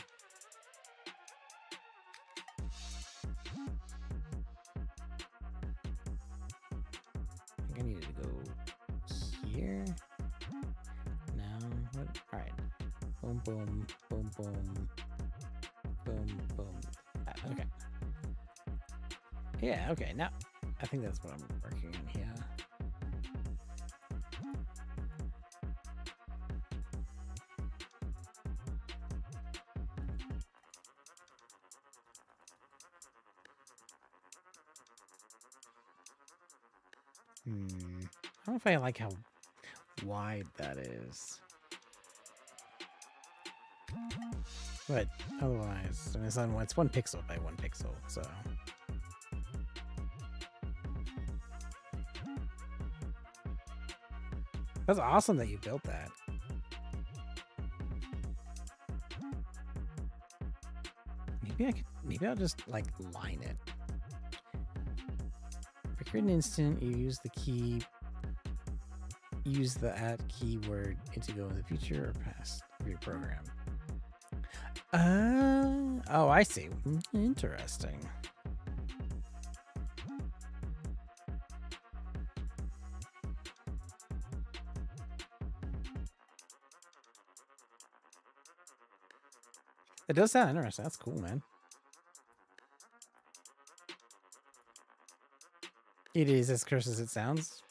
I think I needed to go here. No. What? All right. Boom, boom, boom, boom, boom, boom. Okay. Yeah. Okay. Now, I think that's what I'm working on here. I don't know if I like how wide that is. But otherwise, I mean, it's 1 pixel by 1 pixel, so. That's awesome that you built that. Maybe I'll just like line it. For create an instant, you use the @ keyword to go in the future or past of your program. Oh, I see. Interesting. It does sound interesting. That's cool, man. It is as cursed as it sounds.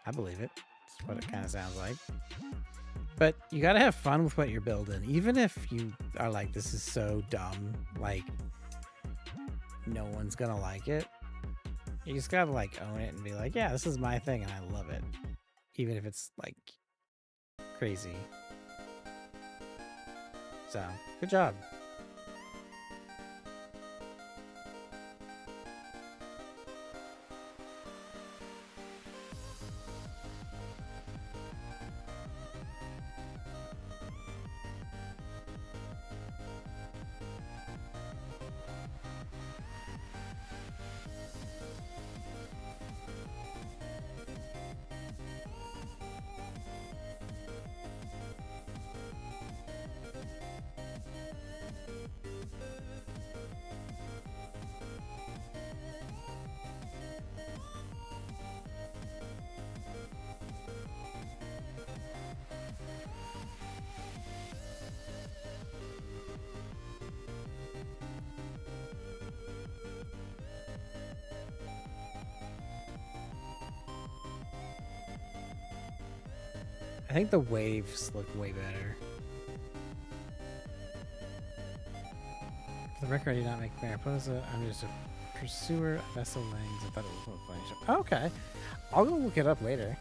I believe it. That's what it kind of sounds like. But you gotta have fun with what you're building. Even if you are like, this is so dumb, like, no one's gonna like it. You just gotta, like, own it and be like, yeah, this is my thing and I love it. Even if it's, like, crazy. So, good job. I think the waves look way better. For the record, I did not make Mariposa. I'm just a pursuer of Vessel Langs. I thought it was more funny. Oh, okay. I'll go look it up later.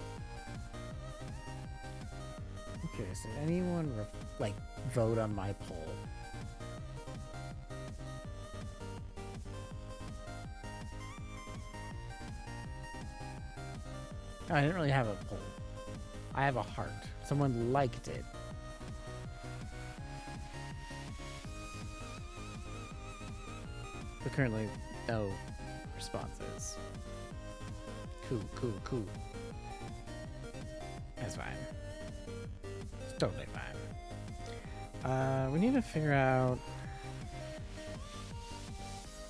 Okay, so anyone like vote on my poll? I didn't really have a poll. I have a heart. Someone liked it. But currently, no responses. Cool. That's fine. It's totally fine. We need to figure out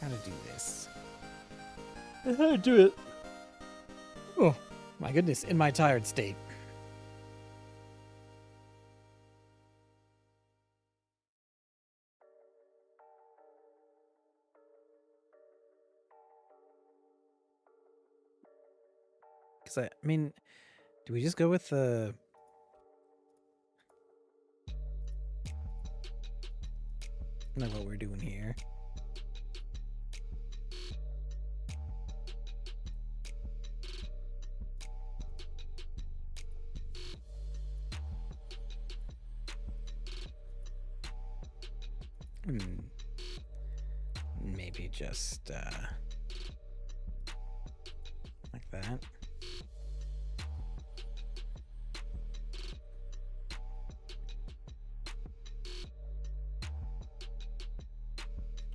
how to do this. How to do it. Oh, my goodness, in my tired state. Because I mean, do we just go with the... like what we're doing here? Maybe just like that.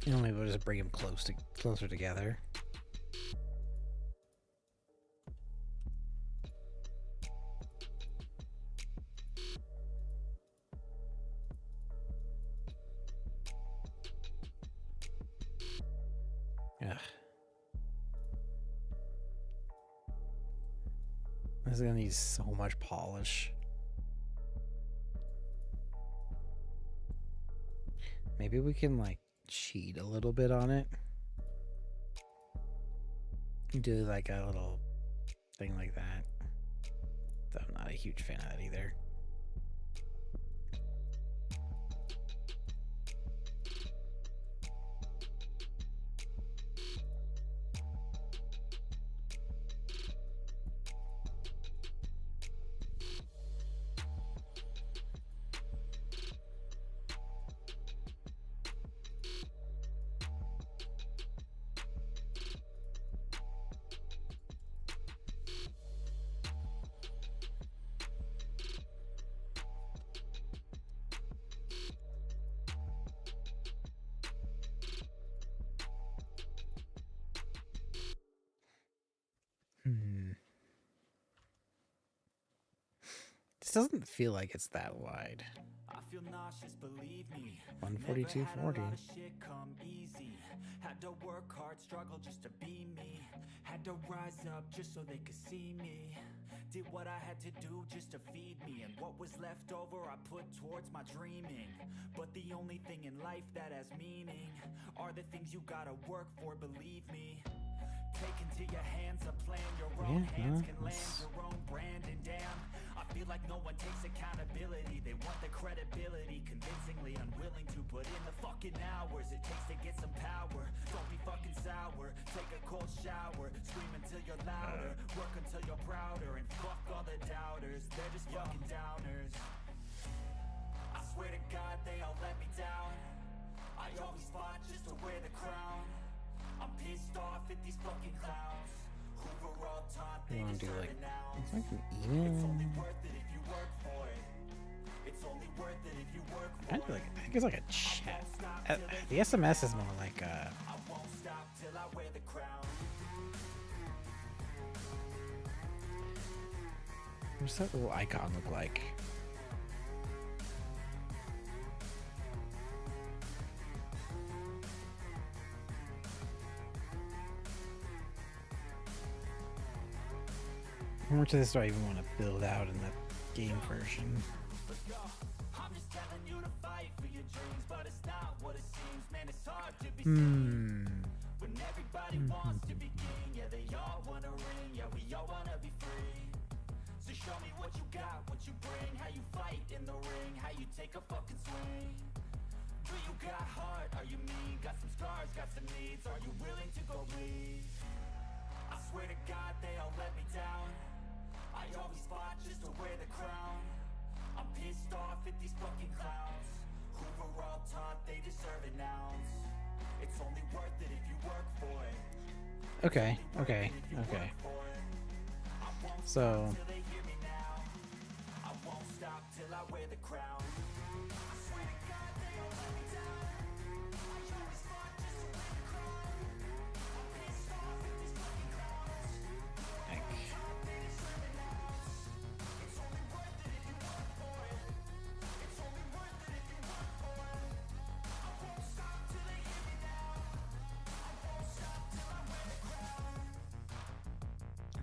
You know, maybe we'll just bring them closer together. Ugh. This is gonna need so much polish. Maybe we can like cheat a little bit on it. Do like a little thing like that. Though I'm not a huge fan of that either. This doesn't feel like it's that wide. I feel nauseous, believe me. 142.40. Had to work hard, struggle just to be me. Had to rise up just so they could see me. Did what I had to do just to feed me, and what was left over I put towards my dreaming. But the only thing in life that has meaning are the things you gotta work for, believe me. Take into your hands a plan, your own hands can land your own brand, and damn, I feel like no one takes accountability. They want the credibility, convincingly unwilling to put in the fucking hours it takes to get some power. Don't be fucking sour, take a cold shower, scream until you're louder, work until you're prouder, and fuck all the doubters, they're just fucking downers. I swear to God they all let me down. I always fought just to wear the crown. I'm pissed off at these fucking clowns who were all taught they deserve it now. It's like an email. It's only worth it if you work for it. It's only worth it if you work for it. I think it's like a chat. The SMS is more like I won't stop till I wear the crown. What's that little icon look like? How much of this do I even want to build out in the game version? I'm just telling you to fight for your dreams, but it's not what it seems. Man, it's hard to be when everybody wants to be king. Yeah, they all want a ring. Yeah, we all want to be free. So show me what you got, what you bring, how you fight in the ring, how you take a fucking swing. Do you got heart? Are you mean? Got some scars, got some needs. Are you willing to go bleed? I swear to God they all let me down. I always fought just to wear the crown. I'm pissed Okay. So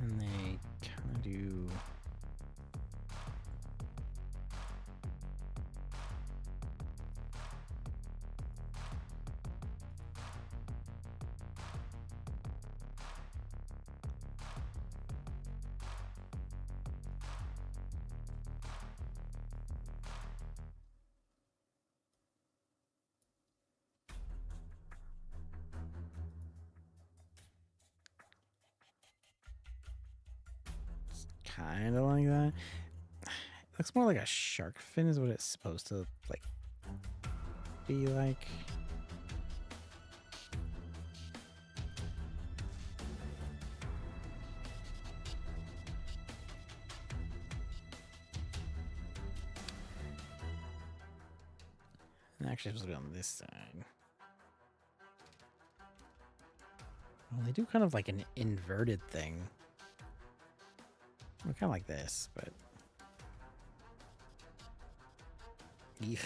and they kind of do. Kind of like that. It looks more like a shark fin is what it's supposed to like be like. And actually, it's supposed to be on this side. Well, they do kind of like an inverted thing. Kind of like this, but. Eek.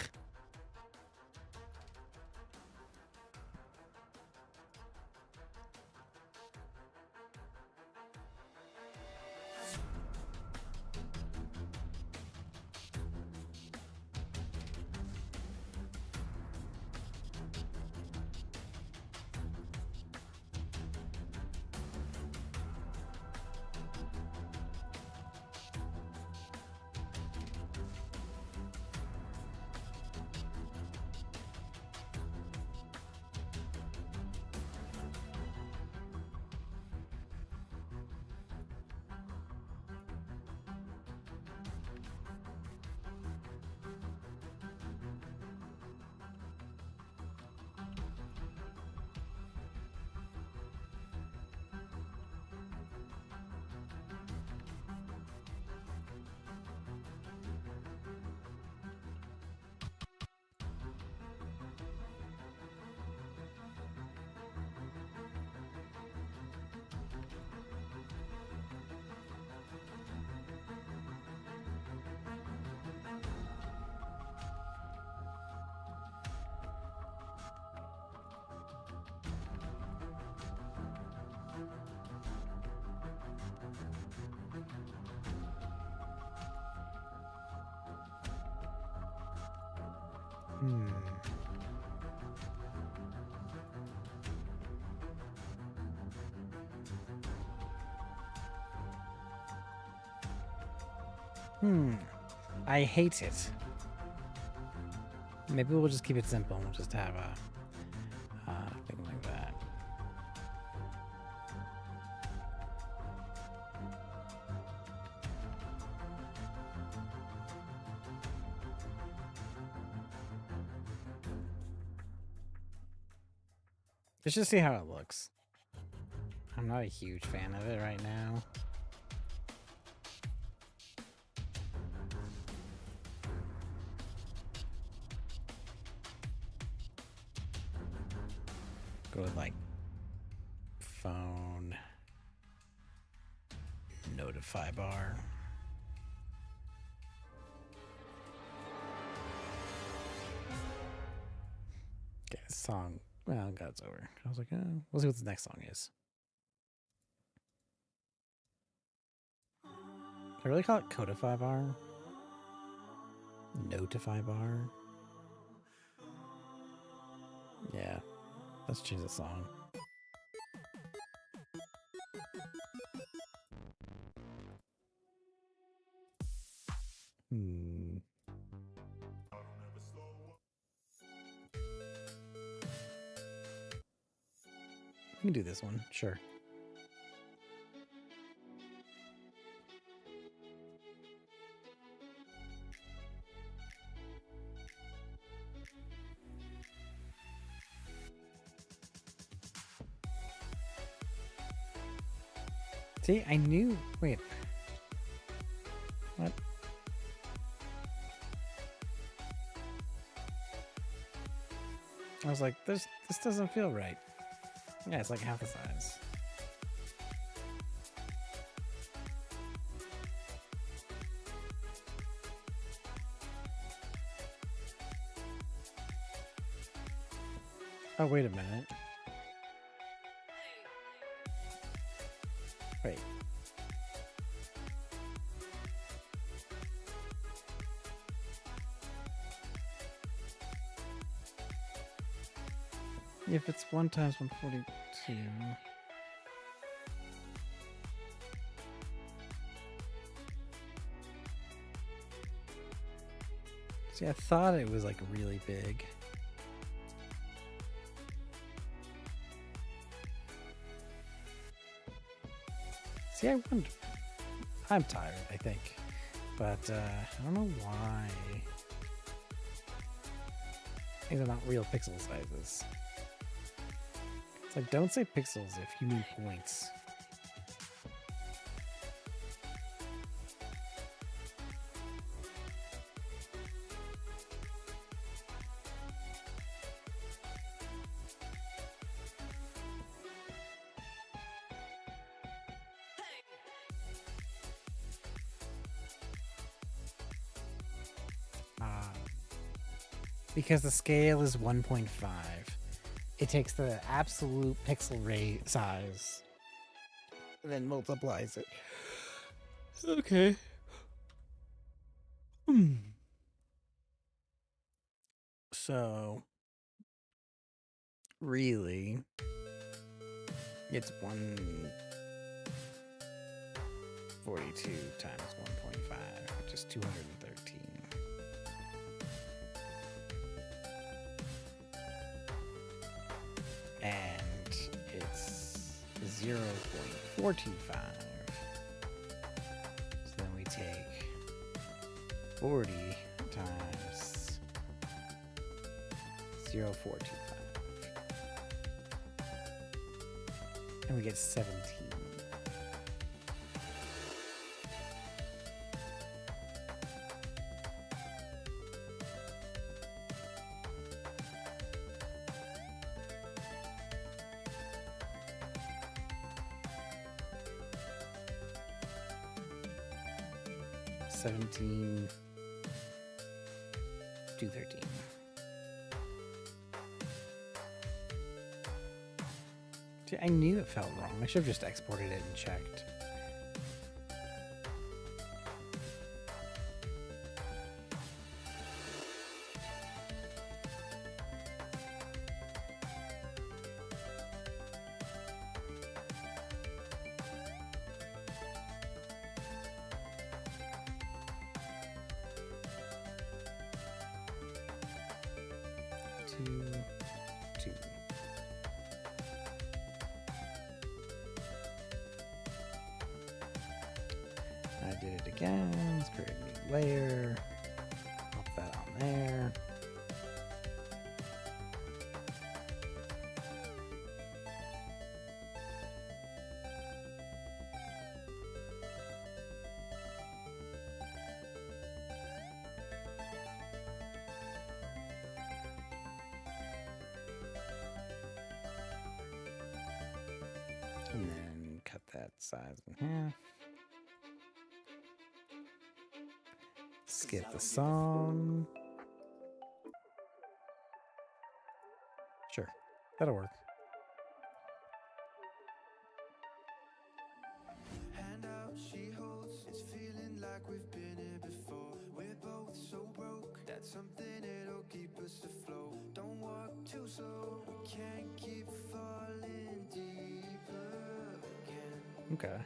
I hate it. Maybe we'll just keep it simple and we'll just have a thing like that. Let's just see how it looks. I'm not a huge fan of it right now. Go with like phone notify bar. Okay, song. Well, God's over. I was like, we'll see what the next song is. I really call it codify bar. Notify bar. Yeah. Let's choose a song. We can do this one, sure. See, I knew. Wait. What? I was like, this doesn't feel right. Yeah, it's like half the size. Oh, wait a minute. Wait. If it's 1 times 142. See, I thought it was like really big. See, I wonder. I'm tired, I think. But I don't know why. These are not real pixel sizes. It's like, don't say pixels if you mean points. Because the scale is 1.5. It takes the absolute pixel rate size and then multiplies it. Okay. So, really, it's 142 times 1.5, which is 213. And it's 0.425. So then we take 40 times 0.425. And we get 17. $17 to $13. See, I knew it felt wrong. I should have just exported it and checked. Two. I did it again. Let's create a new layer. Pop that on there. And then cut that size in half. Skip the song. Sure, that'll work. Handout she holds, it's feeling like we've been here before. We're both so broke, that's something that'll keep us afloat. Don't walk too slow, we can't keep falling deeper again. Okay.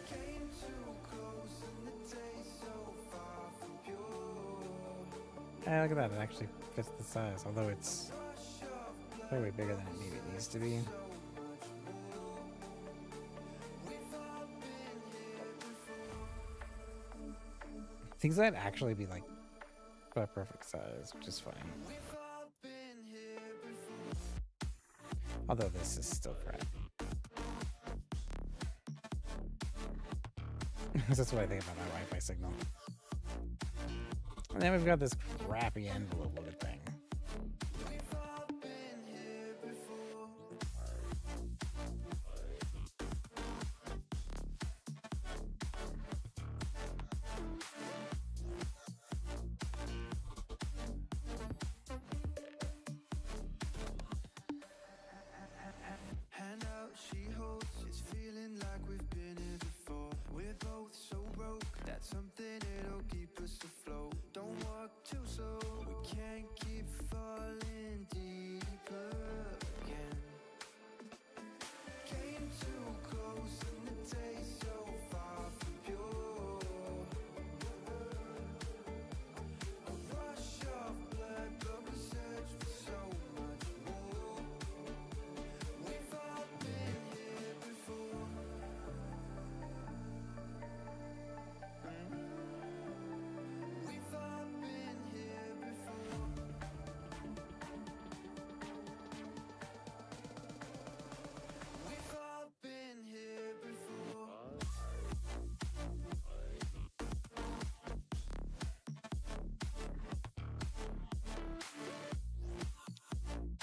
Came too close and the taste so far from pure. Hey, look at that. It actually fits the size, although it's way bigger than it maybe needs to be. Things that actually be like a perfect size, which is fine. Although this is still crap. That's what I think about my Wi-Fi signal. And then we've got this crappy envelope loaded thing.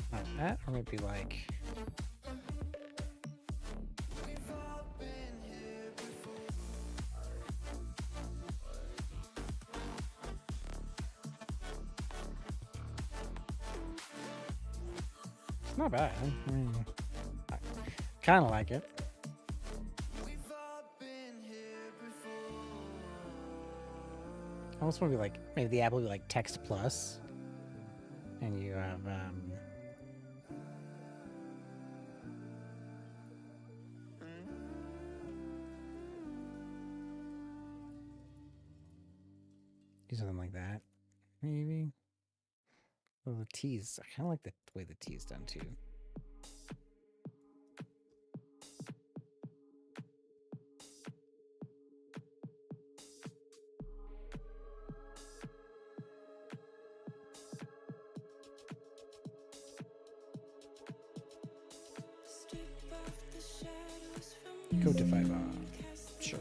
Like that, or maybe like it's not bad. I mean, I kind of like it. I almost want to be like, maybe the app will be like text plus, and you have do something like that, maybe. Well, the T's, I kind of like the way the T's done too. Go to 5 sure.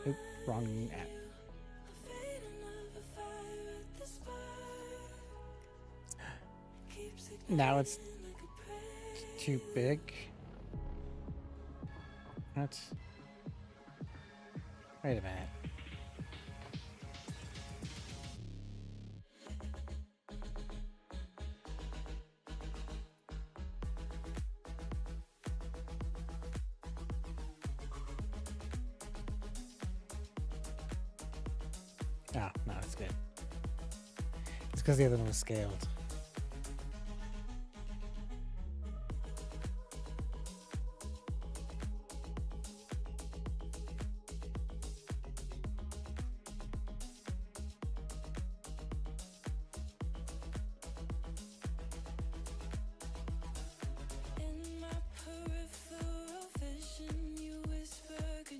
Oop, wrong app. Now it's too big. What? Wait a minute. Oh, no, it's good. It's because the other one was scaled.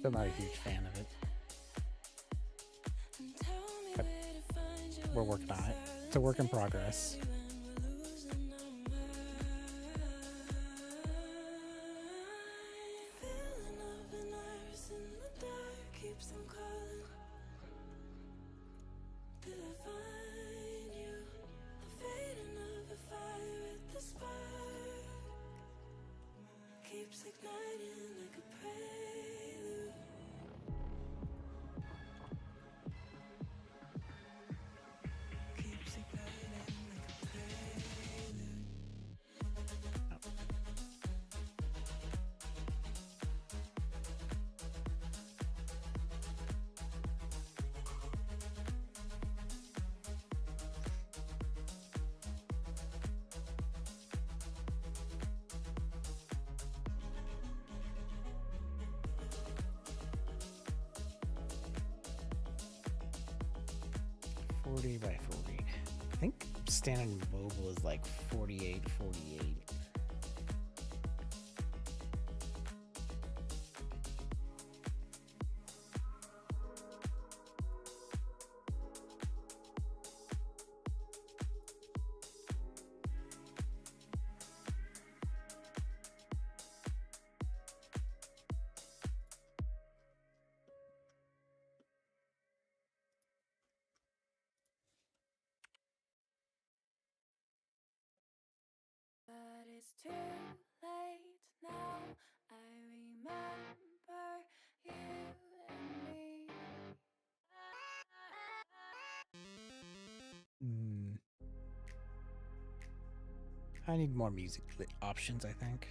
I'm not a huge fan of it. But we're working on it. It's a work in progress. By 40. I think standard mobile is like 48, 48. it's too late now. I remember you and me. I need more music options, I think.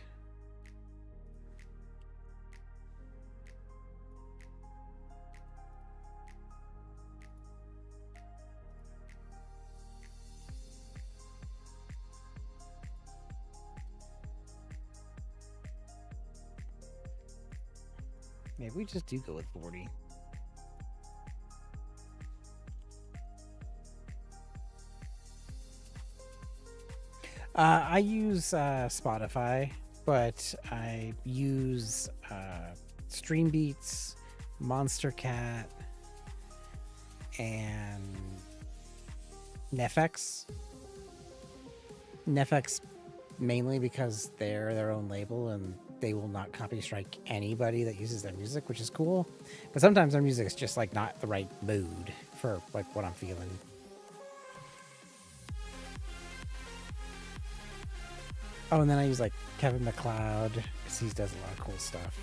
Maybe we just do go with 40. I use Spotify, but I use Stream Beats, Monster Cat, and Nefx. Nefx mainly because they're their own label and they will not copy strike anybody that uses their music, which is cool. But sometimes their music is just like not the right mood for like what I'm feeling. Oh, and then I use like Kevin MacLeod because he does a lot of cool stuff.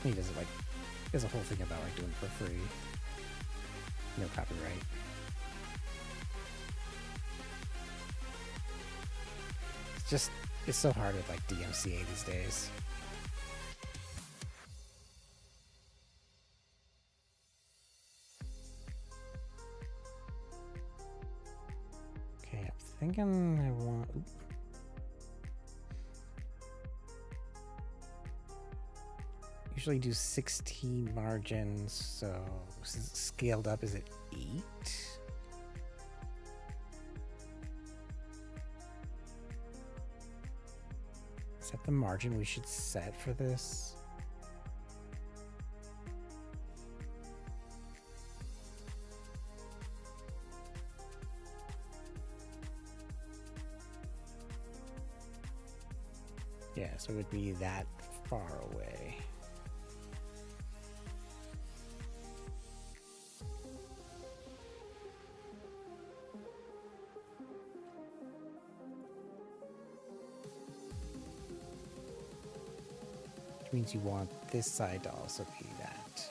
He does it like, there's a whole thing about like doing it for free. No copyright. It's so hard with like DMCA these days. Okay, I'm thinking I want... Usually do 16 margins, so scaled up, is it 8? Is that the margin we should set for this? Yeah, so it would be that far away. Which means you want this side to also be that.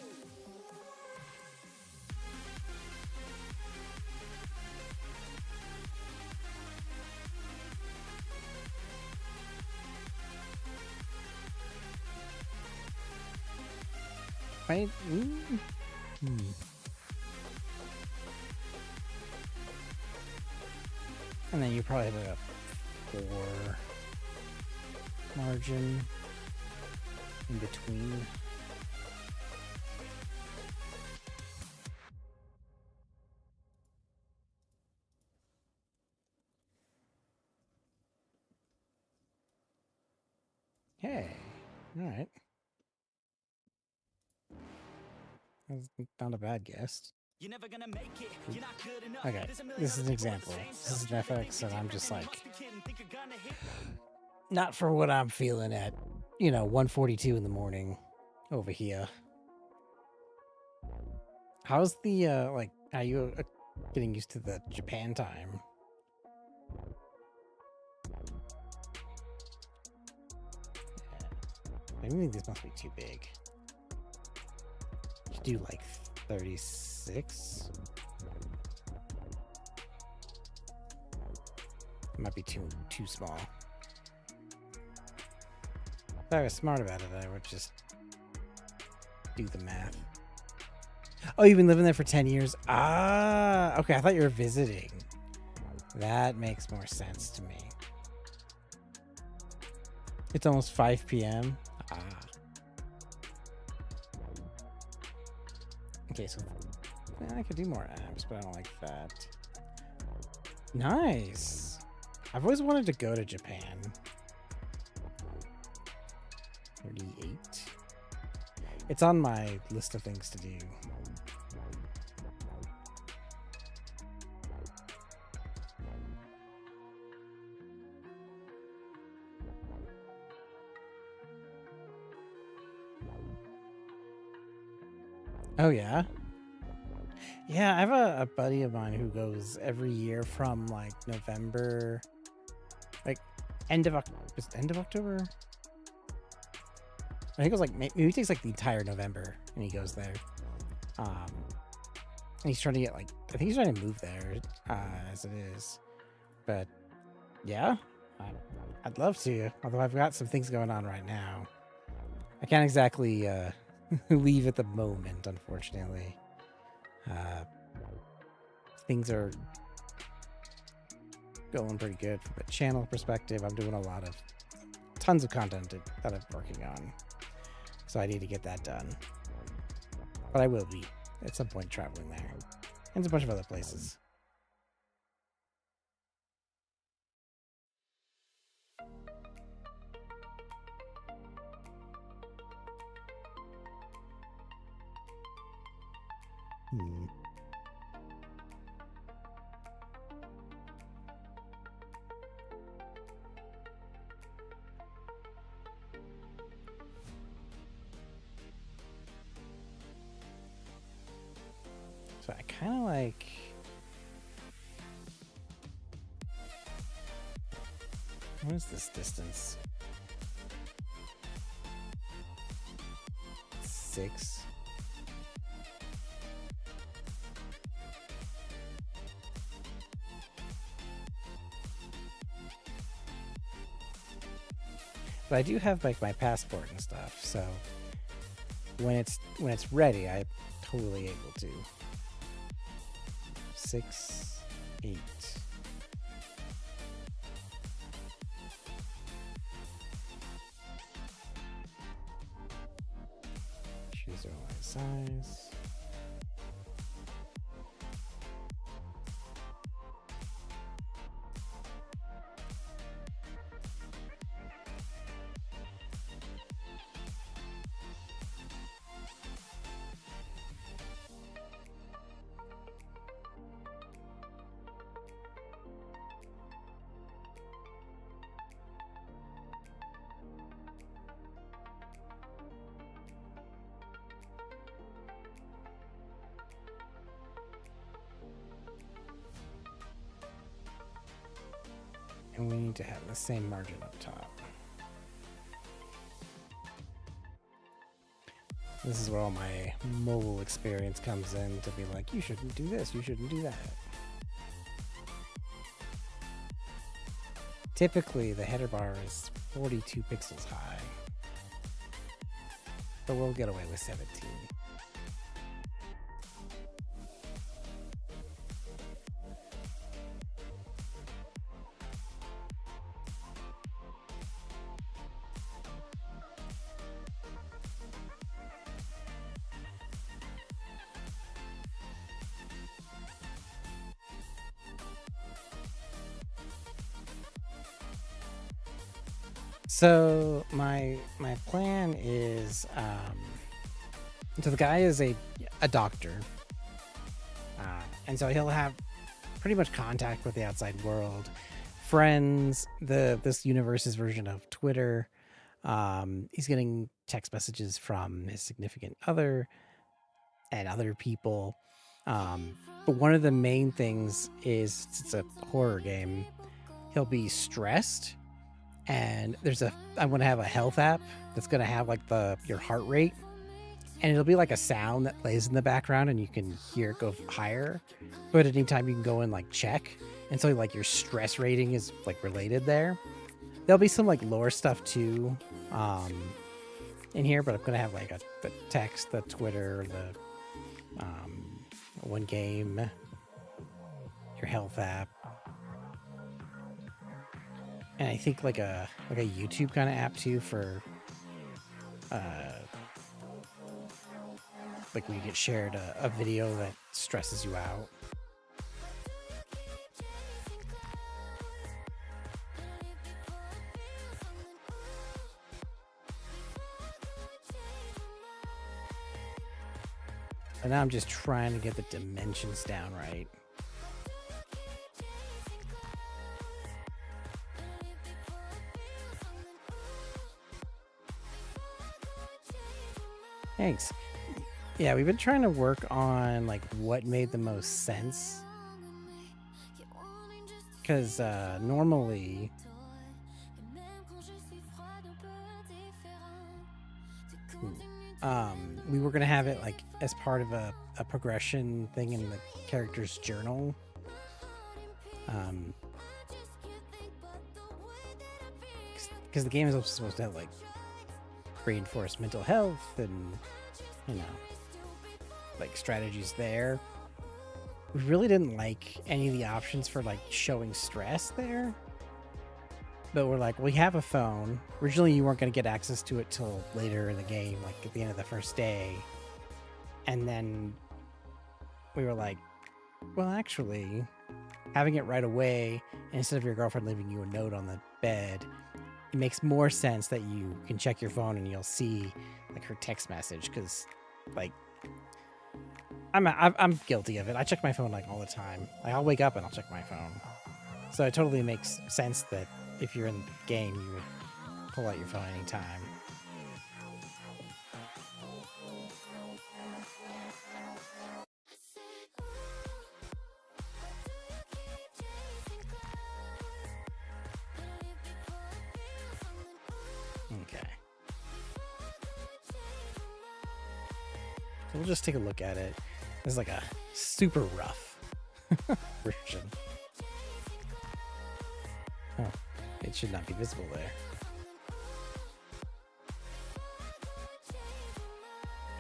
Right? And then you probably have a 4 margin in between. Hey, all right. That's not a bad guess. You're never gonna make it. You're not good enough. Okay, this is an example. This is an FX, and I'm just like, not for what I'm feeling at, 1:42 in the morning over here. How's the are you getting used to the Japan time? Maybe this must be too big. You do like 36. It might be too small. If I was smart about it, I would just do the math. Oh, you've been living there for 10 years? Ah, okay. I thought you were visiting. That makes more sense to me. It's almost 5 p.m. Ah. Okay, so I could do more apps, but I don't like that. Nice. I've always wanted to go to Japan. 38. It's on my list of things to do. Oh, yeah? Yeah, I have a buddy of mine who goes every year from like November, like end of October. I think it was like maybe he takes like the entire November and he goes there. And he's trying to get like I think he's trying to move there as it is. But yeah, I'd love to. Although I've got some things going on right now, I can't exactly leave at the moment, unfortunately. Things are going pretty good from a channel perspective. I'm doing tons of content that I'm working on, so I need to get that done. But I will be at some point traveling there and a bunch of other places. So I kind of like. What is this distance? 6. But I do have like my passport and stuff, so when it's ready, I'm totally able to. 6, 8. Choose our size. And we need to have the same margin up top. This is where all my mobile experience comes in to be like, you shouldn't do this, you shouldn't do that. Typically, the header bar is 42 pixels high, but we'll get away with 17. So my plan is, so the guy is a doctor, and so he'll have pretty much contact with the outside world, friends, this universe's version of Twitter. He's getting text messages from his significant other and other people. But one of the main things is, it's a horror game, he'll be stressed. And I want to have a health app that's going to have like your heart rate, and it'll be like a sound that plays in the background and you can hear it go higher, but at any time you can go and like check. And so like your stress rating is like related there. There'll be some like lore stuff too in here, but I'm going to have like the text, the Twitter, the one game, your health app. And I think like a YouTube kind of app too for like when you get shared a video that stresses you out. And now I'm just trying to get the dimensions down right. Thanks. Yeah, we've been trying to work on like what made the most sense. Because normally we were gonna have it like as part of a progression thing in the character's journal. Because the game is also supposed to have like reinforce mental health and, you know, like strategies there. We really didn't like any of the options for like showing stress there. But we're like, we have a phone. Originally, you weren't going to get access to it till later in the game, like at the end of the first day. And then we were like, well, actually, having it right away, instead of your girlfriend leaving you a note on the bed, it makes more sense that you can check your phone and you'll see like her text message. Because, like, I'm guilty of it. I check my phone like all the time. Like, I'll wake up and I'll check my phone. So it totally makes sense that if you're in the game, you would pull out your phone anytime. Okay. So we'll just take a look at it. This is like a super rough version. Oh, it should not be visible there.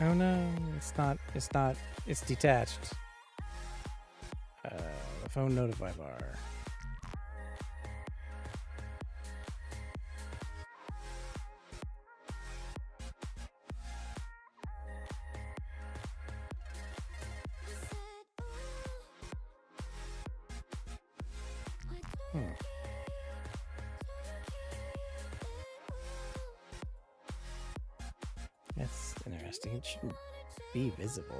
Oh no, it's not, it's detached. The phone notify bar. That's interesting. It shouldn't be visible.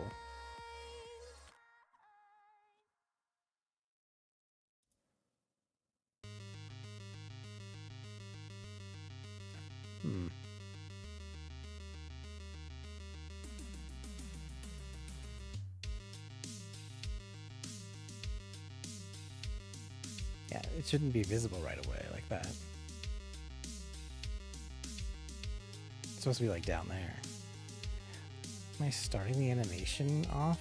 Yeah, it shouldn't be visible right away like that. It's supposed to be like down there. Am I starting the animation off?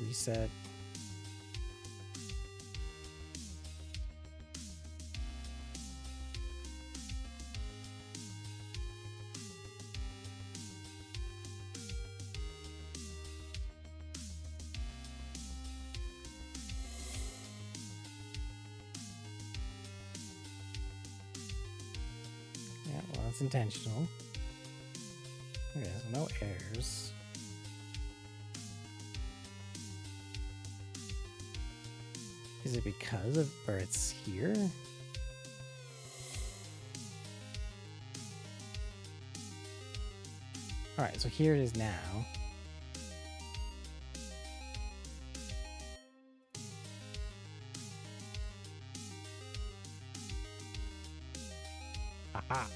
Reset. Yeah, well, that's intentional. Okay, so no errors. Is it because of where it's here? Alright, so here it is now. Aha!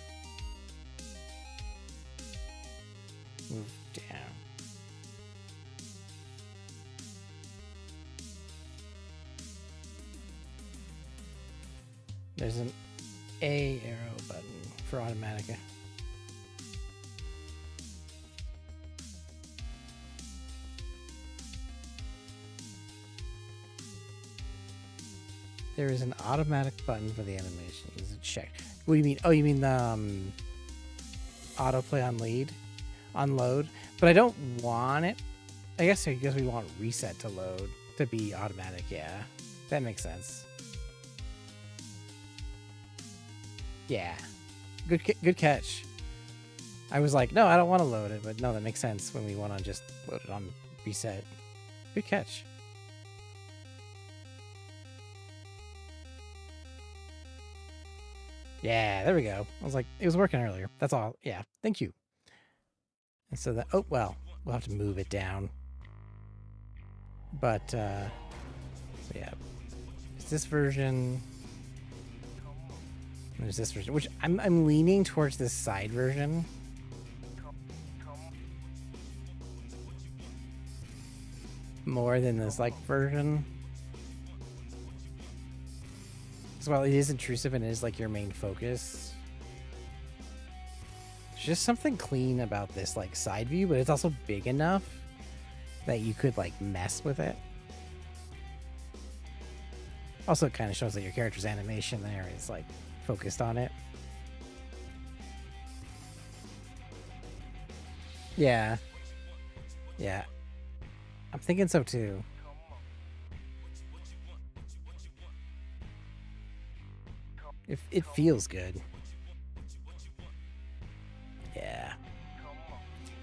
Move down. There's an A arrow button for Automatica. There is an automatic button for the animation. Is it checked? What do you mean? Oh, you mean the autoplay on load? But I don't want it. I guess we want reset to load to be automatic. Yeah, that makes sense. Yeah, good catch. I was like, no, I don't want to load it, but no, that makes sense when we want to just load it on reset. Good catch. Yeah, there we go. I was like, it was working earlier. That's all. Yeah, thank you. And so that, oh, well, we'll have to move it down. But, yeah. Is this version? There's this version, which I'm leaning towards this side version. More than this like version. As well, it is intrusive and it is like your main focus. There's just something clean about this like side view, but it's also big enough that you could like mess with it. Also, it kind of shows that your character's animation there is like focused on it. Yeah. Yeah. I'm thinking so too. It feels good. Yeah.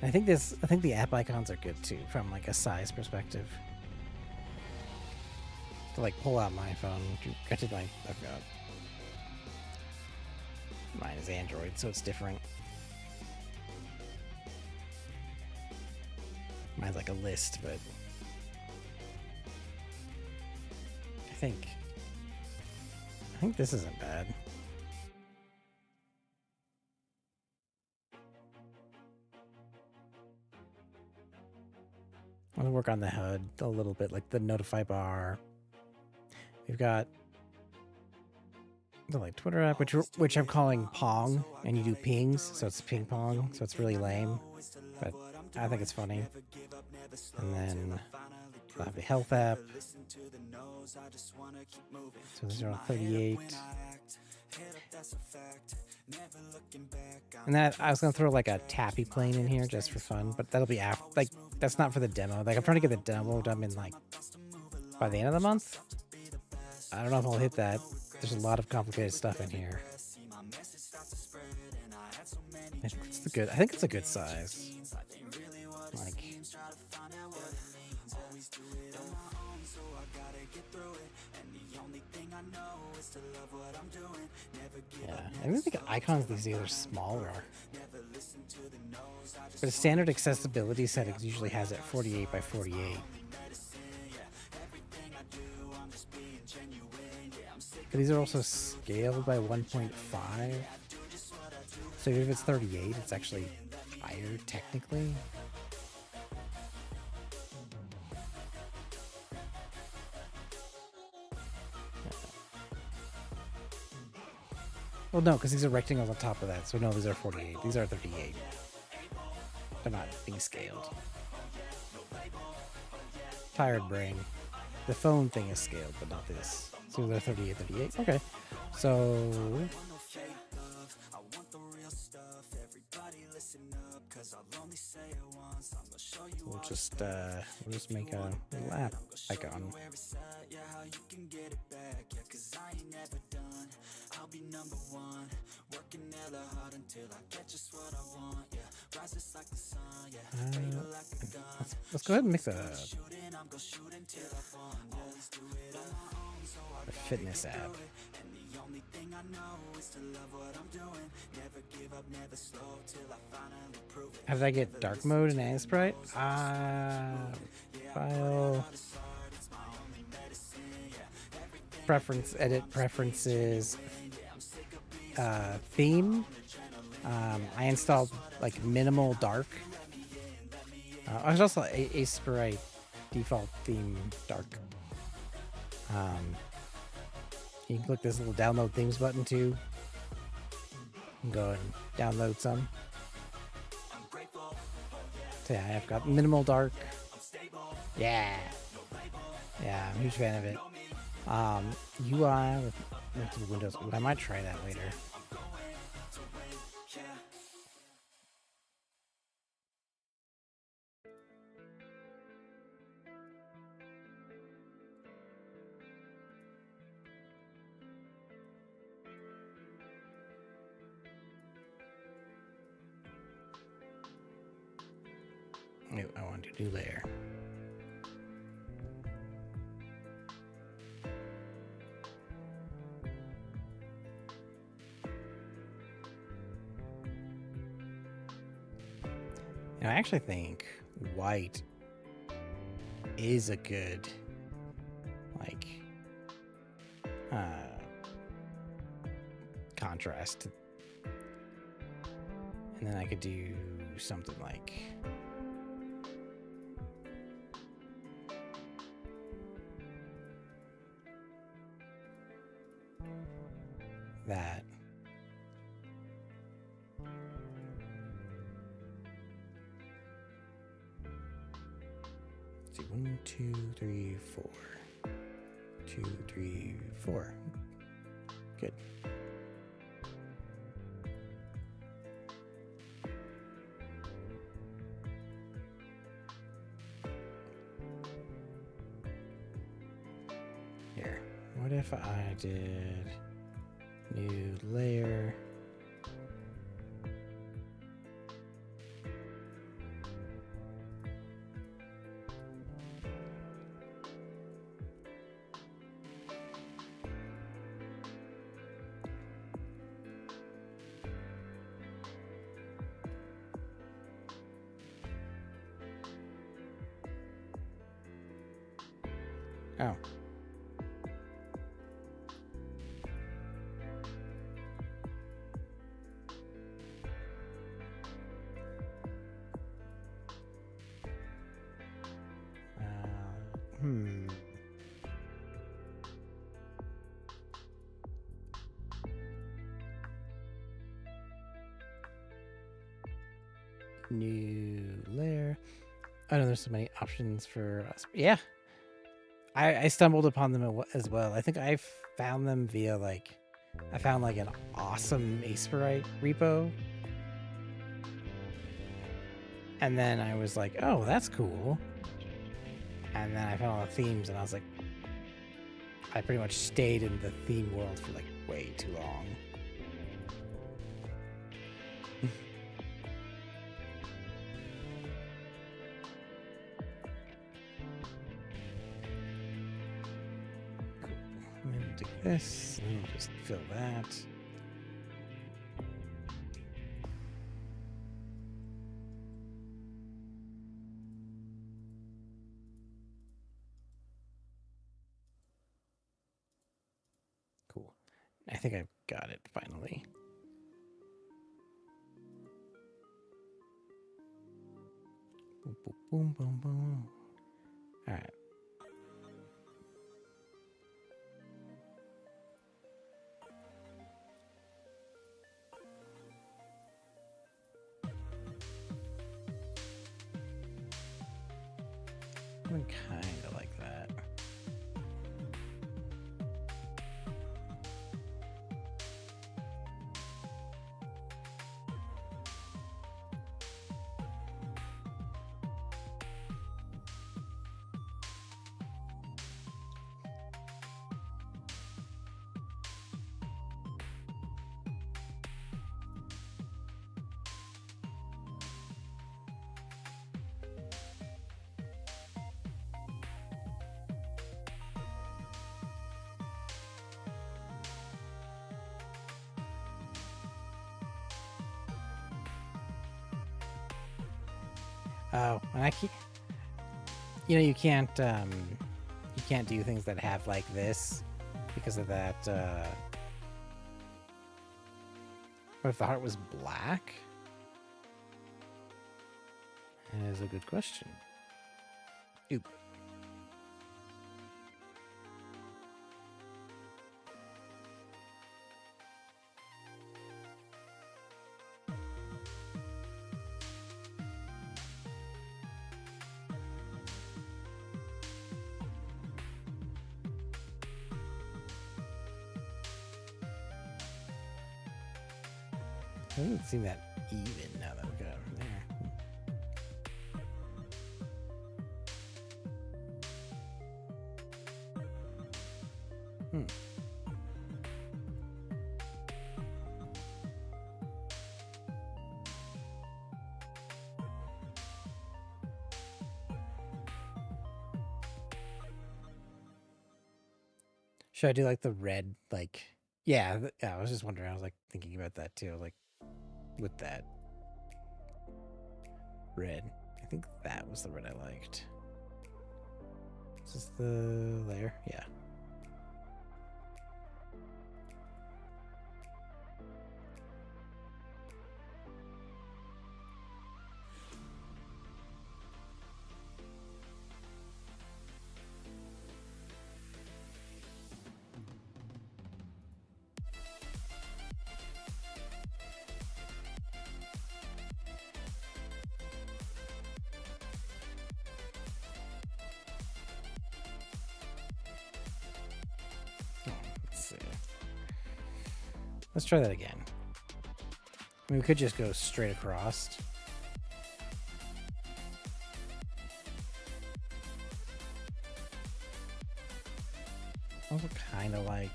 And I think the app icons are good too from like a size perspective. To like pull out my phone, I did like I've got mine is Android, so it's different. Mine's like a list, but I think this isn't bad. I'll work on the HUD a little bit, like the notify bar. We've got the like Twitter app, which I'm calling Pong, and you do pings, so it's ping pong, so it's really lame, but I think it's funny. And then I have the health app. So 0 38. And then I was gonna throw like a tappy plane in here just for fun, but that'll be after. Like that's not for the demo. Like I'm trying to get the demo done in like by the end of the month. I don't know if I'll hit that. There's a lot of complicated stuff in here. It's good. I think it's a good size. Like, yeah, I really think icons these days are smaller. But a standard accessibility settings usually has it 48 by 48. But these are also scaled by 1.5. So if it's 38, it's actually higher technically. Well, no, because these are rectangles on top of that. So no, these are 48. These are 38. They're not being scaled. Tired brain. The phone thing is scaled, but not this. So they're 38, 38. Okay. So we'll just make a little app icon. I'll be number one, working hella hard until I get just what I want. Yeah, rises like the sun. Yeah, let's go ahead and make a fitness app. How did I get dark mode and Annie Sprite? File. Preference, edit preferences, theme. I installed like minimal dark. I was also a Sprite default theme dark. You can click this little download themes button too. And go and download some. So yeah, I've got minimal dark. Yeah. Yeah, I'm a huge fan of it. UI with multiple windows. Ooh, I might try that later. I want to do layer. I actually think white is a good, like, contrast. And then I could do something like that. Let's see, 1, 2, 3, 4. 2, 3, 4. Good. Here. What if I did new layer? Oh. Hmm. New layer. I know there's so many options for us. Yeah. I stumbled upon them as well. I think I found them via I found like an awesome Aseperite repo. And then I was like, oh, that's cool. And then I found all the themes and I was like, I pretty much stayed in the theme world for like way too long. Do this, and we'll just fill that. Cool. I think I've got it finally. Boom, boom, boom, boom, boom. All right. Kind of like that. Oh, and I keep, you can't do things that have like this because of that. What if the heart was black? That is a good question. Oop. It doesn't seem that even now that we got it over there. Should I do like the red, yeah, I was just wondering, I was like thinking about that too, like with that red. I think that was the red I liked. Is this the layer? Yeah. Let's try that again. I mean, we could just go straight across. Also kind of like...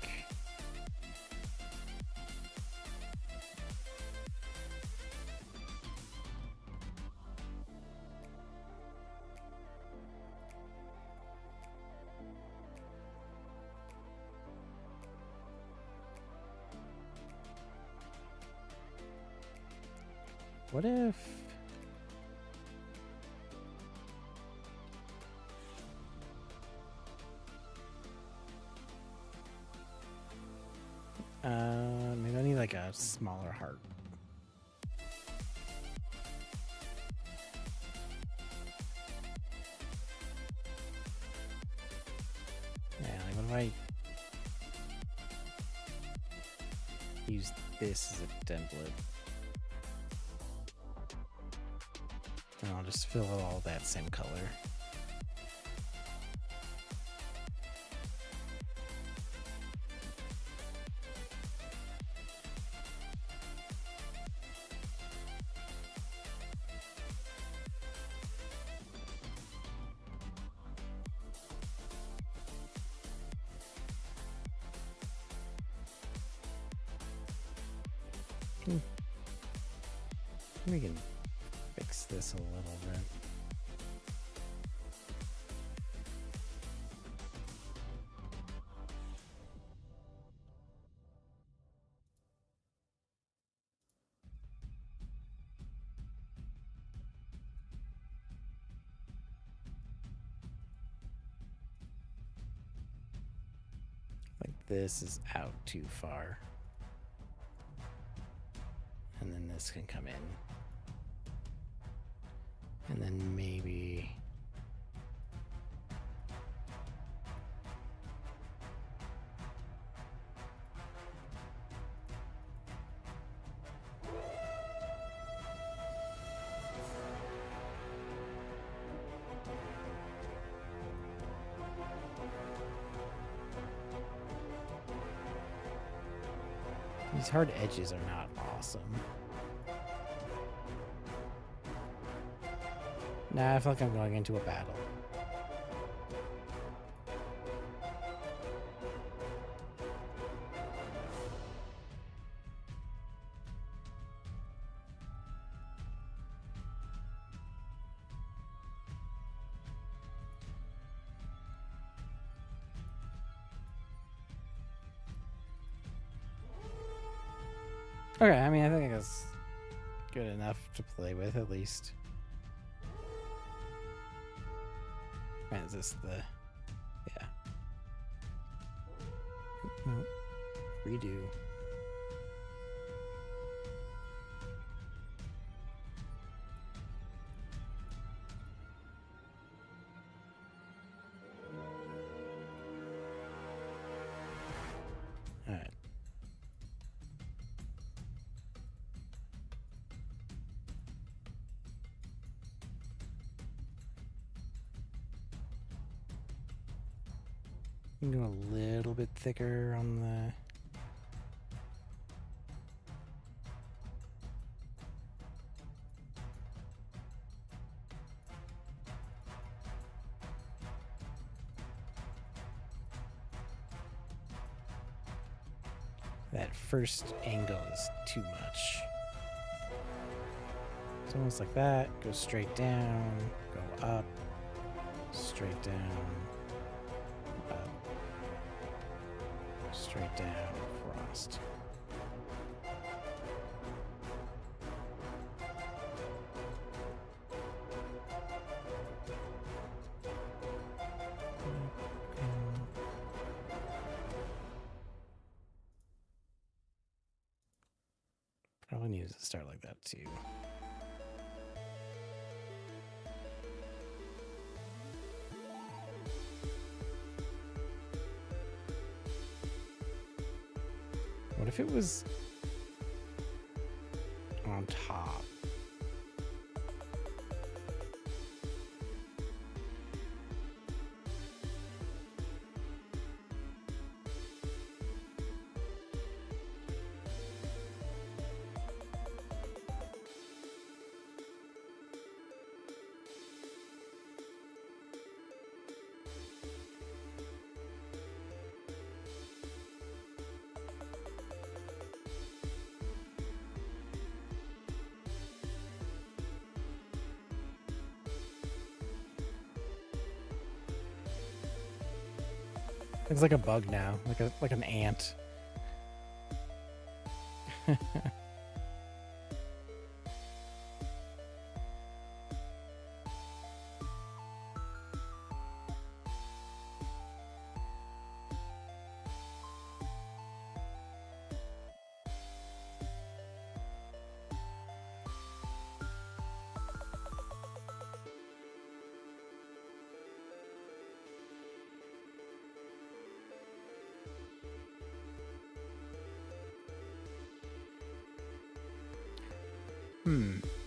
What if... maybe I need like a smaller heart. Yeah, like what if I use this as a template? And I'll just fill it all that same color. We can fix this a little bit. Like this is out too far. And then this can come in. And then maybe... These hard edges are not awesome. Nah, I feel like I'm going into a battle. Okay, I mean, I think that's good enough to play with, at least. Man, is this the... Yeah. Nope. Redo. Alright. I'm going a little bit thicker on the... That first angle is too much. It's almost like that. Go straight down, go up, straight down, up, straight down, frost. Probably needs to start like that too. What if it was on top? It's like a bug now, like an ant.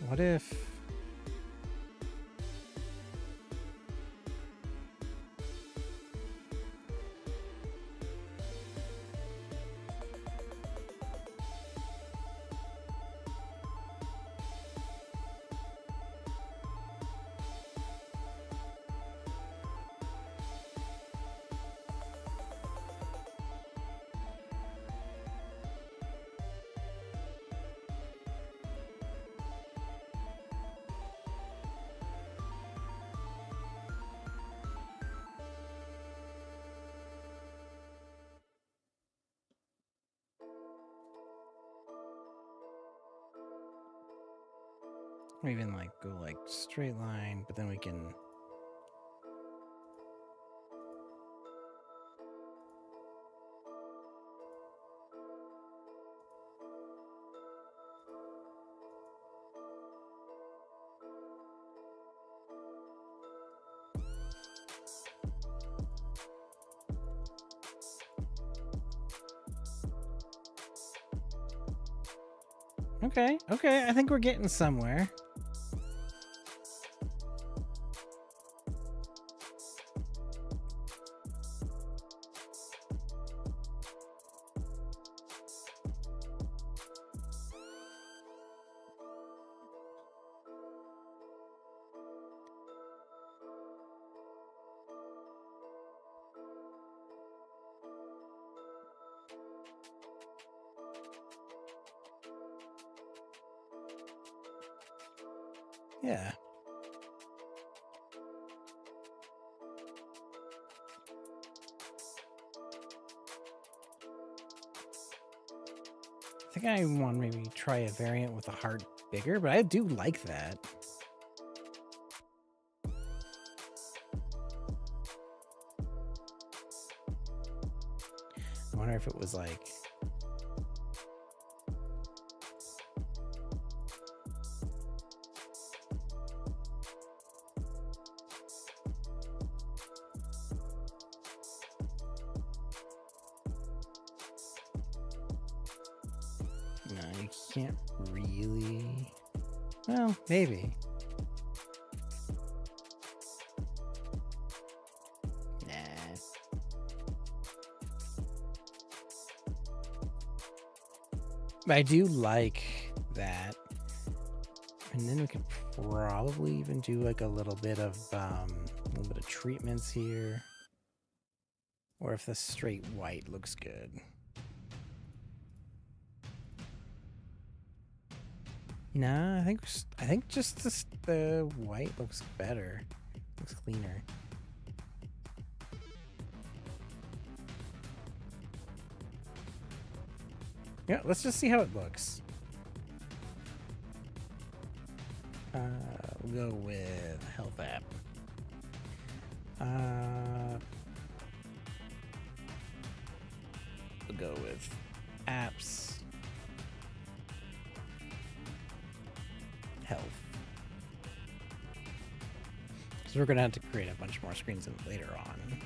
What if... Or even like go like straight line, but then we can... Okay, okay, I think we're getting somewhere. Yeah. I think I want to maybe try a variant with a heart bigger, but I do like that. I wonder if it was like... No, you can't really... Well, maybe. Nah. But I do like that. And then we could probably even do like a little bit of treatments here. Or if the straight white looks good. Nah, I think just the white looks better. Looks cleaner. Yeah, let's just see how it looks. We'll go with health app. We'll go with apps. Health. Because we're going to have to create a bunch more screens later on.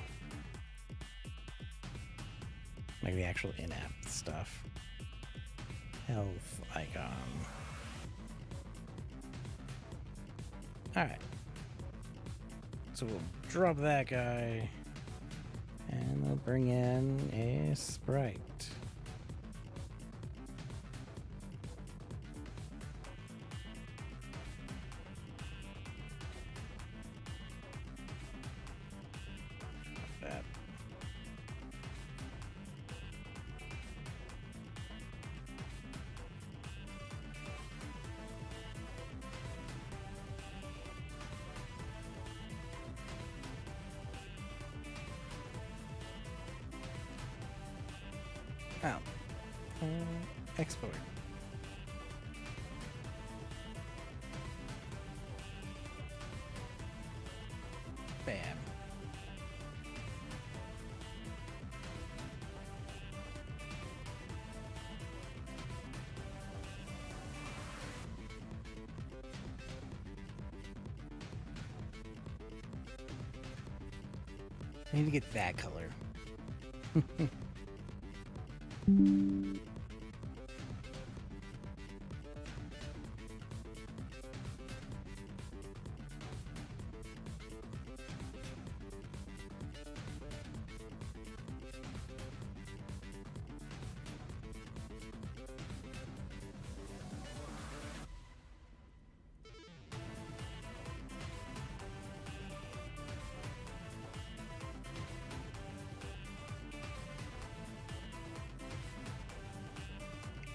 Like the actual in-app stuff. Health icon. Alright. So we'll drop that guy. And we'll bring in a sprite. That. Oh. Export. Bam. I need to get that color.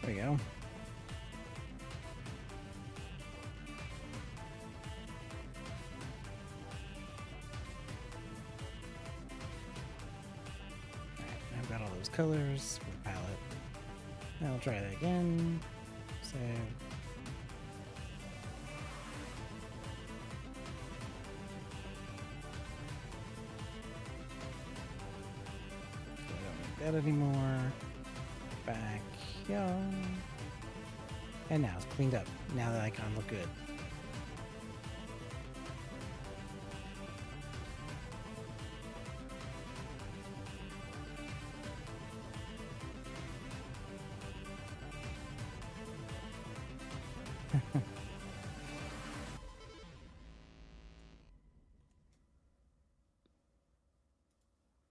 There we go. I've got all those colors for the palette. Now I'll try that again. Save. So I don't need that anymore. Back. Yeah. And now it's cleaned up. Now the icon look good.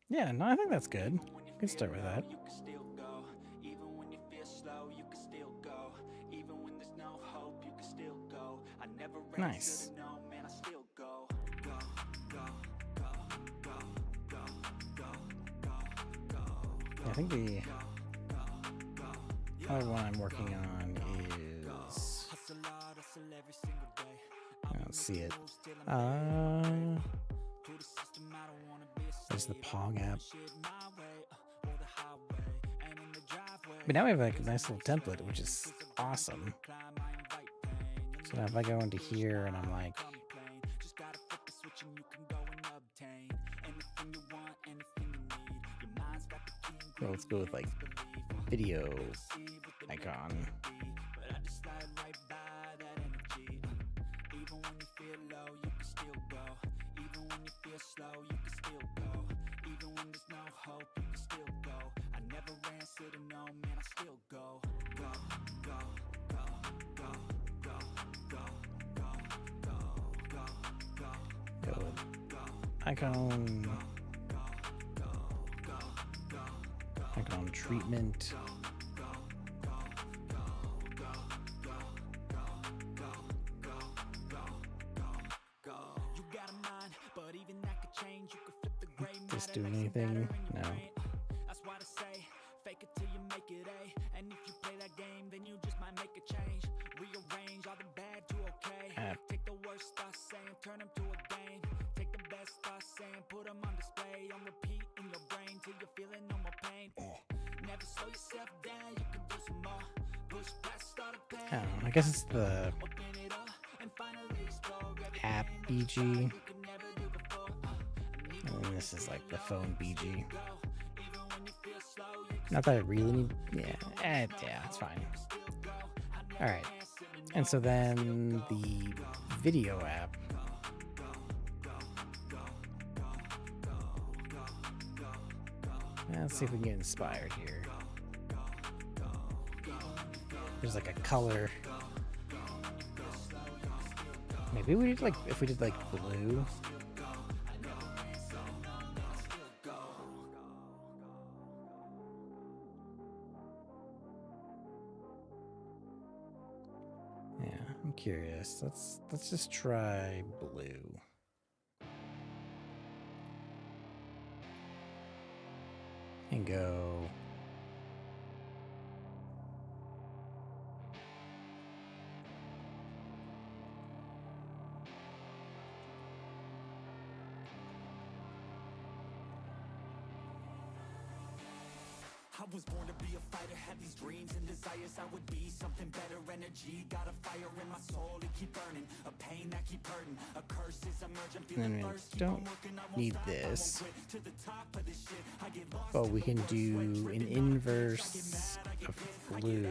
Yeah, no, I think that's good. You can start with that. You can still go, even when you feel slow, you can still go, even when there's no hope, you can still go. I never Nice. no, man, I still go. Go, go, go, go, go, go, go, go. Yeah, I think the other one I'm working on is. Hustle hard, hustle every single day. I don't see it. To the system, I don't wanna be a There's the Pong app. shit my way, or the highway, and in the driveway. But now we have like a nice little template, which is awesome. So now if I go into here and I'm like, Just gotta flip the switch and you can go and obtain anything you want, anything you need. Your mind's got the key. well, let's go with like video icon. But I just slide right by that energy. Even when you feel low, you can still go. Even when you feel slow, you can still go. Even when there's no hope, you can still go. I never answer to no, man, I still go. Go, go, go, go, go, go, go, go, go, go, Go with icon. Icon treatment. You got a mind, but even that could change. You could flip the gray Just matter, doing make some anything? matter in your No. brain. That's why I say, fake it till you make it A. And if you play that game, then you just might make a change. Rearrange all the bad to okay. App. Take the worst thoughts saying, turn them to a game. Take the best thoughts saying, put them on display. On repeat in your brain till you're feeling no more pain. Never slow yourself down, you can do some more. Push past all the pain. I don't know. I guess it's the Open it up and finally explore everything app that BG. you could never do before. And then this is like the phone BG. Even when you feel slow, you can Not that I really need. Yeah, yeah, it's fine. All right. And so then the video app. Let's see if we can get inspired here. There's like a color. Maybe we did like, if we did like blue. Yeah, I'm curious. Let's just try blue. And go. I was born to be a fighter, had these dreams and desires. I would be something better, energy, got a fire in my soul to keep burning, a pain that keep hurting, a curse is emerging, feeling And we thirst, keep on don't working, I won't need stop, I won't this, quit, to the top of this shit, I get lost, but we can do an inverse of blue.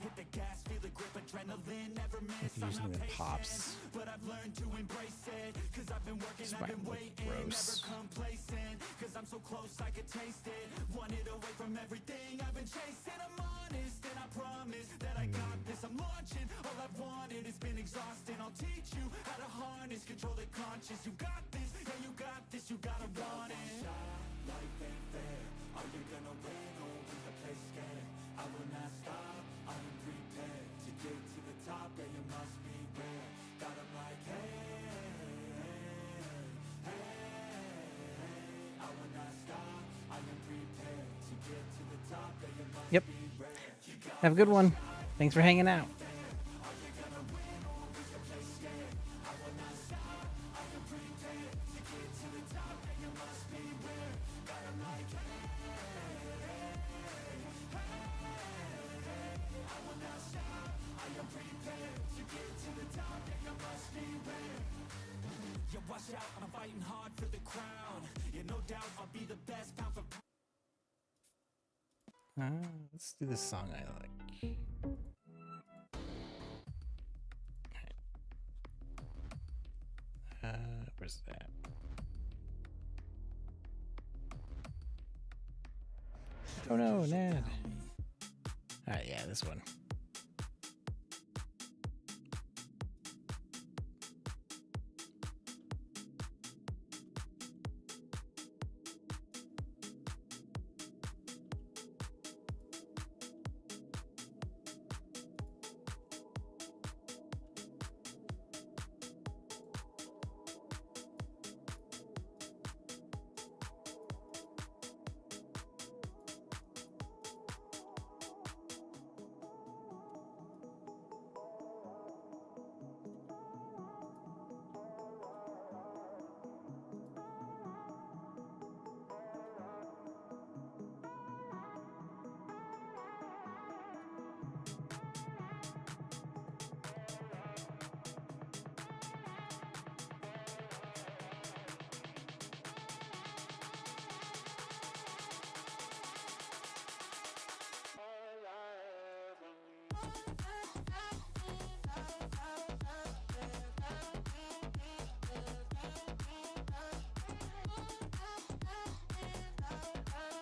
hit the gas, feel the grip, adrenaline, never miss, If you use something that pops, but I've learned to embrace it, cause I've been working, this I've might been look waiting, gross. never complacent, cause I'm so close I could taste it, wanted away from everything I've been chasing, I'm honest, and I promise that I got this, I'm launching, all I've wanted has been exhausting, I'll teach you how to harness, control the conscious, you got this, yeah you got this, you gotta want it. Life ain't fair, are you gonna win or will you play scared? I will not stop, I am prepared to get to the top, yeah you must be rare, got 'em like hey, I will not stop, I am prepared to get to the top, yeah you must Yep. be rare. Have a good one. Thanks for hanging out. Yeah, watch out, I'm fighting hard for the crown. Yeah, no doubt I'll be the best pound for Let's do this song I like. Where's that? Oh no, Nad. Alright, yeah, this one.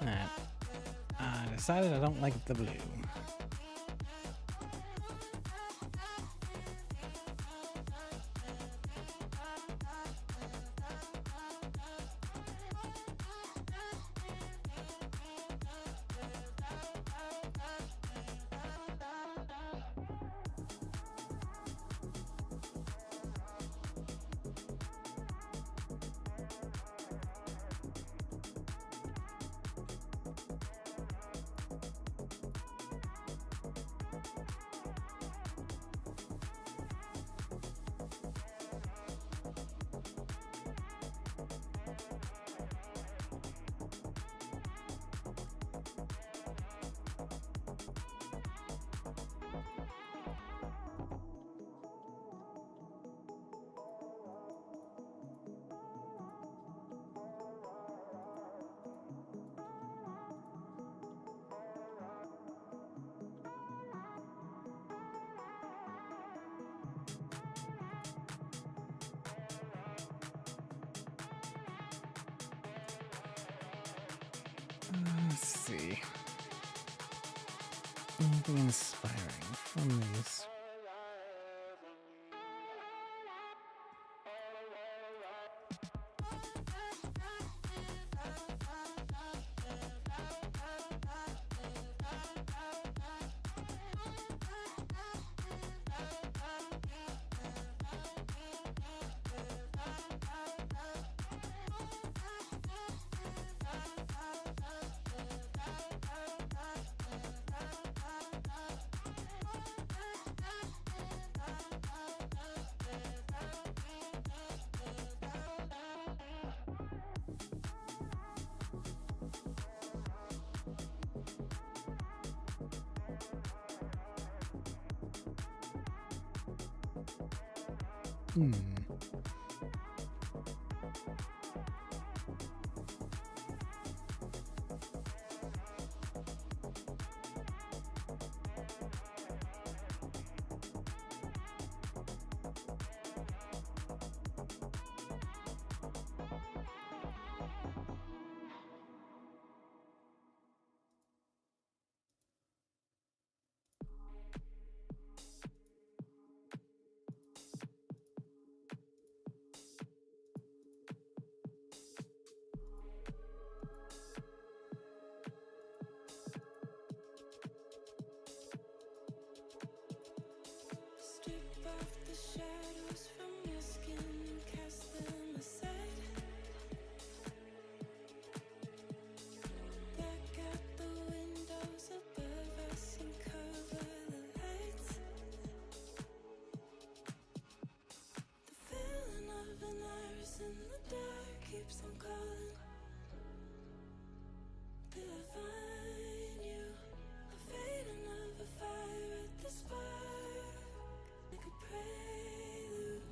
Alright. I decided I don't like the blue. Let's see. Anything inspiring from these? Hmm. Strip off the shadows from your skin and cast them aside. Black out the windows above us and cover the lights. The feeling of an iris in the dark keeps on calling. Till I find you, a fading of a fire at the spark, like a prelude.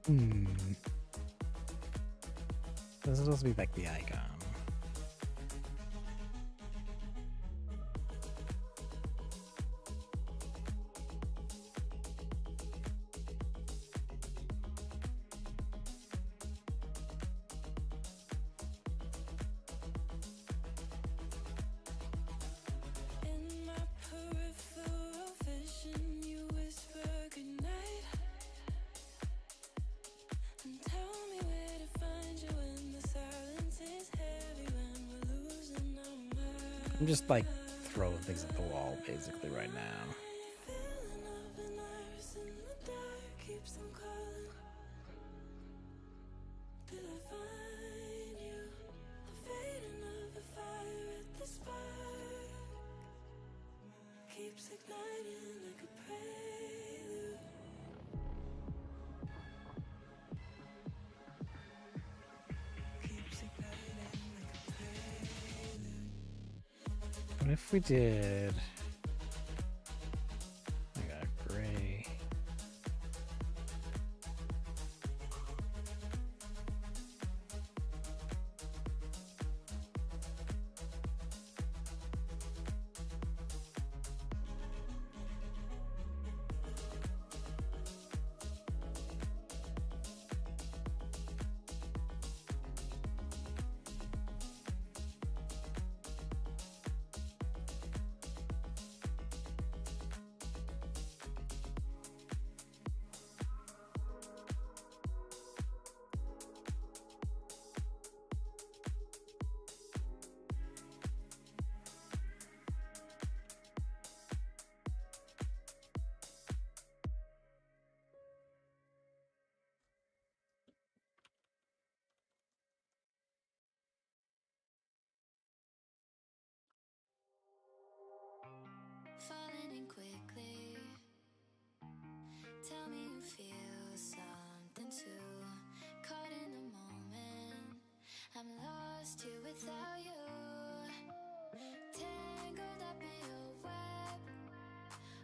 Hmm. This is supposed to be like the icon. In my peripheral vision, you whisper goodnight and tell me where to find you when the silence is heavy, when we're losing our minds. I'm just like throwing things at the wall basically right now. Feeling of an iris in the dark keeps on calling. Till I find you, a fading of a fire at the spark, keeps igniting like a prelude. Keeps igniting like a prelude. What if we did? I got gray. Falling in quickly. Tell me you feel something too. Caught in the moment. I'm lost here without you. Tangled up in your web.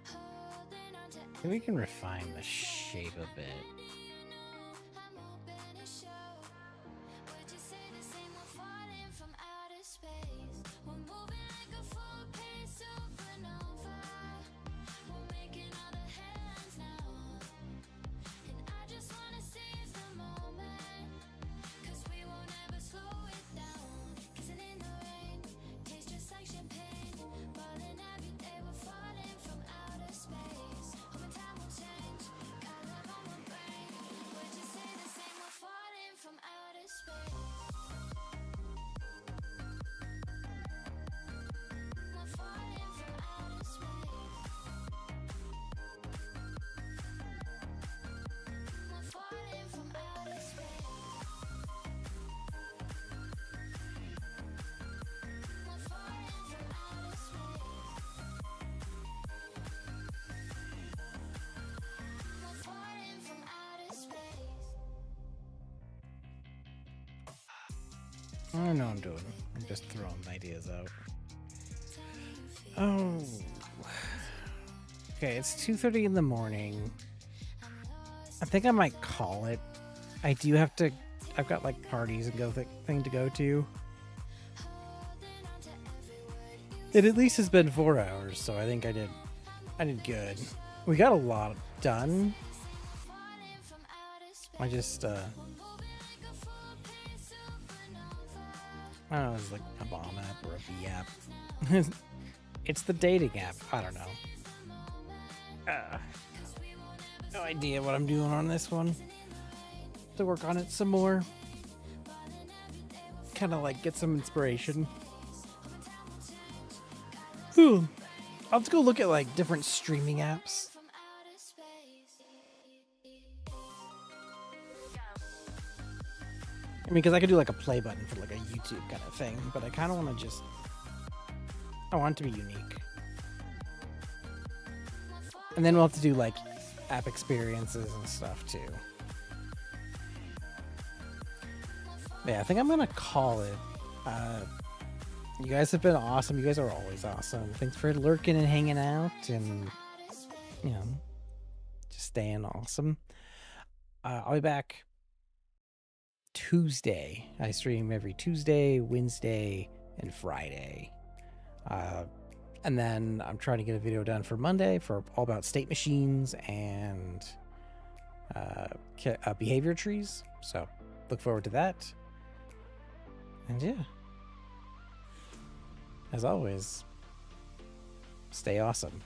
Holding on to Maybe we can refine the shape of it. I'm open to show. Would you say the same? We're falling from outer space. We're moving like a full-page supernova. We're making all the headlines now. And I just wanna seize the moment. 'Cause we won't ever slow it down. Kissing in the rain, tastes just like champagne. Falling every day, we're falling from outer space. Hoping time will change. Got love on my brain. I don't know what I'm doing. I'm just throwing ideas out. Oh. Okay, it's 2:30 in the morning. I think I might call it. I do have to. I've got like parties and thing to go to. It at least has been 4 hours, so I think I did good. We got a lot done. I just I don't know, it's like a bomb app or a V app. It's the dating app. I don't know. No idea what I'm doing on this one. To work on it some more. Kind of like get some inspiration. I'll have to go look at like different streaming apps. I mean, because I could do like a play button for like a YouTube kind of thing, but I kind of want to just. I want it to be unique. And then we'll have to do like app experiences and stuff too. Yeah, I think I'm gonna call it. You guys have been awesome. You guys are always awesome. Thanks for lurking and hanging out and, you know, just staying awesome. I'll be back Tuesday. I stream every Tuesday, Wednesday, and Friday. And then I'm trying to get a video done for Monday for all about state machines and behavior trees. So look forward to that. And yeah, as always, stay awesome.